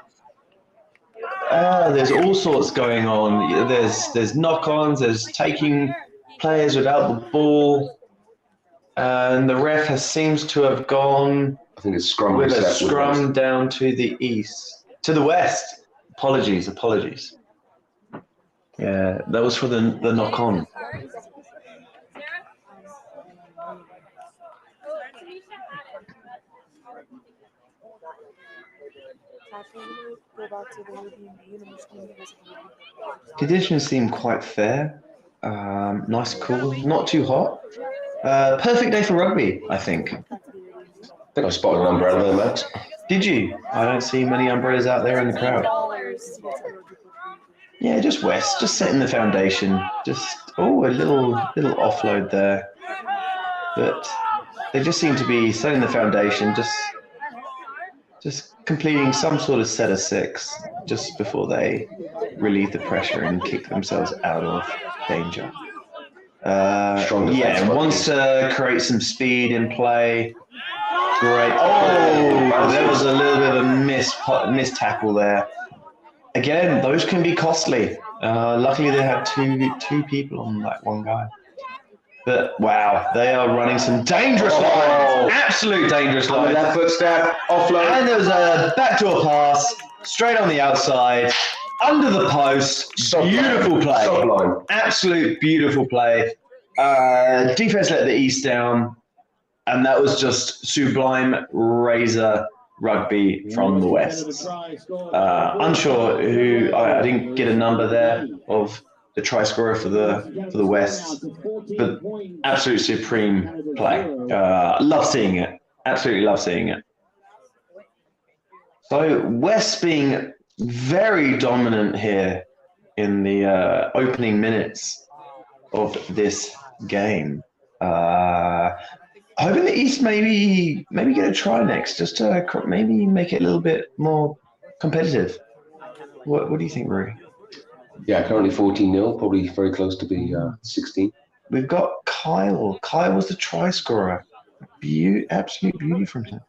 There's all sorts going on. There's knock-ons. There's taking players without the ball, and the ref seems to have gone. I think it's scrum with a scrum down to the west. Apologies. Yeah, that was for the knock-on. Conditions seem quite fair. Nice, cool, not too hot. Perfect day for rugby, I think. I think I spotted an umbrella there, Max. Did you? I don't see many umbrellas out there in the crowd. Yeah, just West, just setting the foundation. A little offload there. But they just seem to be setting the foundation, just completing some sort of set of 6 just before they relieve the pressure and kick themselves out of danger. Wants to create some speed in play. Great. Oh, there was a little bit of a miss tackle there. Again, those can be costly. Luckily, they had two people on that one guy. But wow, they are running some dangerous lines. Absolute dangerous lines. Left foot step, offload. And there was a backdoor pass straight on the outside, under the post. Beautiful play. Sublime. Absolute beautiful play. Defense let the East down, and that was just sublime razor rugby from the West. Unsure who, I didn't get a number there of the try scorer for the West. But absolute supreme play. Love seeing it. Absolutely love seeing it. So West being very dominant here in the opening minutes of this game. Hoping the East maybe get a try next, just to maybe make it a little bit more competitive. What do you think, Rui? Yeah, currently 14-0, probably very close to be 16. We've got Kyle. Kyle was the try scorer. Absolute beauty from him.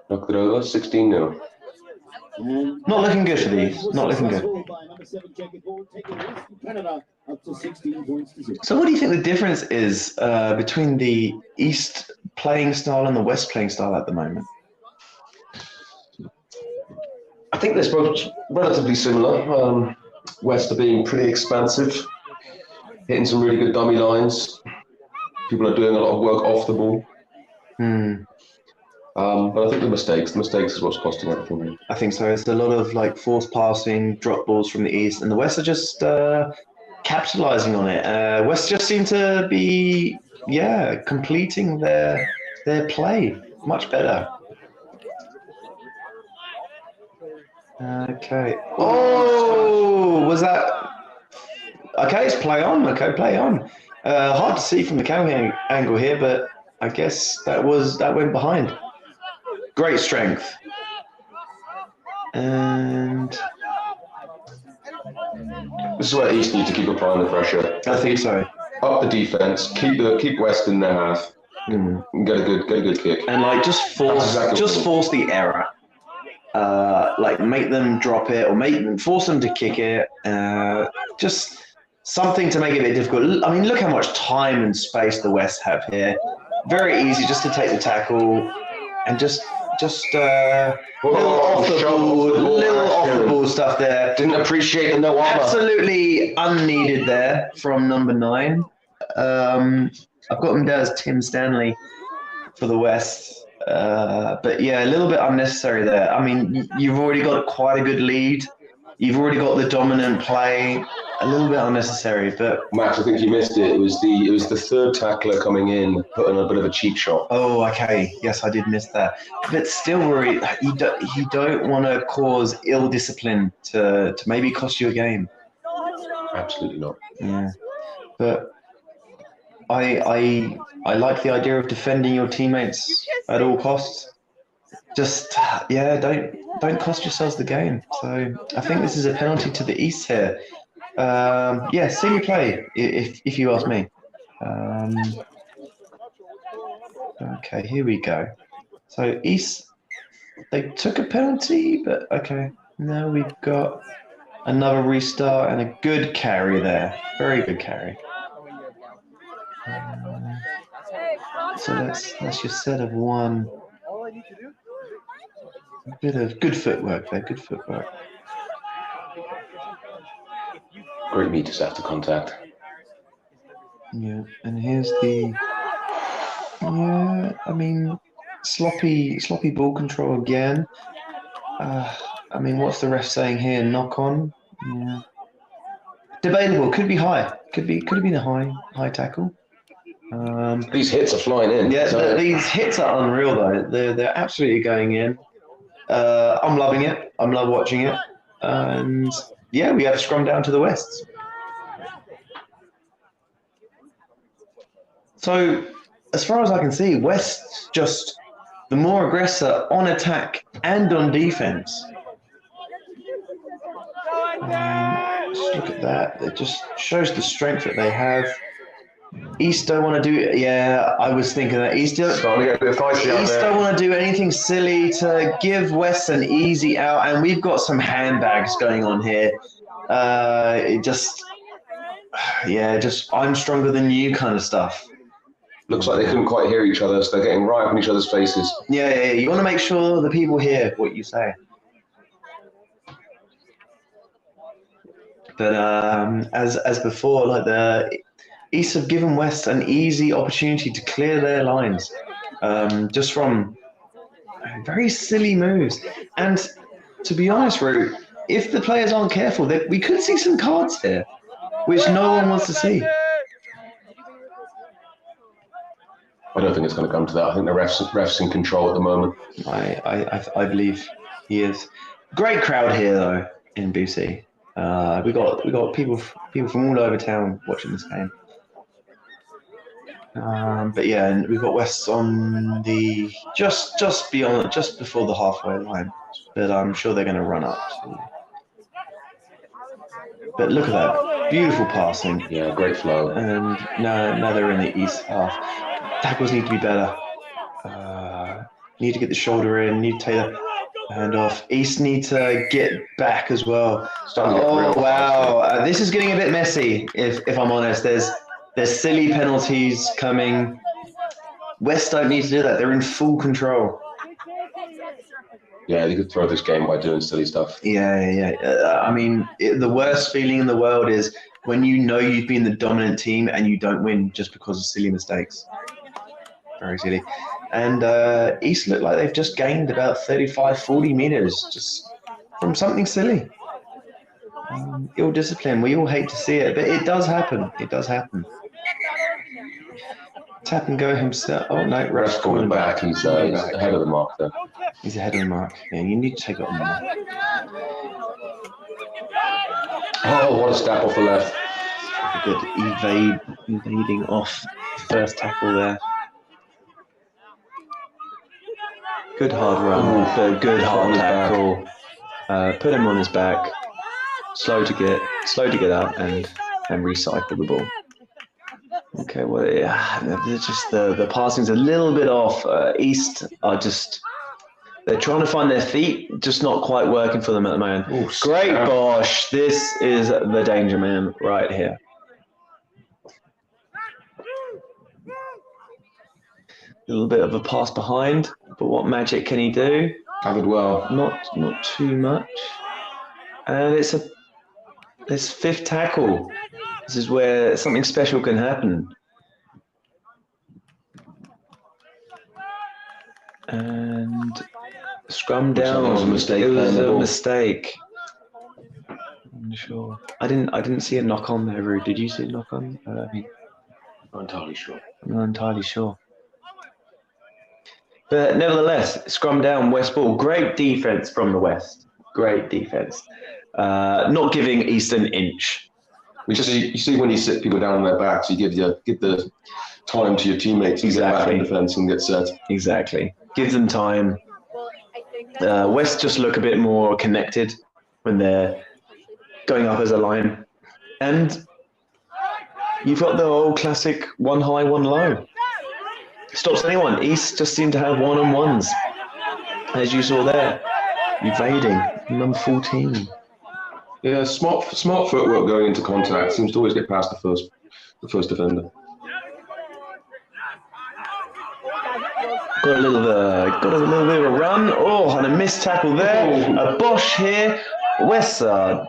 Knocked it over, 16-0. Not looking good for these. Not looking good. So what do you think the difference is between the East playing style and the West playing style at the moment? I think they're both relatively similar. West are being pretty expansive, hitting some really good dummy lines. People are doing a lot of work off the ball. But I think the mistakes is what's costing everything. I think so. It's a lot of like forced passing, drop balls from the East, and the West are just capitalizing on it. West just seem to be, completing their play much better. Okay. Oh, was that? Okay, it's play on. Okay, play on. Hard to see from the camera angle here, but I guess that went behind. Great strength. And this is where East need to keep applying the pressure. I think so. Up the defense, keep West in their half, and get a good kick. And like just force the error. Like make them drop it or force them to kick it. Just something to make it a bit difficult. I mean, look how much time and space the West have here. Very easy just to take the tackle and just little off the ball stuff there. Didn't appreciate the no armor. Absolutely unneeded there from number 9. I've got him down as Tim Stanley for the West. But yeah, a little bit unnecessary there. I mean, you've already got quite a good lead. You've already got the dominant play. A little bit unnecessary, but Max, I think you missed it. It was the third tackler coming in, putting a bit of a cheek shot. Oh, okay. Yes, I did miss that. But still, Rory, you don't want to cause ill discipline to maybe cost you a game. Absolutely not. Yeah, but I like the idea of defending your teammates at all costs. Just don't cost yourselves the game. So I think this is a penalty to the East here. Silly play, if you ask me. Okay, here we go. So East, they took a penalty, but okay. Now we've got another restart and a good carry there. Very good carry. So that's your set of 1. A bit of good footwork there, good footwork. Great meters after contact. Yeah, and here's the sloppy ball control again. I mean, what's the ref saying here? Knock on. Yeah. Debatable. Could be high. Could have been a high tackle. These hits are flying in. Yeah, these hits are unreal though. They're absolutely going in. I'm loving it. I'm love watching it. And yeah, we have a scrum down to the West. So, as far as I can see, West just the more aggressor on attack and on defense. Just look at that. It just shows the strength that they have. East don't want to do. Yeah, I was thinking that East don't want to do anything silly to give West an easy out, and we've got some handbags going on here. Just I'm stronger than you kind of stuff. Looks like they couldn't quite hear each other, so they're getting right up in each other's faces. Yeah. You want to make sure the people hear what you say. But as before, like the East have given West an easy opportunity to clear their lines, just from very silly moves. And to be honest, Root, if the players aren't careful, we could see some cards here, which no one wants to see. I don't think it's going to come to that. I think the ref's in control at the moment. I believe he is. Great crowd here though in BC. We got people from all over town watching this game. But yeah, and we've got West on the just before the halfway line. But I'm sure they're going to run up. But look at that beautiful passing. Yeah, great flow. And now they're in the east half. Tackles need to be better. Need to get the shoulder in. Need to take the hand off. East need to get back as well. Oh wow, this is getting a bit messy. If I'm honest, there's silly penalties coming. West don't need to do that. They're in full control. Yeah, they could throw this game by doing silly stuff. Yeah. I mean, the worst feeling in the world is when you know you've been the dominant team and you don't win just because of silly mistakes. Very silly. And East look like they've just gained about 35, 40 meters just from something silly. Ill discipline. We all hate to see it, but it does happen. It does happen. Tap and go himself. Oh no, Ref's coming back. He's ahead of the mark there. He's ahead of the mark. Yeah, you need to take it on the mark. Oh, what a step off the left. Good evading off the first tackle there. Good hard run, good hard tackle. Put him on his back. Slow to get up and recycle the ball. Okay, well, yeah, just the passing's a little bit off. East are they're trying to find their feet, just not quite working for them at the moment. Ooh, great Bosch. This is the danger man right here. A little bit of a pass behind, but what magic can he do? Covered well. Not too much. And it's fifth tackle. This is where something special can happen. And scrum down. It was a mistake. It was a mistake. I'm sure. I didn't see a knock on there, Rude. Did you see a knock on? Not entirely sure. I'm not entirely sure. But nevertheless, scrum down, West ball. Great defense from the West. Great defense. Not giving East an inch. You see when you sit people down on their backs, you give the time to your teammates to get back in defence and get set. Exactly. Give them time. West just look a bit more connected when they're going up as a line. And you've got the old classic one high, one low. Stops anyone. East just seem to have one-on-ones, as you saw there. Evading, number 14. Yeah, smart footwork going into contact. Seems to always get past the first defender. Got a little bit of a run. Oh, and a missed tackle there. A Bosch here. West they're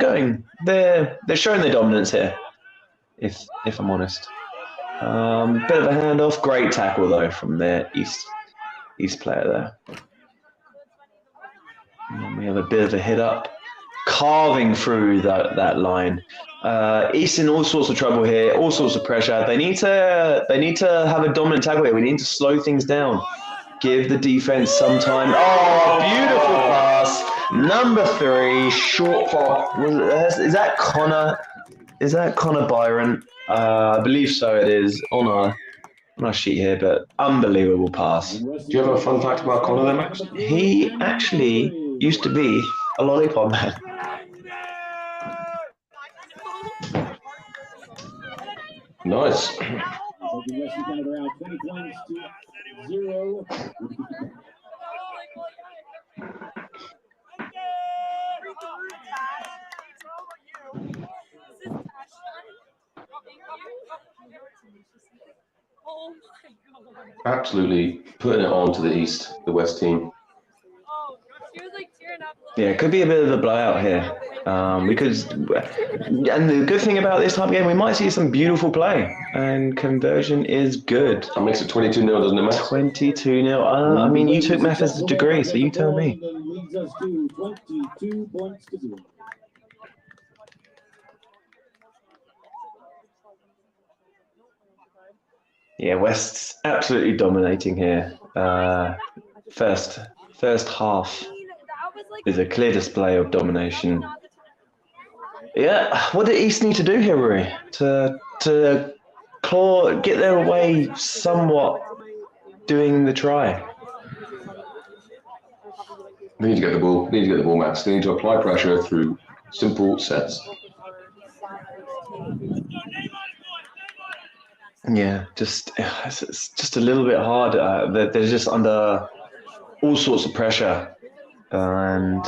going. They're showing their dominance here. If I'm honest. Bit of a handoff. Great tackle though from their East player there. And we have a bit of a hit up, carving through that line. East in all sorts of trouble here, all sorts of pressure. They need to have a dominant tackle here. We need to slow things down. Give the defense some time. Oh, beautiful pass. Number 3, short pop. Is that Connor? Is that Connor Byron? I believe so. It is on our sheet here, but unbelievable pass. Do you have a fun fact about Connor there, Max? He actually used to be a lollipop man. Nice. Absolutely putting it on to the West team. Yeah, it could be a bit of a blowout here. And the good thing about this type of game, we might see some beautiful play, and conversion is good. That makes it 22-0, doesn't it, Matt? 22-0. I mean, you took math as a degree, so you tell me. brings us to 22 points to 0. Yeah, West's absolutely dominating here. First half is a clear display of domination. Yeah, what did East need to do here, Rui? To get their way somewhat doing the try? They need to get the ball. They need to get the ball, Max. They need to apply pressure through simple sets. Yeah, it's just a little bit hard. They're just under all sorts of pressure, and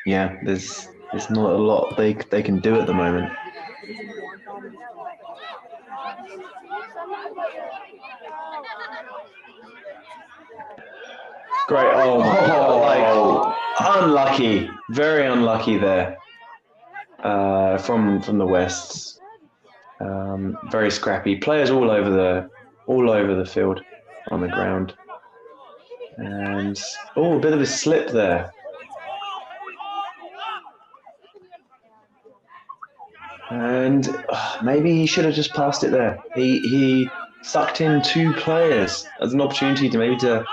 yeah, there's not a lot they can do at the moment. Great! Oh my God! Like unlucky, very unlucky there from the West. Very scrappy players all over the field, on the ground, and a bit of a slip there. And maybe he should have just passed it there. He sucked in 2 players as an opportunity to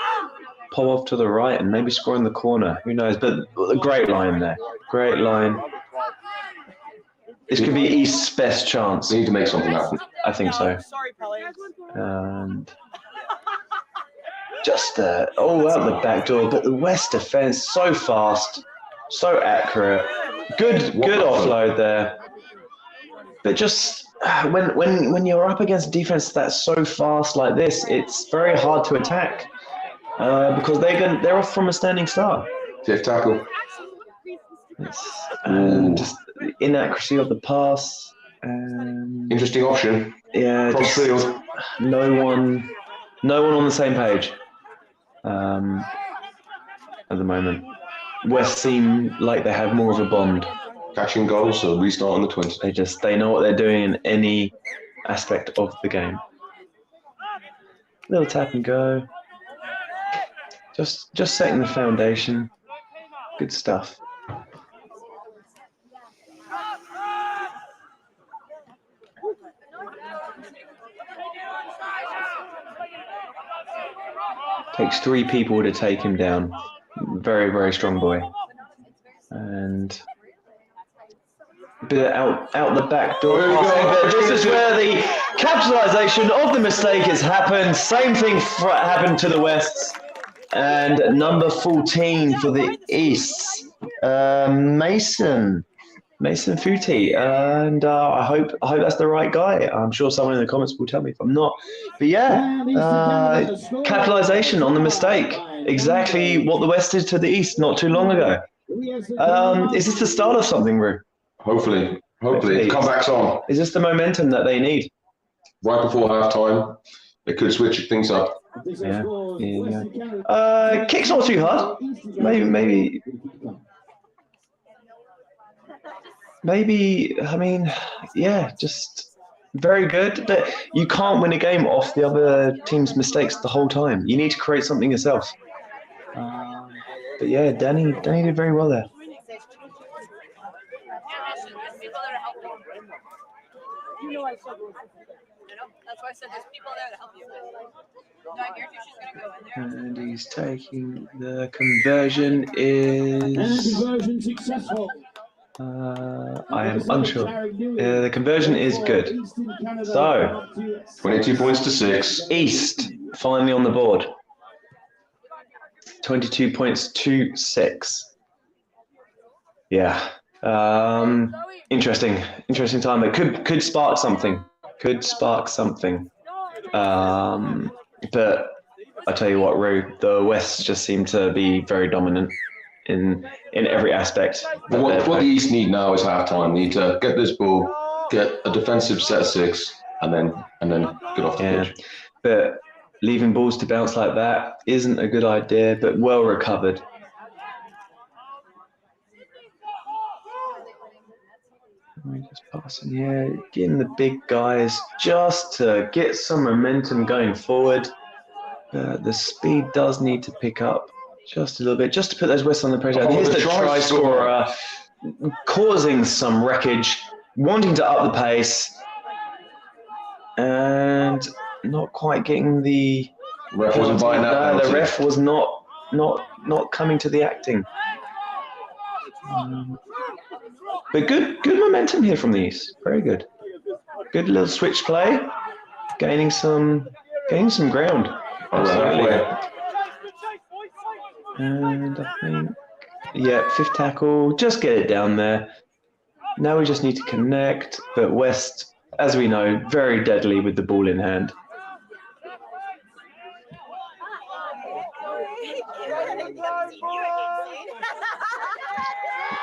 pull off to the right and maybe score in the corner. Who knows? But a great line there. Great line. This could be East's best chance. They need to make something happen. I think so. And just out the back door. But the West defense so fast, so accurate. Good offload there. But just when you're up against a defense that's so fast like this, it's very hard to attack because they're off from a standing start. Fifth tackle. And just the inaccuracy of the pass. Interesting option. Yeah, cross field. No one on the same page at the moment. West seem like they have more of a bond. Catching goals, so restart on the 20. They know what they're doing in any aspect of the game. Little tap and go. Just setting the foundation. Good stuff. Takes 3 people to take him down. Very, very strong boy. And a bit out the back door. But this is where the capitalization of the mistake has happened. Same thing happened to the Wests. And number 14 for the East, Mason Footy, and I hope that's the right guy. I'm sure someone in the comments will tell me if I'm not. But yeah, capitalization on the mistake. Exactly what the West did to the East not too long ago. Is this the start of something, Rue? Hopefully. Comeback's on. Is this the momentum that they need? Right before halftime, they could switch things up. Yeah. Kick's not too hard. Maybe, I mean, yeah, just very good. But you can't win a game off the other team's mistakes the whole time. You need to create something yourself. But yeah, Danny did very well there. That's why I said there's people there to help you. No, I guarantee she's gonna go in there. And he's taking the conversion is. Conversion successful. I am unsure. The conversion is good. So, 22 points to 6. East finally on the board. 22 points to 6. Yeah. Interesting time. It could spark something. But I tell you what, Rue, the West just seem to be very dominant in every aspect. What the East need now is halftime. They need to get this ball, get a defensive set of 6, and then get off the pitch. But leaving balls to bounce like that isn't a good idea, but well recovered. Just passing here, getting the big guys just to get some momentum going forward. The speed does need to pick up Just a little bit, just to put those West on the pressure. Oh, Here's the the try try scorer. scorer, causing some wreckage, wanting to up the pace, and not quite getting the Ref wasn't buying that No, the penalty. ref was not coming to the acting. But good momentum here from the East. Very good. Good little switch play, gaining some ground. Absolutely. And I think, yeah, fifth tackle. Just get it down there. Now we just need to connect. But West, as we know, very deadly with the ball in hand.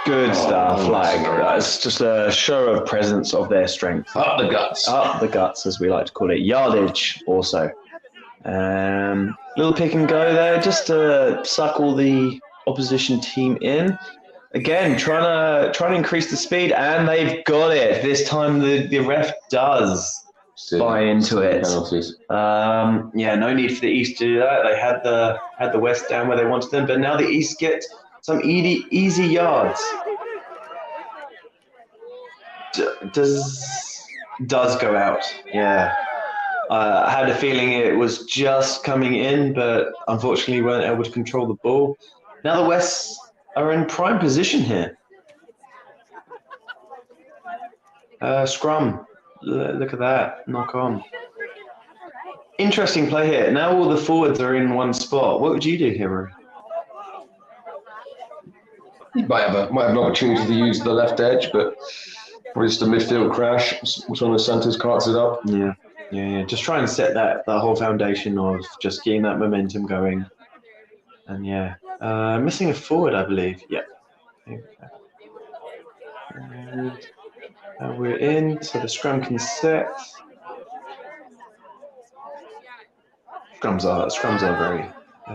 Good stuff. Like it's just a show of presence of their strength. Up the guts. Up the guts, as we like to call it. Yardage also. Little pick and go there, just to suck all the opposition team in. Again, trying to increase the speed, and they've got it. This time the ref does buy into it. Yeah, no need for the East to do that. They had the West down where they wanted them, but now the East get some easy yards. Does go out. Yeah. I had a feeling it was just coming in, but unfortunately weren't able to control the ball. Now the West are in prime position here. Scrum. Look at that. Knock on. Interesting play here. Now all the forwards are in one spot. What would you do here, Rory? You might have an opportunity to use the left edge, but probably just a midfield crash. One of the centres carts it up. Yeah. Just try and set that whole foundation of just getting that momentum going. And yeah, missing a forward, I believe. Yeah. And we're in, so the scrum can set. Scrums are very.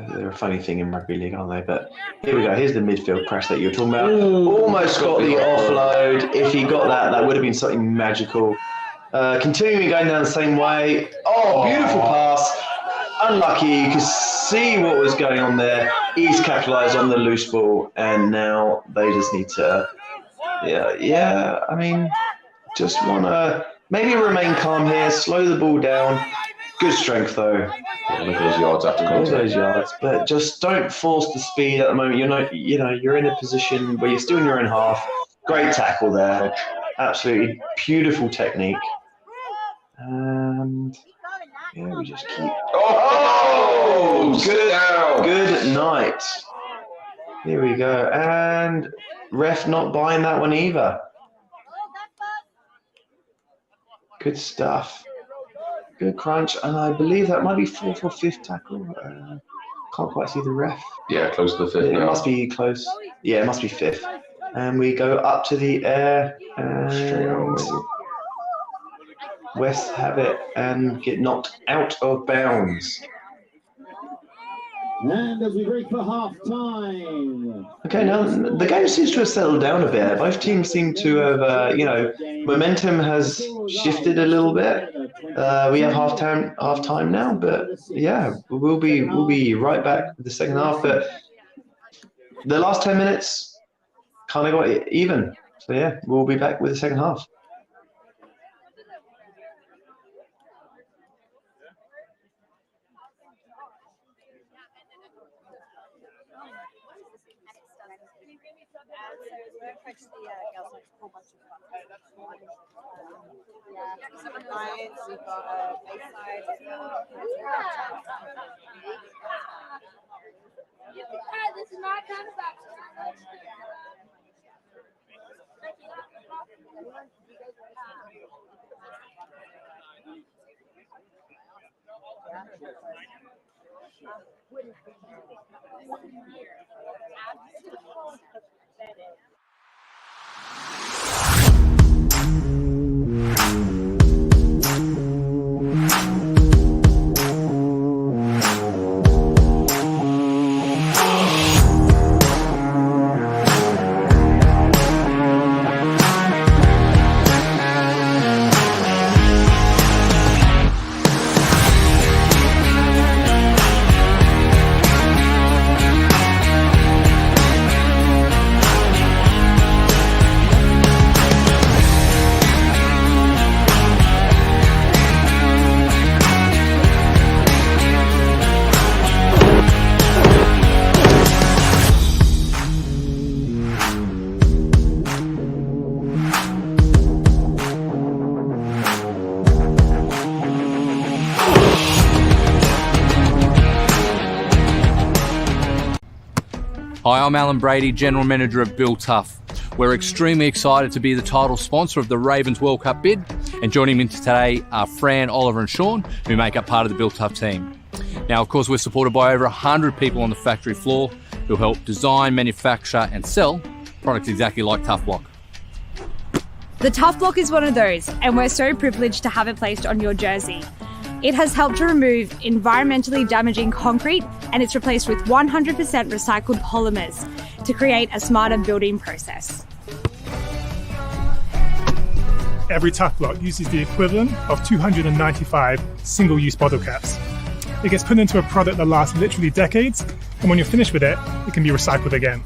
They're a funny thing in rugby league, aren't they? But here we go. Here's the midfield crash that you were talking about. Almost got the offload. If he got that, that would have been something magical. Continuing going down the same way. Oh, beautiful pass. Unlucky. You could see what was going on there. East capitalised on the loose ball, and now they just need to. Yeah. I mean, just want to maybe remain calm here. Slow the ball down. Good strength though. Yeah, look at those yards after contact. Those yards, but just don't force the speed at the moment. You're in a position where you're still in your own half. Great tackle there. Absolutely beautiful technique. And yeah, we just keep. Good night. Here we go. And ref not buying that one either. Good stuff. Good crunch, and I believe that might be fourth or fifth tackle. Can't quite see the ref. Yeah, close to the fifth now. It must be close. Yeah, it must be fifth. And we go up to the air, and West have it and get knocked out of bounds. And as we break for half time. Okay, now the game seems to have settled down a bit. Both teams seem to have, momentum has shifted a little bit. We have half time now, but yeah, we'll be right back with the second half. But the last 10 minutes kind of got it even. So yeah, we'll be back with the second half. This is my kind of box. Hi, I'm Alan Brady, General Manager of Bill Tough. We're extremely excited to be the title sponsor of the Ravens World Cup bid, and joining me today are Fran, Oliver and Sean, who make up part of the Bill Tough team. Now, of course, we're supported by over 100 people on the factory floor who help design, manufacture and sell products exactly like Tough Block. The Tough Block is one of those, and we're so privileged to have it placed on your jersey. It has helped to remove environmentally damaging concrete, and it's replaced with 100% recycled polymers to create a smarter building process. Every Tough Block uses the equivalent of 295 single-use bottle caps. It gets put into a product that lasts literally decades, and when you're finished with it, it can be recycled again.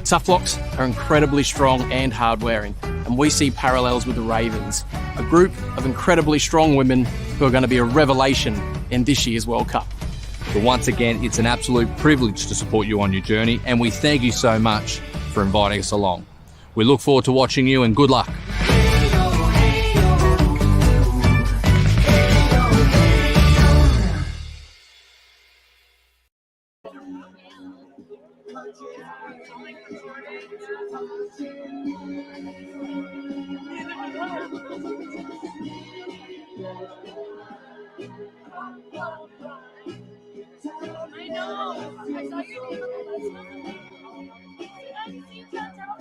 Tough blocks are incredibly strong and hard-wearing, and we see parallels with the Ravens, a group of incredibly strong women who are going to be a revelation in this year's World Cup. But once again, it's an absolute privilege to support you on your journey, and we thank you so much for inviting us along. We look forward to watching you, and good luck. I know. I saw your name on the list. I see you can't tell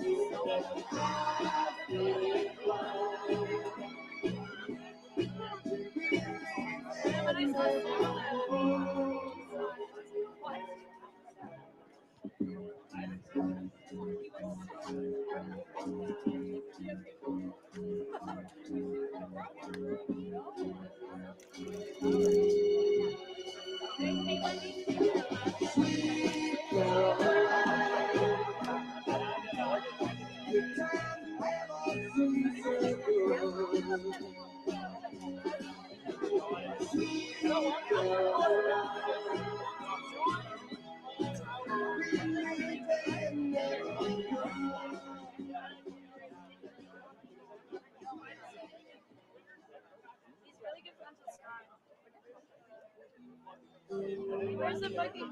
Where's the bucket?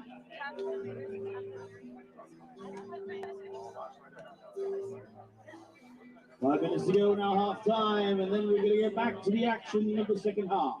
5 minutes to go now, half time, and then we're going to get back to the action of the second half.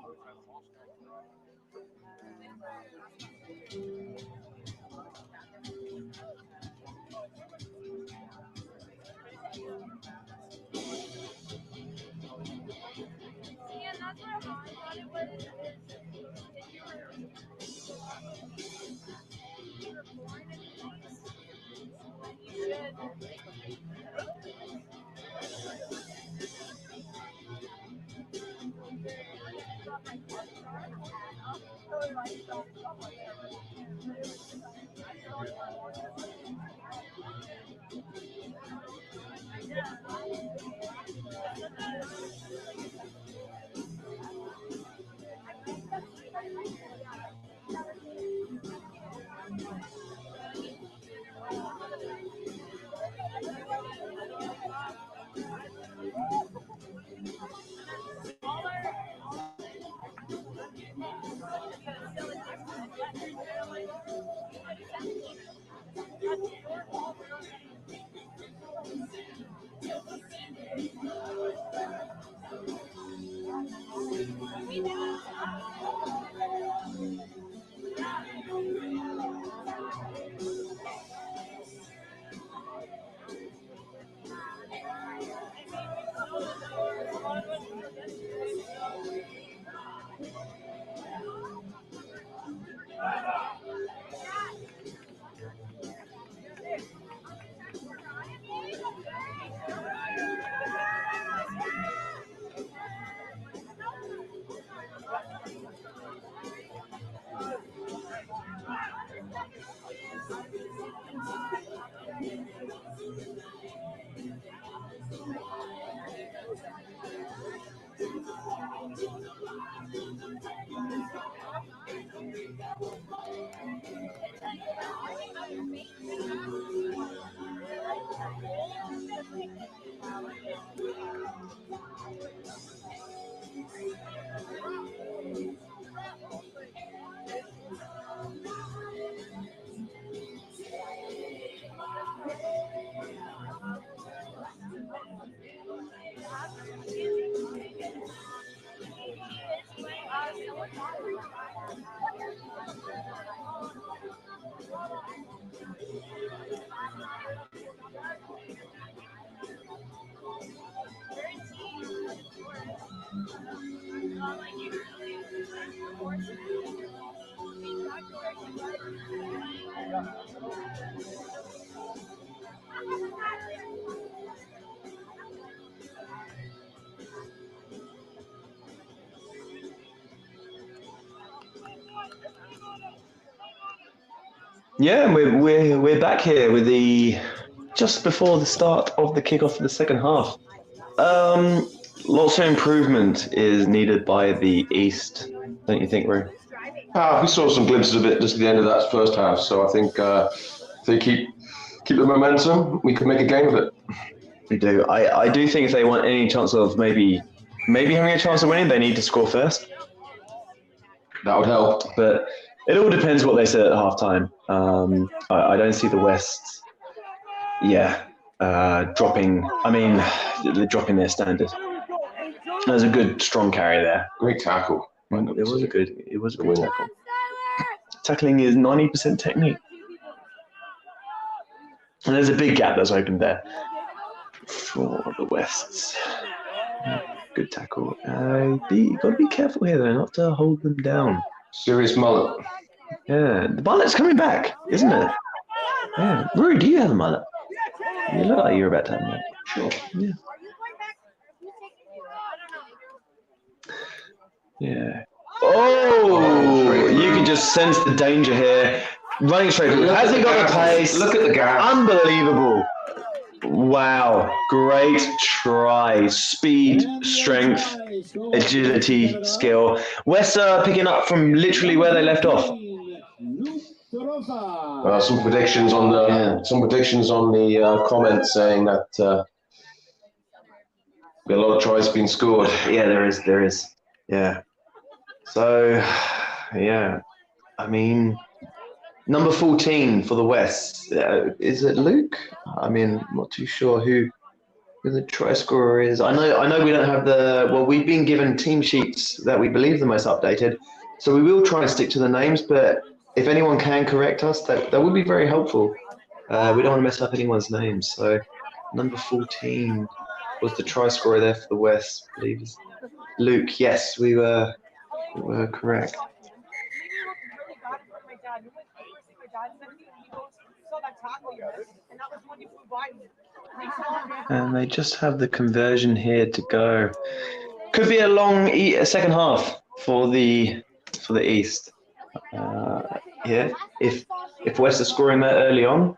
Yeah, and we're back here with the just before the start of the kickoff for the second half. Lots of improvement is needed by the East, don't you think, Rue? We saw some glimpses of it just at the end of that first half, so I think if they keep the momentum, we could make a game of it. We do. I do think if they want any chance of maybe having a chance of winning, they need to score first. That would help. But it all depends what they said at halftime. I don't see the West, dropping. I mean, they're dropping their standard. There's a good, strong carry there. Great tackle. It was a good tackle. Tackling is 90% technique. And there's a big gap that's opened there for the Wests. Good tackle. You've got to be careful here, though, not to hold them down. Serious mullet. Yeah, the mullet's coming back, isn't it? Yeah. Rui, do you have a mullet? You look like you're about to have a mullet. Sure. Yeah. Yeah. Oh, you can just sense the danger here. Running straight. Has he got the pace? Look at the gap. Unbelievable. Wow. Great try. Speed, strength, agility, skill. West are picking up from literally where they left off. Some predictions on the comments saying that a lot of tries being scored. Yeah, there is. Yeah. So, yeah. I mean, number 14 for the West. Is it Luke? I mean, I'm not too sure who the try scorer is. I know we don't have we've been given team sheets that we believe the most updated, so we will try and stick to the names, but if anyone can correct us, that would be very helpful. We don't want to mess up anyone's names. So number 14 was the try scorer there for the West, I believe is Luke. Yes, we were correct. And they just have the conversion here to go. Could be a long second half for the East. Yeah, if West are scoring that early on.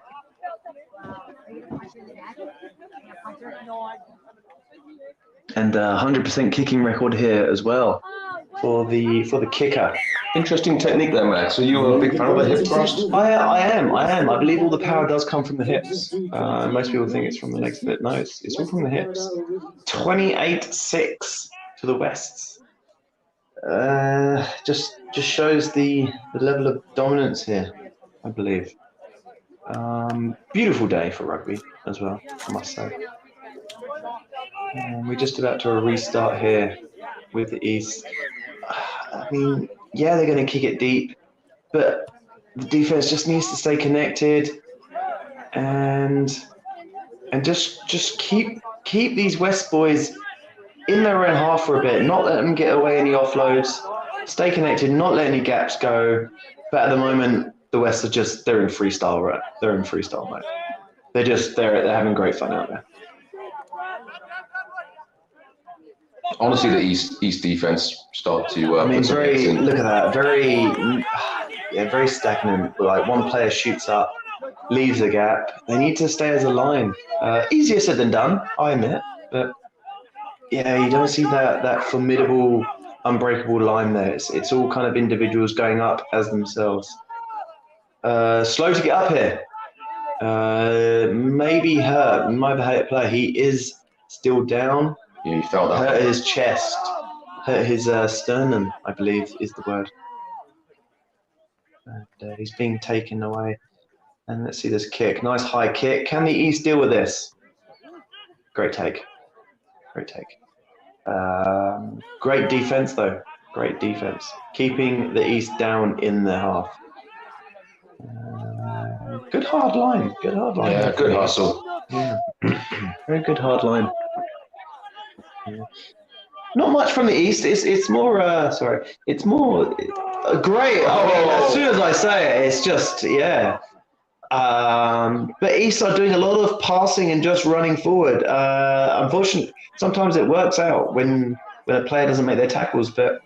And 100% kicking record here as well for the kicker. Interesting technique there, Max. So you are a big fan of the hip thrust? I am. I believe all the power does come from the hips. Most people think it's from the legs, but no, it's all from the hips. 28-6 to the Wests. Just shows the level of dominance here, I believe. Beautiful day for rugby as well, I must say. We're just about to restart here with the East. I mean, yeah, they're going to kick it deep, but the defense just needs to stay connected and just keep these West boys in their own half for a bit, not let them get away any offloads, stay connected, not let any gaps go. But at the moment, the West are they're in freestyle, right? They're in freestyle mode. They're having great fun out there. Honestly, the East defense start to. I mean, look at that, very stagnant. Like one player shoots up, leaves the gap. They need to stay as a line. Easier said than done, I admit, but yeah, you don't see that formidable, unbreakable line there. It's all kind of individuals going up as themselves. Slow to get up here. Maybe hurt. Might have a player. He is still down. Yeah, he felt that. Hurt his chest. Hurt his sternum, I believe is the word. And he's being taken away. And let's see this kick. Nice high kick. Can the East deal with this? Great take. Great take. Great defense, though. Great defense. Keeping the East down in the half. Good hard line. Good hard line. Yeah, good hustle. Yeah. Very good hard line. Yeah. Not much from the East. It's more. It's more great. As soon as I say it, it's just yeah. But East are doing a lot of passing and just running forward. Unfortunately, sometimes it works out when a player doesn't make their tackles. But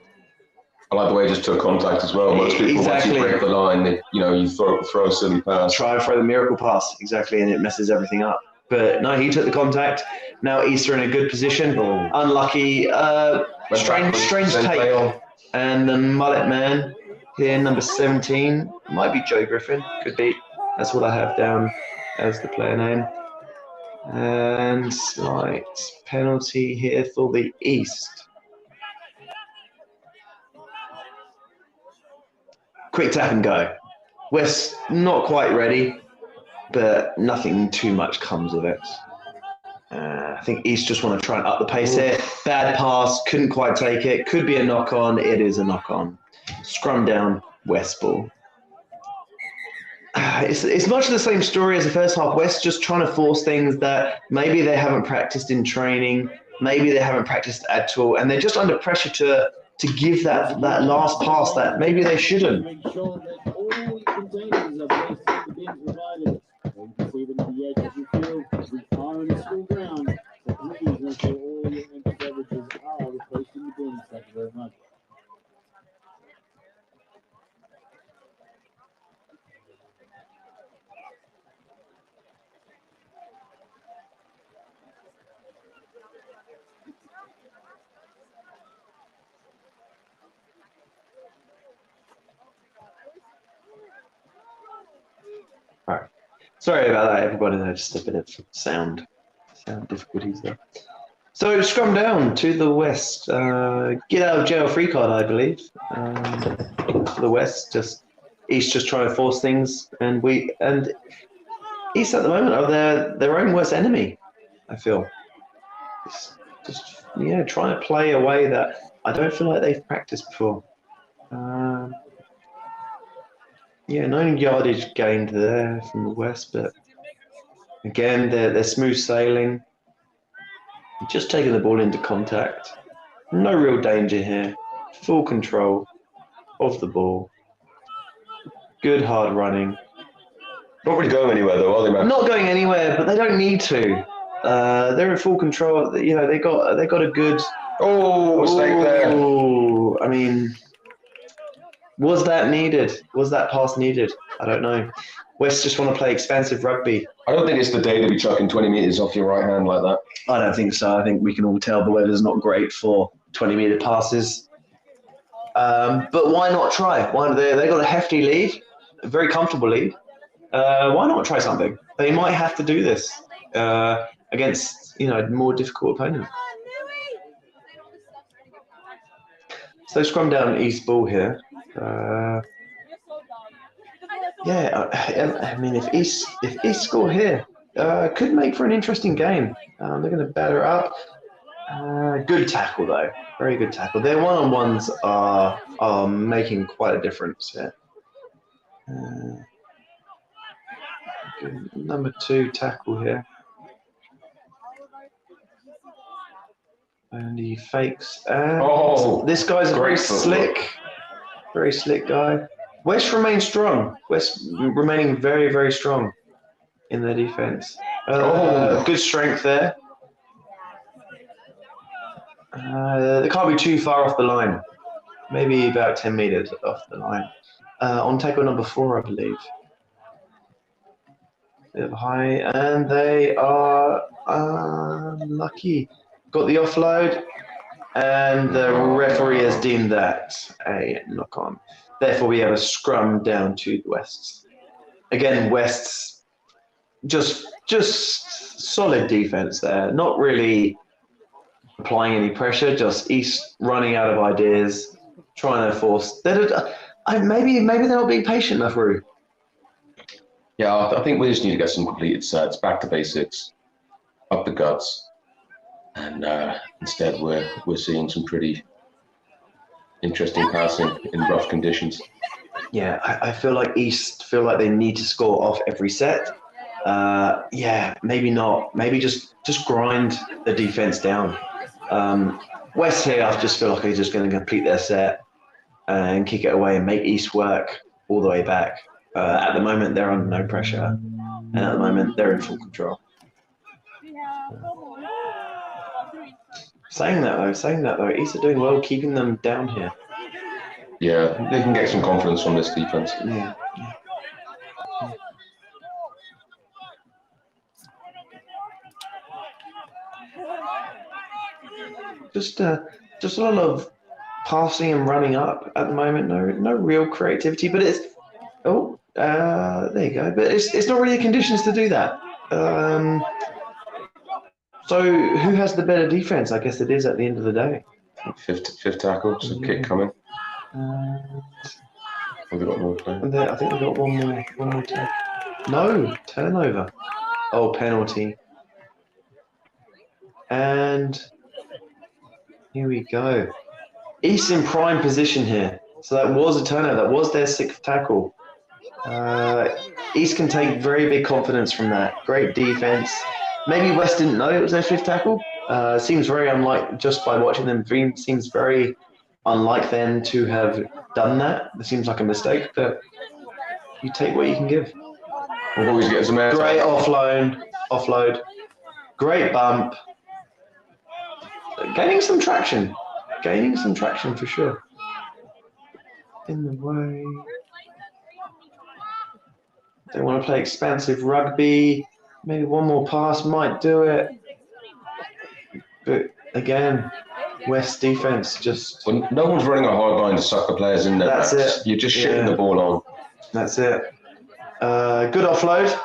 I like the way he just took contact as well. Most people, once you break the line, you throw a silly pass. Try and throw the miracle pass, exactly, and it messes everything up. But no, he took the contact. Now East are in a good position. Unlucky, strange take. And the mullet man here, number 17, might be Joe Griffin, could be. That's what I have down as the player name. And slight penalty here for the East. Quick tap and go. West not quite ready, but nothing too much comes of it. I think East just want to try and up the pace here. Bad pass, couldn't quite take it. Could be a knock-on. It is a knock-on. Scrum down, West ball. It's much the same story as the first half. West just trying to force things that maybe they haven't practiced in training, maybe they haven't practiced at all, and they're just under pressure to give that last pass that maybe they shouldn't. Make sure that all containers are placed in the bins provided. You can see them at the edge of the field. We are on the school ground, so please make sure all your empty beverages are placed in the bins. Thank you very much. All right. Sorry about that, everybody. There's just a bit of sound difficulties there. So scrum down to the West. Get out of jail free card, I believe. For the West, East just trying to force things, and East at the moment are their own worst enemy. I feel. Just trying to play a way that I don't feel like they've practiced before. 9 yardage gained there from the West, but again, they're smooth sailing. Just taking the ball into contact. No real danger here. Full control of the ball. Good hard running. Not really going anywhere though, are they, man? Not going anywhere, but they don't need to. They're in full control. They got a good. Mistake there. I mean. Was that needed? Was that pass needed? I don't know. West just want to play expansive rugby. I don't think it's the day to be chucking 20 metres off your right hand like that. I don't think so. I think we can all tell the weather's not great for 20-metre passes. But why not try? They got a hefty lead, a very comfortable lead. Why not try something? They might have to do this against a more difficult opponent. So scrum down East ball here. I mean, if East score here, could make for an interesting game. They're going to batter up. Good tackle though, very good tackle. Their one-on-ones are making quite a difference here. Good number 2 tackle here, and he fakes. And this guy's a very slick. Very slick guy. West remains strong. West remaining very, very strong in their defense. Good strength there. They can't be too far off the line. Maybe about 10 meters off the line. On tackle number 4, I believe. Bit of high, and they are lucky. Got the offload. And the referee has deemed that a knock-on. Therefore, we have a scrum down to the West. Again, West's just solid defense there. Not really applying any pressure. Just East running out of ideas, trying to force. Maybe they're not being patient enough, Rue. Yeah, I think we just need to get some completed sets, back to basics, up the guts, and instead we're seeing some pretty interesting passing in rough conditions. Yeah, I feel like East feel like they need to score off every set. Yeah, maybe not. Maybe just grind the defense down. West here, I just feel like they're just going to complete their set and kick it away and make East work all the way back. At the moment, they're under no pressure, and at the moment, they're in full control. Saying that though, East are doing well keeping them down here. Yeah, they can get some confidence from this defense. Yeah. Just a lot of passing and running up at the moment. No real creativity, but it's there you go. But it's not really the conditions to do that. So who has the better defense? I guess it is at the end of the day. Fifth tackle, so kick coming. Have they got more time? I think they've got one more time. No, turnover. Oh, penalty. And here we go. East in prime position here. So that was a turnover. That was their 6th tackle. East can take very big confidence from that. Great defense. Maybe West didn't know it was their 5th tackle. Seems very unlike, just by watching them, seems very unlike them to have done that. It seems like a mistake, but you take what you can give. We'll always get some air. Great offload. Great bump. Gaining some traction for sure. In the way. They want to play expansive rugby. Maybe one more pass might do it. But again, West defense just... When no one's running a hard line to suck the players in there. That's it. You're just shitting the ball on. That's it. Good offload.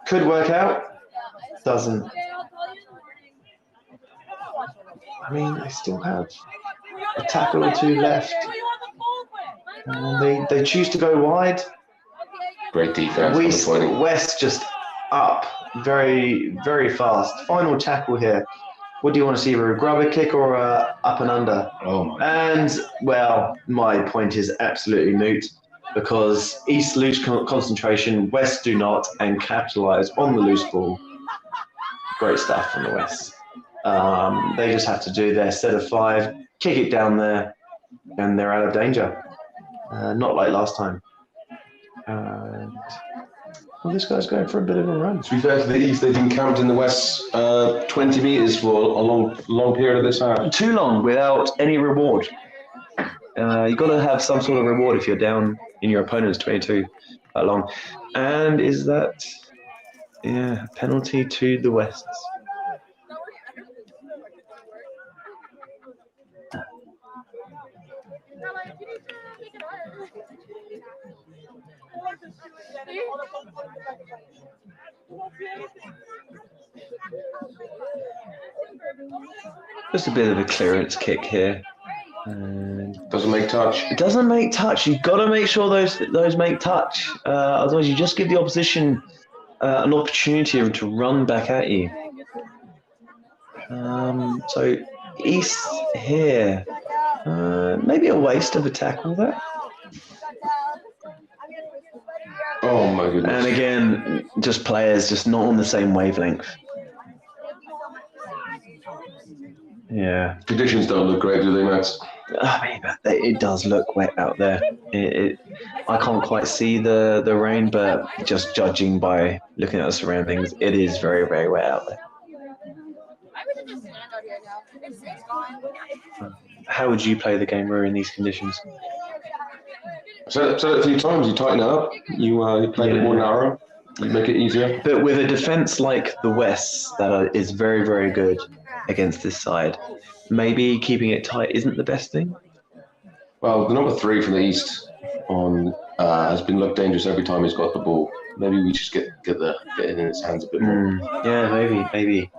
Could work out. Doesn't. I mean, they still have a tackle or two left. They choose to go wide. Great defense. West just up very, very fast. Final tackle here. What do you want to see, a grubber kick or up and under? Oh my. And, well, my point is absolutely moot because East lose concentration, West do not, and capitalise on the loose ball. Great stuff from the West. They just have to do their set of 5, kick it down there, and they're out of danger. Not like last time. Well, this guy's going for a bit of a run. To be fair to the East, they've been camped in the West 20 metres for a long period of this half. Too long without any reward. You've got to have some sort of reward if you're down in your opponent's 22 that long. And is that, penalty to the Wests. Just a bit of a clearance kick here. Doesn't make touch. It doesn't make touch. You've got to make sure those make touch. Otherwise, you just give the opposition an opportunity to run back at you. So East here, maybe a waste of a tackle there. Oh my goodness. And again, just players just not on the same wavelength. Yeah. Conditions don't look great, do they, Max? I mean, it does look wet out there. I can't quite see the rain, but just judging by looking at the surroundings, it is very, very wet out there. How would you play the game, Rue, in these conditions? So a few times, you tighten it up, you play it more narrow, you make it easier. But with a defence like the West's that is very, very good against this side, maybe keeping it tight isn't the best thing? Well, the number 3 from the East has been looked dangerous every time he's got the ball. Maybe we just get it in his hands a bit more. Yeah, maybe.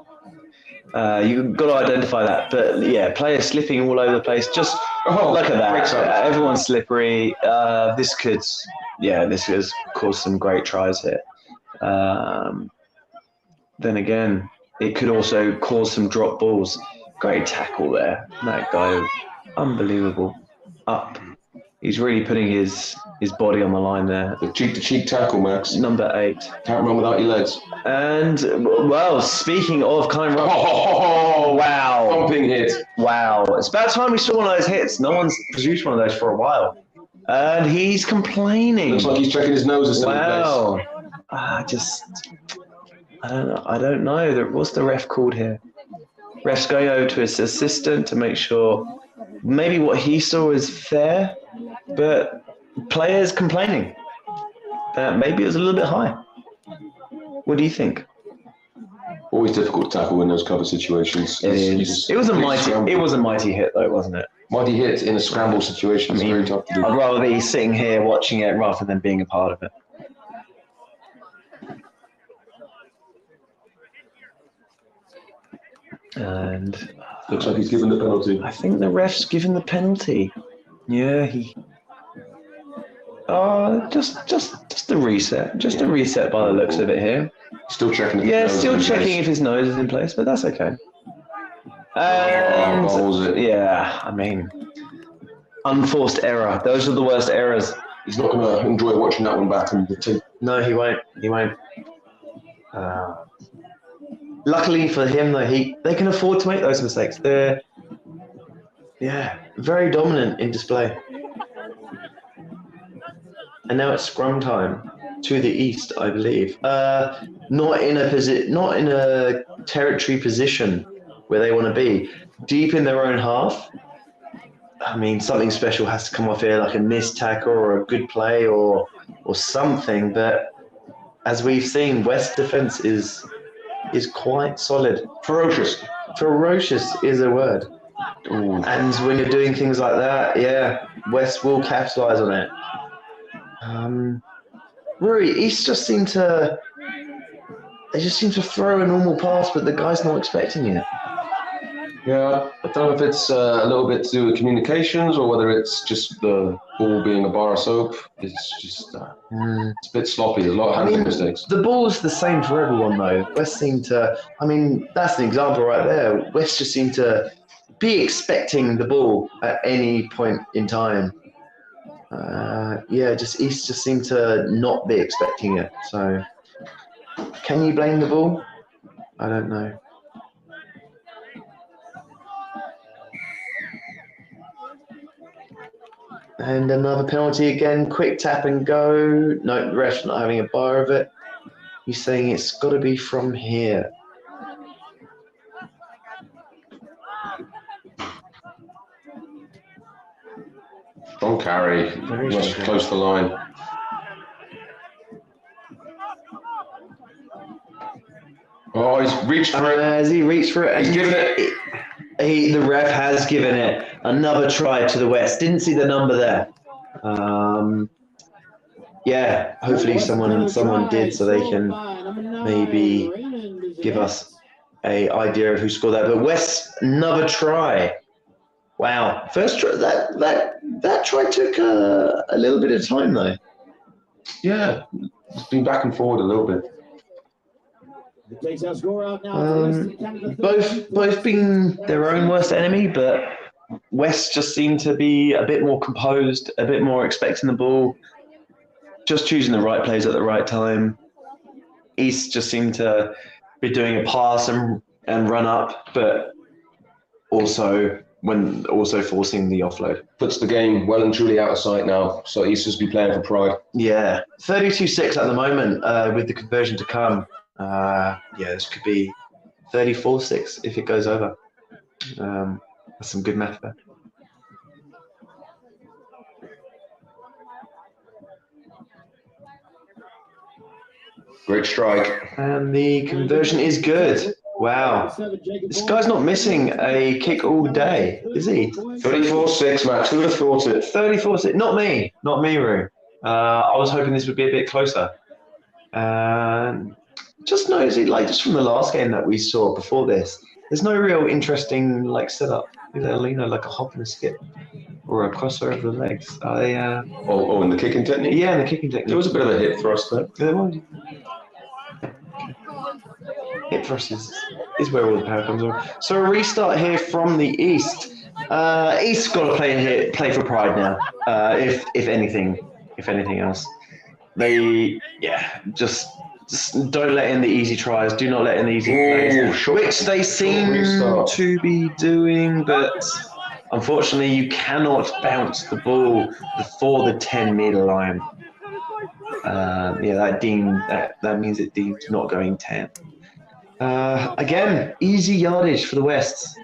You've got to identify that. But yeah, players slipping all over the place. Just look at that. Everyone's slippery. This has caused some great tries here. Then again, it could also cause some drop balls. Great tackle there. That guy, unbelievable. Up. He's really putting his body on the line there. The cheek-to-cheek tackle, Max. Number 8. Can't run without your legs. And, well, speaking of kind of... Oh, wow. Pumping hit. Wow. It's about time we saw one of those hits. No one's produced one of those for a while. And he's complaining. Looks like he's checking his nose or something. Wow. I don't know. What's the ref called here? Ref's going over to his assistant to make sure maybe what he saw is fair, but players complaining that maybe it was a little bit high. What do you think? Always difficult to tackle in those cover situations. It was a mighty hit though, wasn't it? Mighty hit in a scramble situation. It's very tough to do. I'd rather be sitting here watching it rather than being a part of it. And looks like he's given the penalty. I think the ref's given the penalty. Yeah, just a reset. Just a reset by the looks of it here. Still checking. Still checking if his nose is in place, but that's okay. And yeah, I mean, unforced error. Those are the worst errors. He's not going to enjoy watching that one back in the team. No, he won't. He won't. Luckily for him, though, they can afford to make those mistakes. They're very dominant in display. And now it's scrum time to the east, I believe. Not in a territory position where they want to be. Deep in their own half. I mean, something special has to come off here, like a missed tackle or a good play or something. But as we've seen, West defence is quite solid. Ferocious. Ferocious is a word. Ooh. And when you're doing things like that, West will capitalise on it. Rory, East just seem to throw a normal pass, but the guy's not expecting it. Yeah, I don't know if it's a little bit to do with communications or whether it's just the ball being a bar of soap. It's just it's a bit sloppy. There's a lot of handling mistakes. The ball's the same for everyone, though. West seem to... I mean, that's an example right there. West just seem to be expecting the ball at any point in time. East just seem to not be expecting it. So, can you blame the ball? I don't know. And another penalty again. Quick tap and go. No, the ref's not having a bar of it. He's saying it's got to be from here. Strong carry. Very close to the line. Oh, he's reached for it. Has he reached for it? He's given it. The ref has given it another try to the West. Didn't see the number there. Hopefully someone did, so they can maybe give us a idea of who scored that. But West, another try. Wow, first try. That try took a little bit of time though. Yeah, it's been back and forward a little bit. Both being their own worst enemy, but West just seemed to be a bit more composed, a bit more expecting the ball, just choosing the right plays at the right time. East just seemed to be doing a pass and run up, but also forcing the offload. Puts the game well and truly out of sight now, so East just be playing for pride. Yeah, 32-6 at the moment with the conversion to come. This could be 34-6 if it goes over. That's some good math there. Great strike. And the conversion is good. Wow. This guy's not missing a kick all day, is he? 34-6, Max. Who would have thought it? 34-6. Not me, Roo. I was hoping this would be a bit closer. Just noticing, just from the last game that we saw before this, there's no real interesting like setup. Like a hop and a skip or a crossover of the legs. In the kicking technique? Yeah, in the kicking technique. There was a bit of a hip thrust there. There was. Hip thrust is where all the power comes from. So a restart here from the East. East's got to play for pride now. If anything else, they just don't let in the easy tries. Do not let in the easy plays, which they seem to be doing. But unfortunately, you cannot bounce the ball before the 10-meter line. That means it deemed not going 10. Again, easy yardage for the West.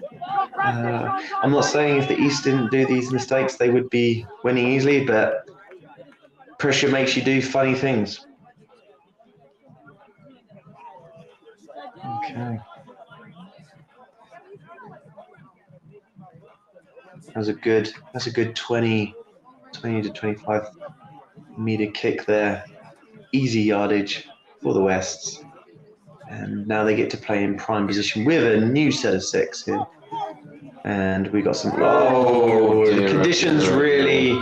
I'm not saying if the East didn't do these mistakes, they would be winning easily, but pressure makes you do funny things. Okay. That's a good 20 to 25 meter kick there. Easy yardage for the Wests. And now they get to play in prime position with a new set of 6 here. And we got some. The conditions really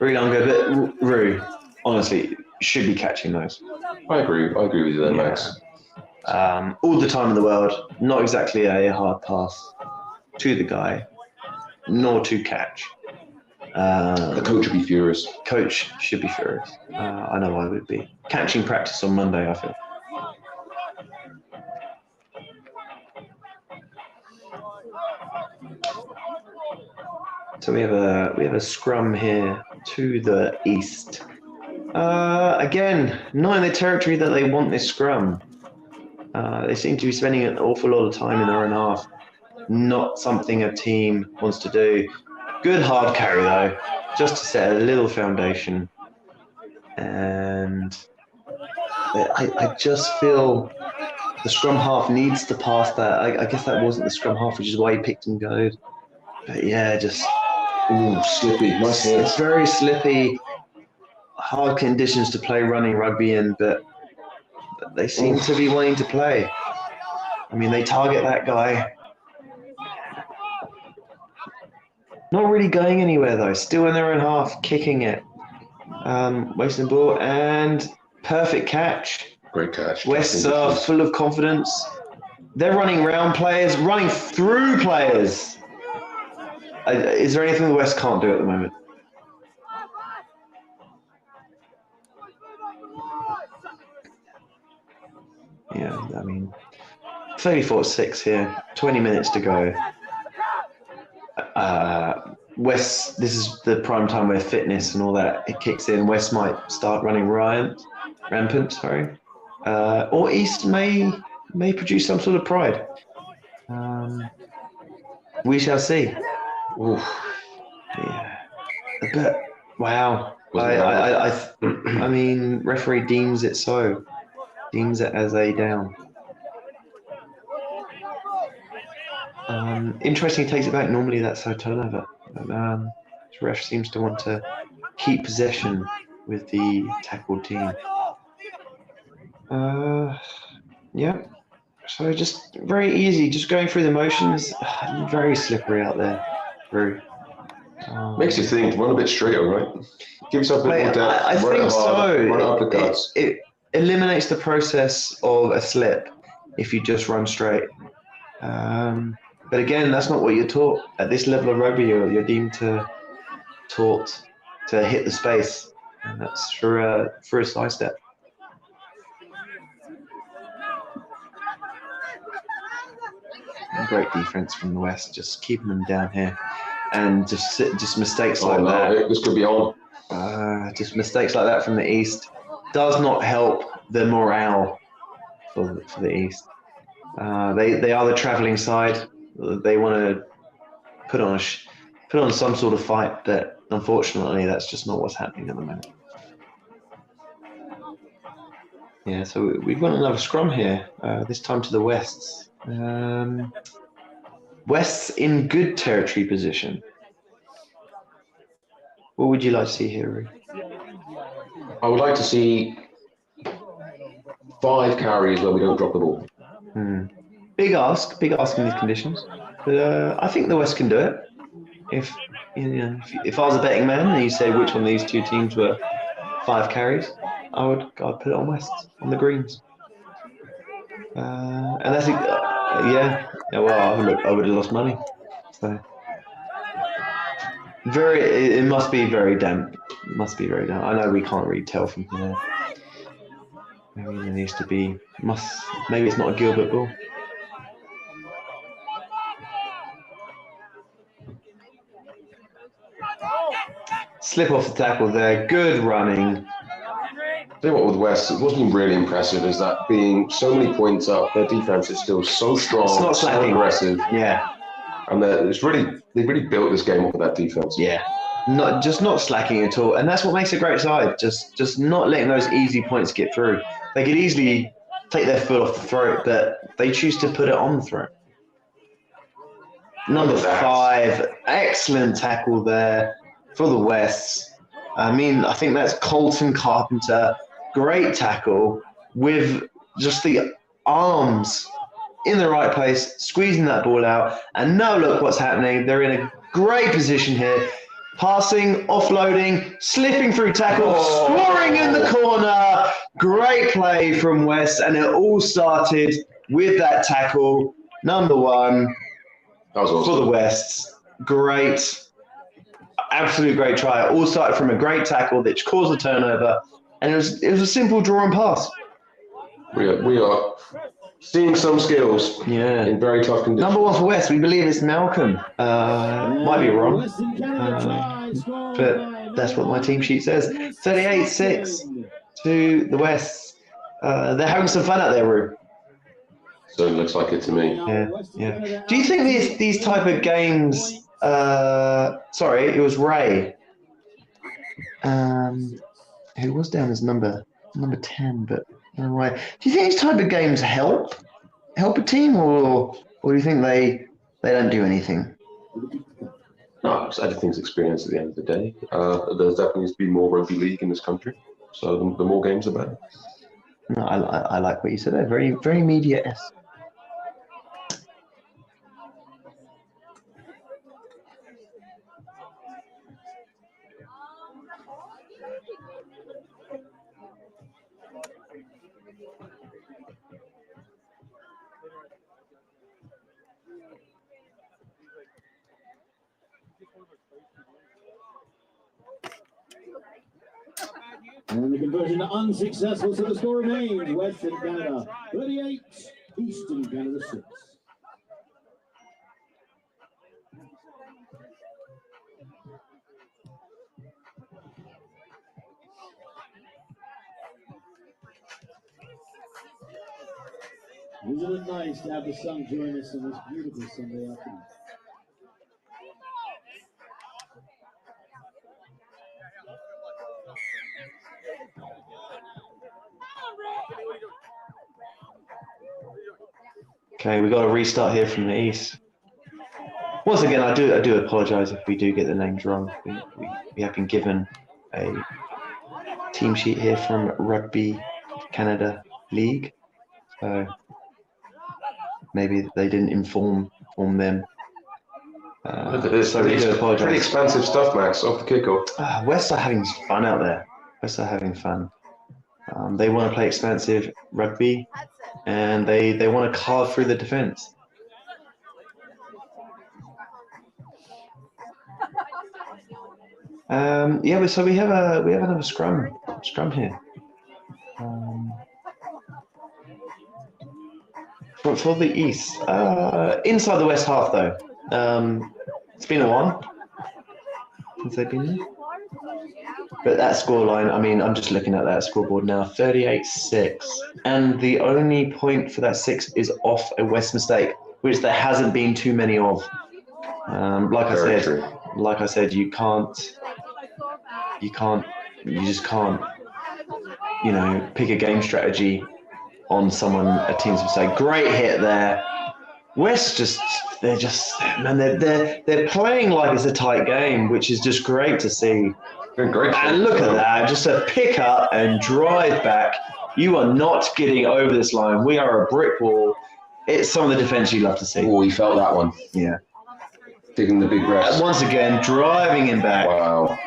aren't good. But Rue, honestly, should be catching those. I agree with you there, Max. All the time in the world. Not exactly a hard pass to the guy, nor to catch. The coach would be furious. Coach should be furious. I know I would be. Catching practice on Monday, I feel. So we have a scrum here to the East. Again, not in the territory that they want this scrum. They seem to be spending an awful lot of time in their own half. Not something a team wants to do. Good hard carry though, just to set a little foundation. And I just feel the scrum half needs to pass that. I guess that wasn't the scrum half, which is why he picked and go'd. But yeah, just slippy. Nice hit. It's very slippy. Hard conditions to play running rugby in, but they seem to be wanting to play. I mean, they target that guy. Not really going anywhere though. Still in their own half, kicking it. Wasting the ball and perfect catch. Great catch. Wests are full of confidence. They're running round players, running through players. Is there anything the West can't do at the moment? Yeah, I mean, 34-6 here, 20 minutes to go. West, this is the prime time where fitness and all that it kicks in. West might start running rampant, or East may produce some sort of pride. We shall see. Oof. Yeah. But wow. I mean, referee deems it so. Deems it as a down. Interesting, he takes it back. Normally that's a turnover. But the ref seems to want to keep possession with the tackled team. Yeah. So just very easy, just going through the motions. Very slippery out there. Very. Makes you think, run a bit straighter, right? Give yourself a bit more depth. I think so. Run uppercuts. It eliminates the process of a slip if you just run straight. But again, that's not what you're taught. At this level of rugby, you're deemed taught to hit the space, and that's for a side step. Great defense from the West, just keeping them down here, and just mistakes like that. This could be on. Just mistakes like that from the East does not help the morale for the East. They are the travelling side. They want to put on some sort of fight, but unfortunately, that's just not what's happening at the moment. Yeah, so we've got another scrum here. This time to the Wests. Wests in good territory position. What would you like to see here, Rui? I would like to see 5 carries where we don't drop the ball. big ask in these conditions. But I think the West can do it. If if I was a betting man and you said which one of these two teams were 5 carries, I'd put it on West, on the greens. And that's well, I would have lost money. So it must be very damp. It must be very damp. I know we can't really tell from here. Maybe there needs to be maybe it's not a Gilbert ball. Slip off the tackle there. Good running. I tell you what, with West, what's been really impressive is that being so many points up, their defense is still so strong, It's not slacking. so aggressive. Yeah. And they've really built this game off of that defense. Yeah. Not slacking at all. And that's what makes a great side. Just not letting those easy points get through. They could easily take their foot off the throat, but they choose to put it on the throat. Number 5, excellent tackle there for the West. I mean, I think that's Colton Carpenter. Great tackle with just the arms in the right place, squeezing that ball out. And now look what's happening. They're in a great position here. Passing, offloading, slipping through tackle, scoring in the corner. Great play from West. And it all started with that tackle. Number 1 that was awesome. For the West. Great. Absolute great try. It all started from a great tackle that caused a turnover, and it was a simple draw and pass. We are seeing some skills in very tough conditions. Number 1 for West, we believe it's Malcolm. Might be wrong, but that's what my team sheet says. 38-6 to the West. They're having some fun out there, Rue. Certainly looks like it to me. Yeah. Do you think these type of games? Sorry, it was Ray. Who was down as number 10, but anyway. Do you think these type of games help a team, or do you think they don't do anything? No, it's everything's experience at the end of the day. There definitely needs to be more rugby league in this country, so the more games the better. No, I like what you said there. Very, very media-esque. And the conversion unsuccessful, so the score remains Western Canada 38, Eastern Canada 6. Isn't it nice to have the sun join us on this beautiful Sunday afternoon? Okay, we got a restart here from the East. Once again, I do apologise if we do get the names wrong. We have been given a team sheet here from Rugby Canada League, so maybe they didn't inform them. So we do apologise. Pretty expensive stuff, Max, off the kickoff. West are having fun out there. West are having fun. They want to play expansive rugby, and they want to carve through the defence. So we have another scrum here. For the East, inside the West half though. It's been a while since they've been there. But that scoreline, I mean, I'm just looking at that scoreboard now, 38-6. And the only point for that 6 is off a West mistake, which there hasn't been too many of. Like I said, you just can't, pick a game strategy on a team's mistake. Great hit there. West they're playing like it's a tight game, which is just great to see. Great. And look at that, just a pick up and drive back. You are not getting over this line. We are a brick wall. It's some of the defence you love to see. Oh, he felt that one. Yeah. Digging the big breaths. And once again, driving him back. Wow.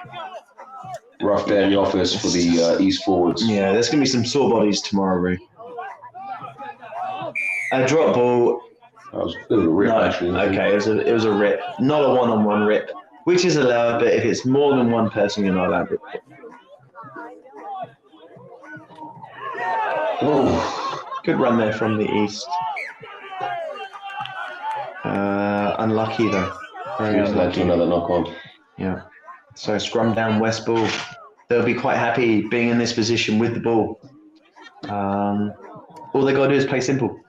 Rough day in the office for the East forwards. Yeah, there's going to be some sore bodies tomorrow, Roo. A drop ball. That was a bit of a rip, actually. Okay, it was a rip. Not a one-on-one rip, which is allowed, but if it's more than one person, you're not allowed to rip. Oh, good run there from the East. Unlucky though. Very unlucky. Another knock on. Yeah. So scrum down West ball. They'll be quite happy being in this position with the ball. All they got to do is play simple.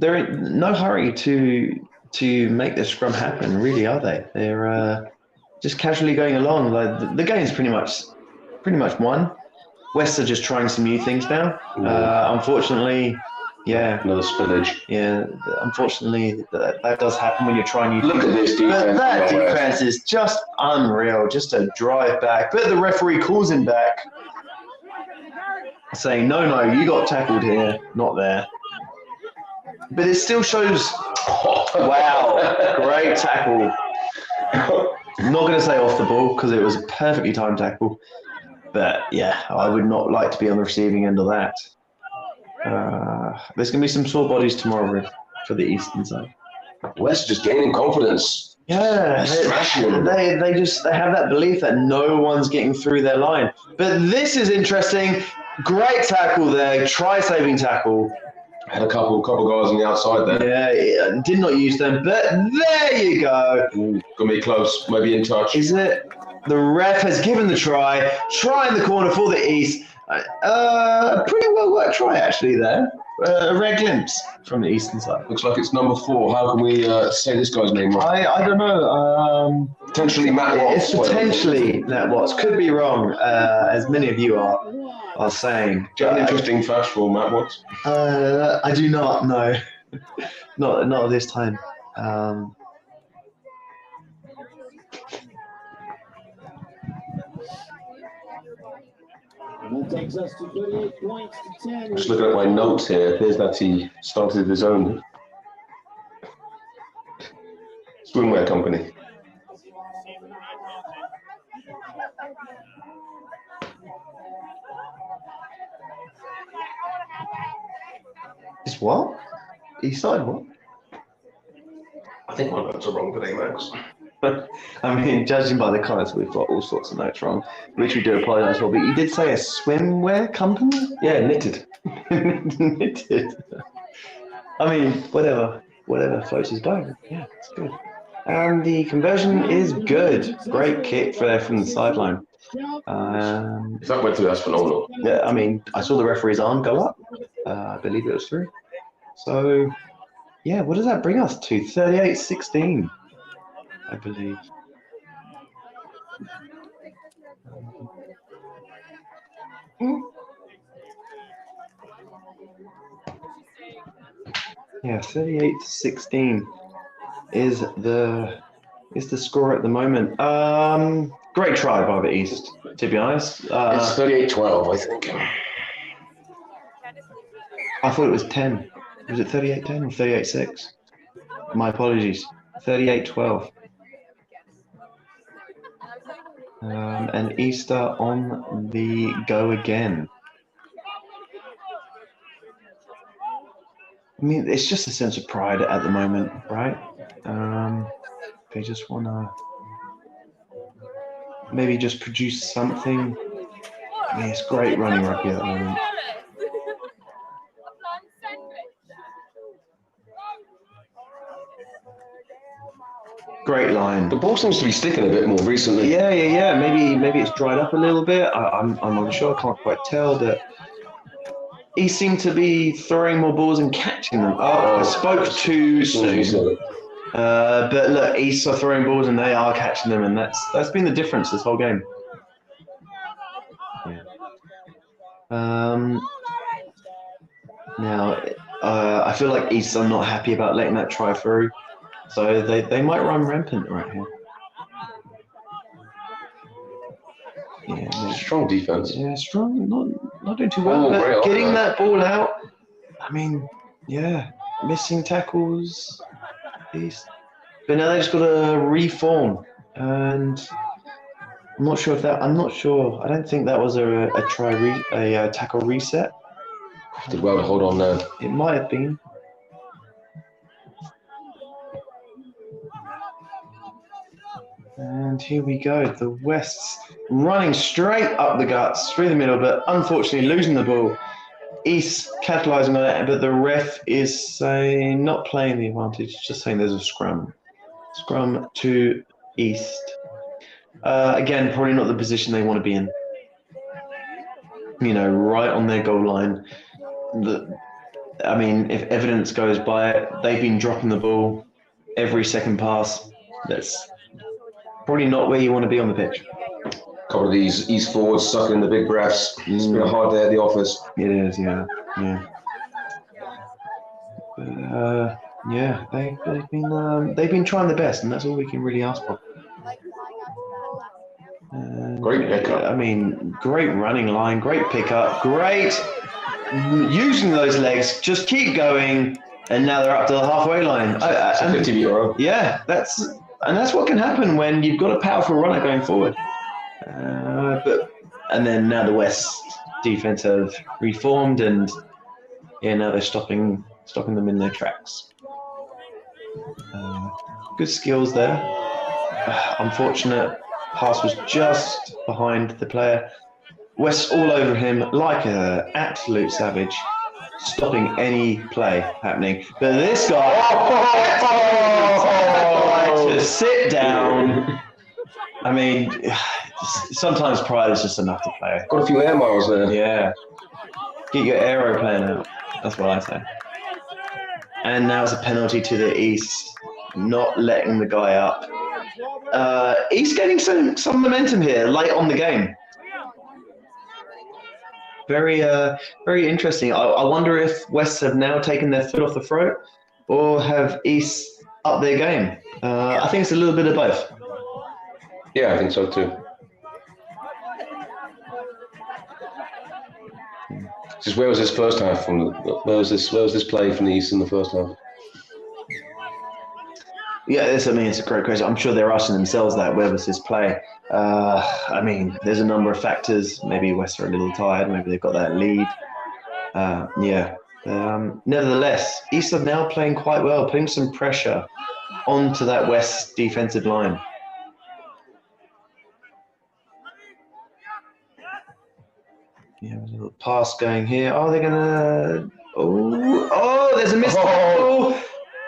They're in no hurry to make the scrum happen, really, are they? They're just casually going along. Like the game's pretty much won. West are just trying some new things now. Unfortunately, yeah, another spillage. Yeah, unfortunately, that does happen when you're trying new things. Look at this defense. But that defense is just unreal. Just a drive back, but the referee calls him back, saying, "No, you got tackled here, not there." But it still shows, wow, great tackle. I'm not going to say off the ball because it was a perfectly timed tackle. But yeah, I would not like to be on the receiving end of that. There's going to be some sore bodies tomorrow for the Eastern side. West just gaining confidence. Yeah, they have that belief that no one's getting through their line. But this is interesting. Great tackle there, try-saving tackle. Had a couple guys on the outside there. Yeah, did not use them, but there you go. Ooh, gonna be close, maybe in touch. Is it? The ref has given the try in the corner for the East. Pretty well worked try actually there. A rare glimpse from the Eastern side. Looks like it's number 4. How can we say this guy's name right? I don't know. Potentially Matt Watts. It's potentially Matt Watts. Could be wrong, as many of you are saying. Do you have an interesting fact for Matt Watts? I do not, no. not at this time. And that takes us to 38 points to 10. Just looking at my notes here, there's that he started his own swimwear company. Is what? He started what? I think my notes are wrong today, Max. I mean, judging by the comments, we've got all sorts of notes wrong, which we do apologise for. But you did say a swimwear company? Yeah, knitted. Knitted. I mean, whatever floats his boat. Yeah, it's good. And the conversion is good. Great kick there from the sideline. If that went through, that's phenomenal. Yeah, I mean, I saw the referee's arm go up. I believe it was through. So, yeah, what does that bring us to? 38-16. I believe. Yeah, 38-16 is the score at the moment. Great try by the East, to be honest. It's 38-12, I think. I thought it was 10. Was it 38-10 or 38-6? My apologies. 38-12. And Easter on the go again. I mean, it's just a sense of pride at the moment, right? They just want to maybe just produce something. I mean, it's great running rugby at the moment. Great line. The ball seems to be sticking a bit more recently. Yeah. Maybe it's dried up a little bit. I'm unsure. I can't quite tell. But he seemed to be throwing more balls and catching them. Oh, I spoke too soon. But look, East are throwing balls and they are catching them, and that's been the difference this whole game. Yeah. Now, I feel like East are not happy about letting that try through, so they might run rampant right here. Yeah, strong defense. Yeah, strong. Not doing too well, but getting that ball out. I mean, yeah, missing tackles. East. But now they just got to reform, and I'm not sure if that. I'm not sure. I don't think that was a tackle reset. Did well to hold on there. It might have been. And here we go. The Wests running straight up the guts, through the middle, but unfortunately losing the ball. East capitalising on it, but the ref is saying not playing the advantage, just saying there's a scrum. Scrum to East. Again, probably not the position they want to be in. You know, right on their goal line. I mean, if evidence goes by it, they've been dropping the ball every second pass. That's probably not where you want to be on the pitch. A couple of these East forwards sucking the big breaths. It's been a hard day at the office. It is, yeah. Yeah, they've been trying their best, and that's all we can really ask for. Great pickup. I mean, great running line, great pickup, great using those legs. Just keep going, and now they're up to the halfway line. It's a 50-meter run. Yeah, that's what can happen when you've got a powerful runner going forward. And then now the West defense have reformed, and now they're stopping them in their tracks. Good skills there. Unfortunate pass was just behind the player. West all over him like an absolute savage, stopping any play happening. But this guy to sit down. I mean, sometimes pride is just enough to play. Got a few air miles there. Yeah. Get your aeroplane out. That's what I say. And now it's a penalty to the East, not letting the guy up. East getting some momentum here late on the game. Very interesting. I wonder if West have now taken their foot off the throat, or have East upped their game. I think it's a little bit of both. Yeah, I think so too. Just where was this first half from? Where was this play from the East in the first half? Yeah, it's a great question. I'm sure they're asking themselves that. Where was this play? I mean, there's a number of factors. Maybe West are a little tired. Maybe they've got that lead. Nevertheless, East are now playing quite well, putting some pressure onto that West defensive line. Yeah, there's a little pass going here. Oh, they're gonna. Oh, there's a missed tackle,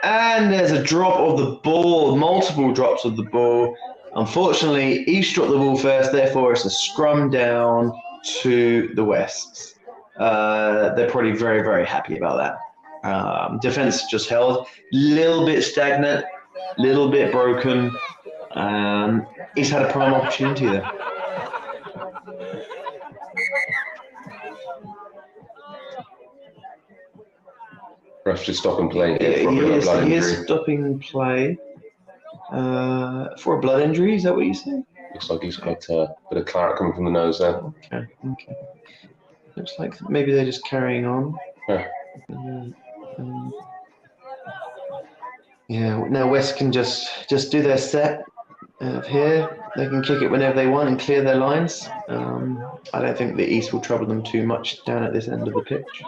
and there's a drop of the ball. Multiple drops of the ball. Unfortunately, East dropped the ball first. Therefore, it's a scrum down to the West. They're probably very, very happy about that. Defense just held, little bit stagnant, little bit broken. East had a prime opportunity there. Ref just stop and play. He is stopping play for a blood injury. Is that what you say? Looks like he's got a bit of claret coming from the nose there. Okay. Looks like maybe they're just carrying on. Yeah. Now West can just do their set here. They can kick it whenever they want and clear their lines. I don't think the East will trouble them too much down at this end of the pitch.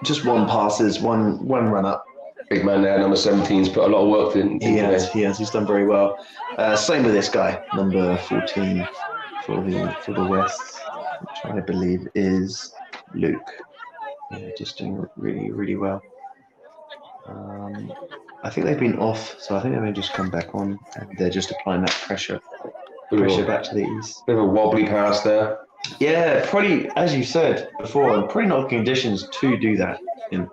Just one passes, one run up. Big man there, number 17's put a lot of work in. He has. He's done very well. Same with this guy, number 14 for the West, which I believe is Luke. Yeah, just doing really, really well. I think they've been off, so I think they may just come back on, and they're just applying that pressure back to the East. Bit of a wobbly pass there. Yeah, probably, as you said before, probably not conditions to do that in.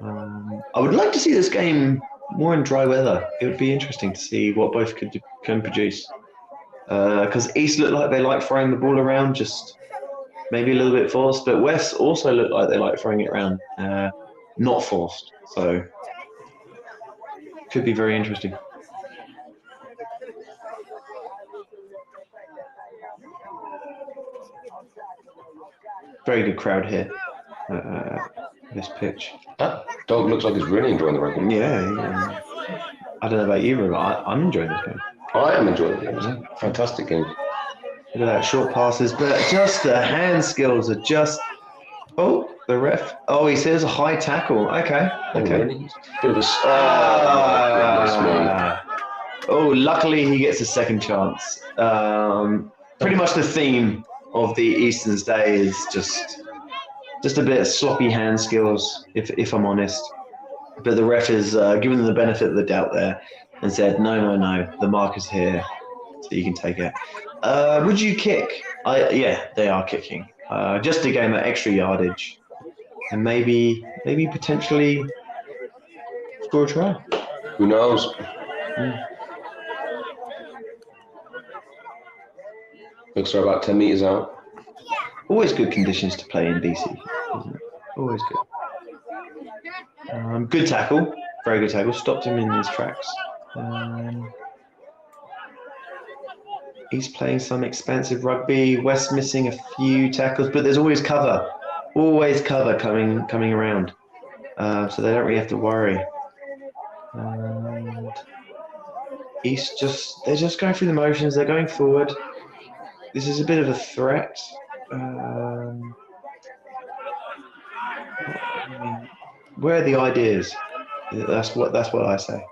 I would like to see this game more in dry weather. It would be interesting to see what both can produce. Because East look like they like throwing the ball around, just maybe a little bit forced, but West also look like they like throwing it around, not forced. So could be very interesting. Very good crowd here. This pitch. That dog looks like he's really enjoying the rugby. Yeah. I don't know about you, but I'm enjoying this game. I am enjoying it. It's a fantastic game. Look at that, short passes, but just the hand skills are just. Oh, the ref. Oh, he says a high tackle. Okay. Really? Bit of a. Oh, luckily he gets a second chance. Pretty much the theme of the Eastern's Day is just a bit of sloppy hand skills, if I'm honest. But the ref is giving them the benefit of the doubt there and said, no, the mark is here, so you can take it. Would you kick? Yeah, they are kicking. Just to gain that extra yardage and maybe potentially score a try. Who knows? Looks like about 10 meters out. Always good conditions to play in BC, isn't it? Always good. Good tackle, very good tackle. Stopped him in his tracks. He's playing some expensive rugby. West missing a few tackles, but there's always cover coming around. So they don't really have to worry. East they're just going through the motions. They're going forward. This is a bit of a threat. Where are the ideas? That's what I say.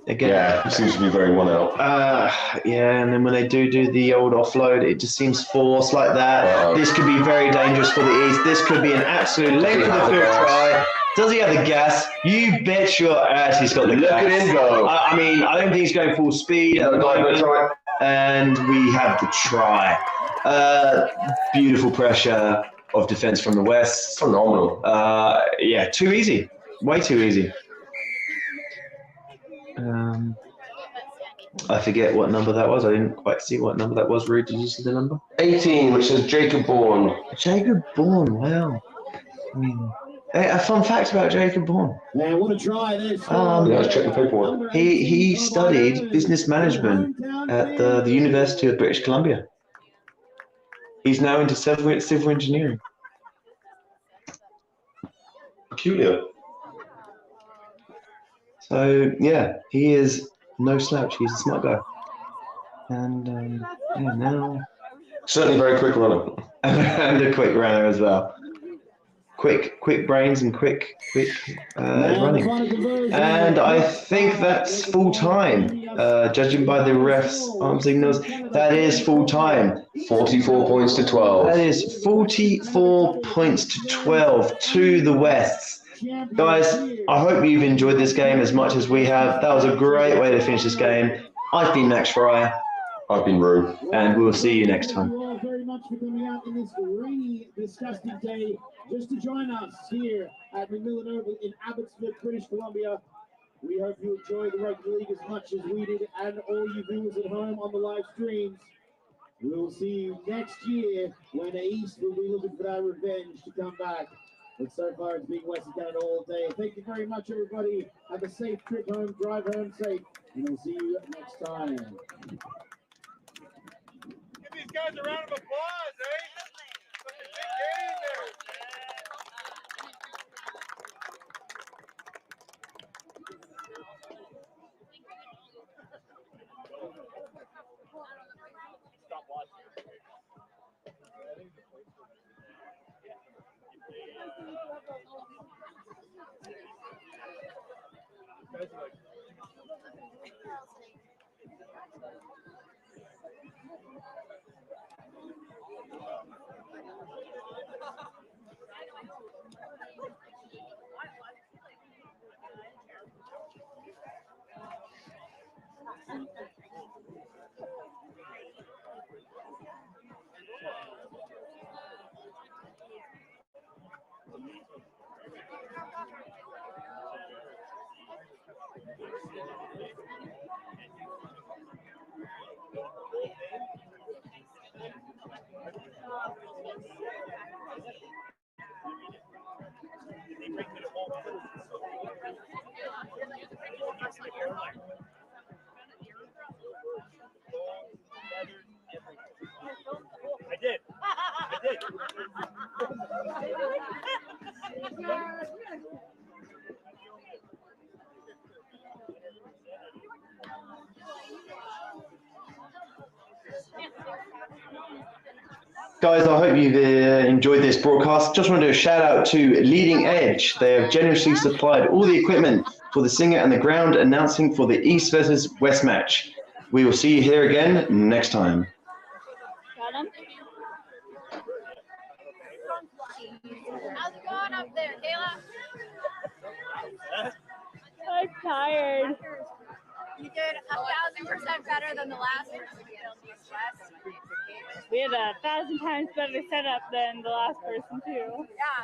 Again, yeah, it seems to be very one out. Yeah, and then when they do the old offload, it just seems forced like that. This could be very dangerous for the East. This could be an absolute length of the field try. Does he have the gas? You bet your ass he's got the gas. Look at him go. I mean, I don't think he's going full speed. And we have the try. Beautiful pressure of defense from the West. Phenomenal. Yeah, too easy. Way too easy. I forget what number that was. I didn't quite see what number that was. Rude, did you see the number? 18, which says Jacob Bourne. Jacob Bourne, wow. Hey, a fun fact about Jacob Bourne. Yeah, I want to try this. Let's check the paperwork. He studied business management at the University of British Columbia. He's now into civil engineering. Peculiar. So yeah, he is no slouch. He's a smart guy. And yeah, now certainly very quick runner. And a quick runner as well. Quick brains and quick running. And I think that's full time. Judging by the refs' arm signals, that is full time. 44 points to 12. That is 44 points to 12 to the Wests. Guys, I hope you've enjoyed this game as much as we have. That was a great way to finish this game. I've been Max Fryer. I've been Rue. And we'll see you next time. Thank you all very much for coming out in this rainy, disgusting day just to join us here at Macmillan Oval in Abbotsford, British Columbia. We hope you enjoy the Rugby League as much as we did, and all you viewers at home on the live streams. We will see you next year when the East will be looking for that revenge to come back. But so far it's been Western Canada all day. Thank you very much, everybody. Have a safe trip home, drive home safe, and we'll see you next time. Give these guys a round of applause, eh? Such a big game there. Stop watching. Guys, I hope you've enjoyed this broadcast. Just want to do a shout out to Leading Edge. They have generously supplied all the equipment for the singer and the ground announcing for the East versus West match. We will see you here again next time. Got him? How's it going up there, Kayla? I'm tired. You did 1,000% better than the last person. We had 1,000 times better setup than the last person too. Yeah.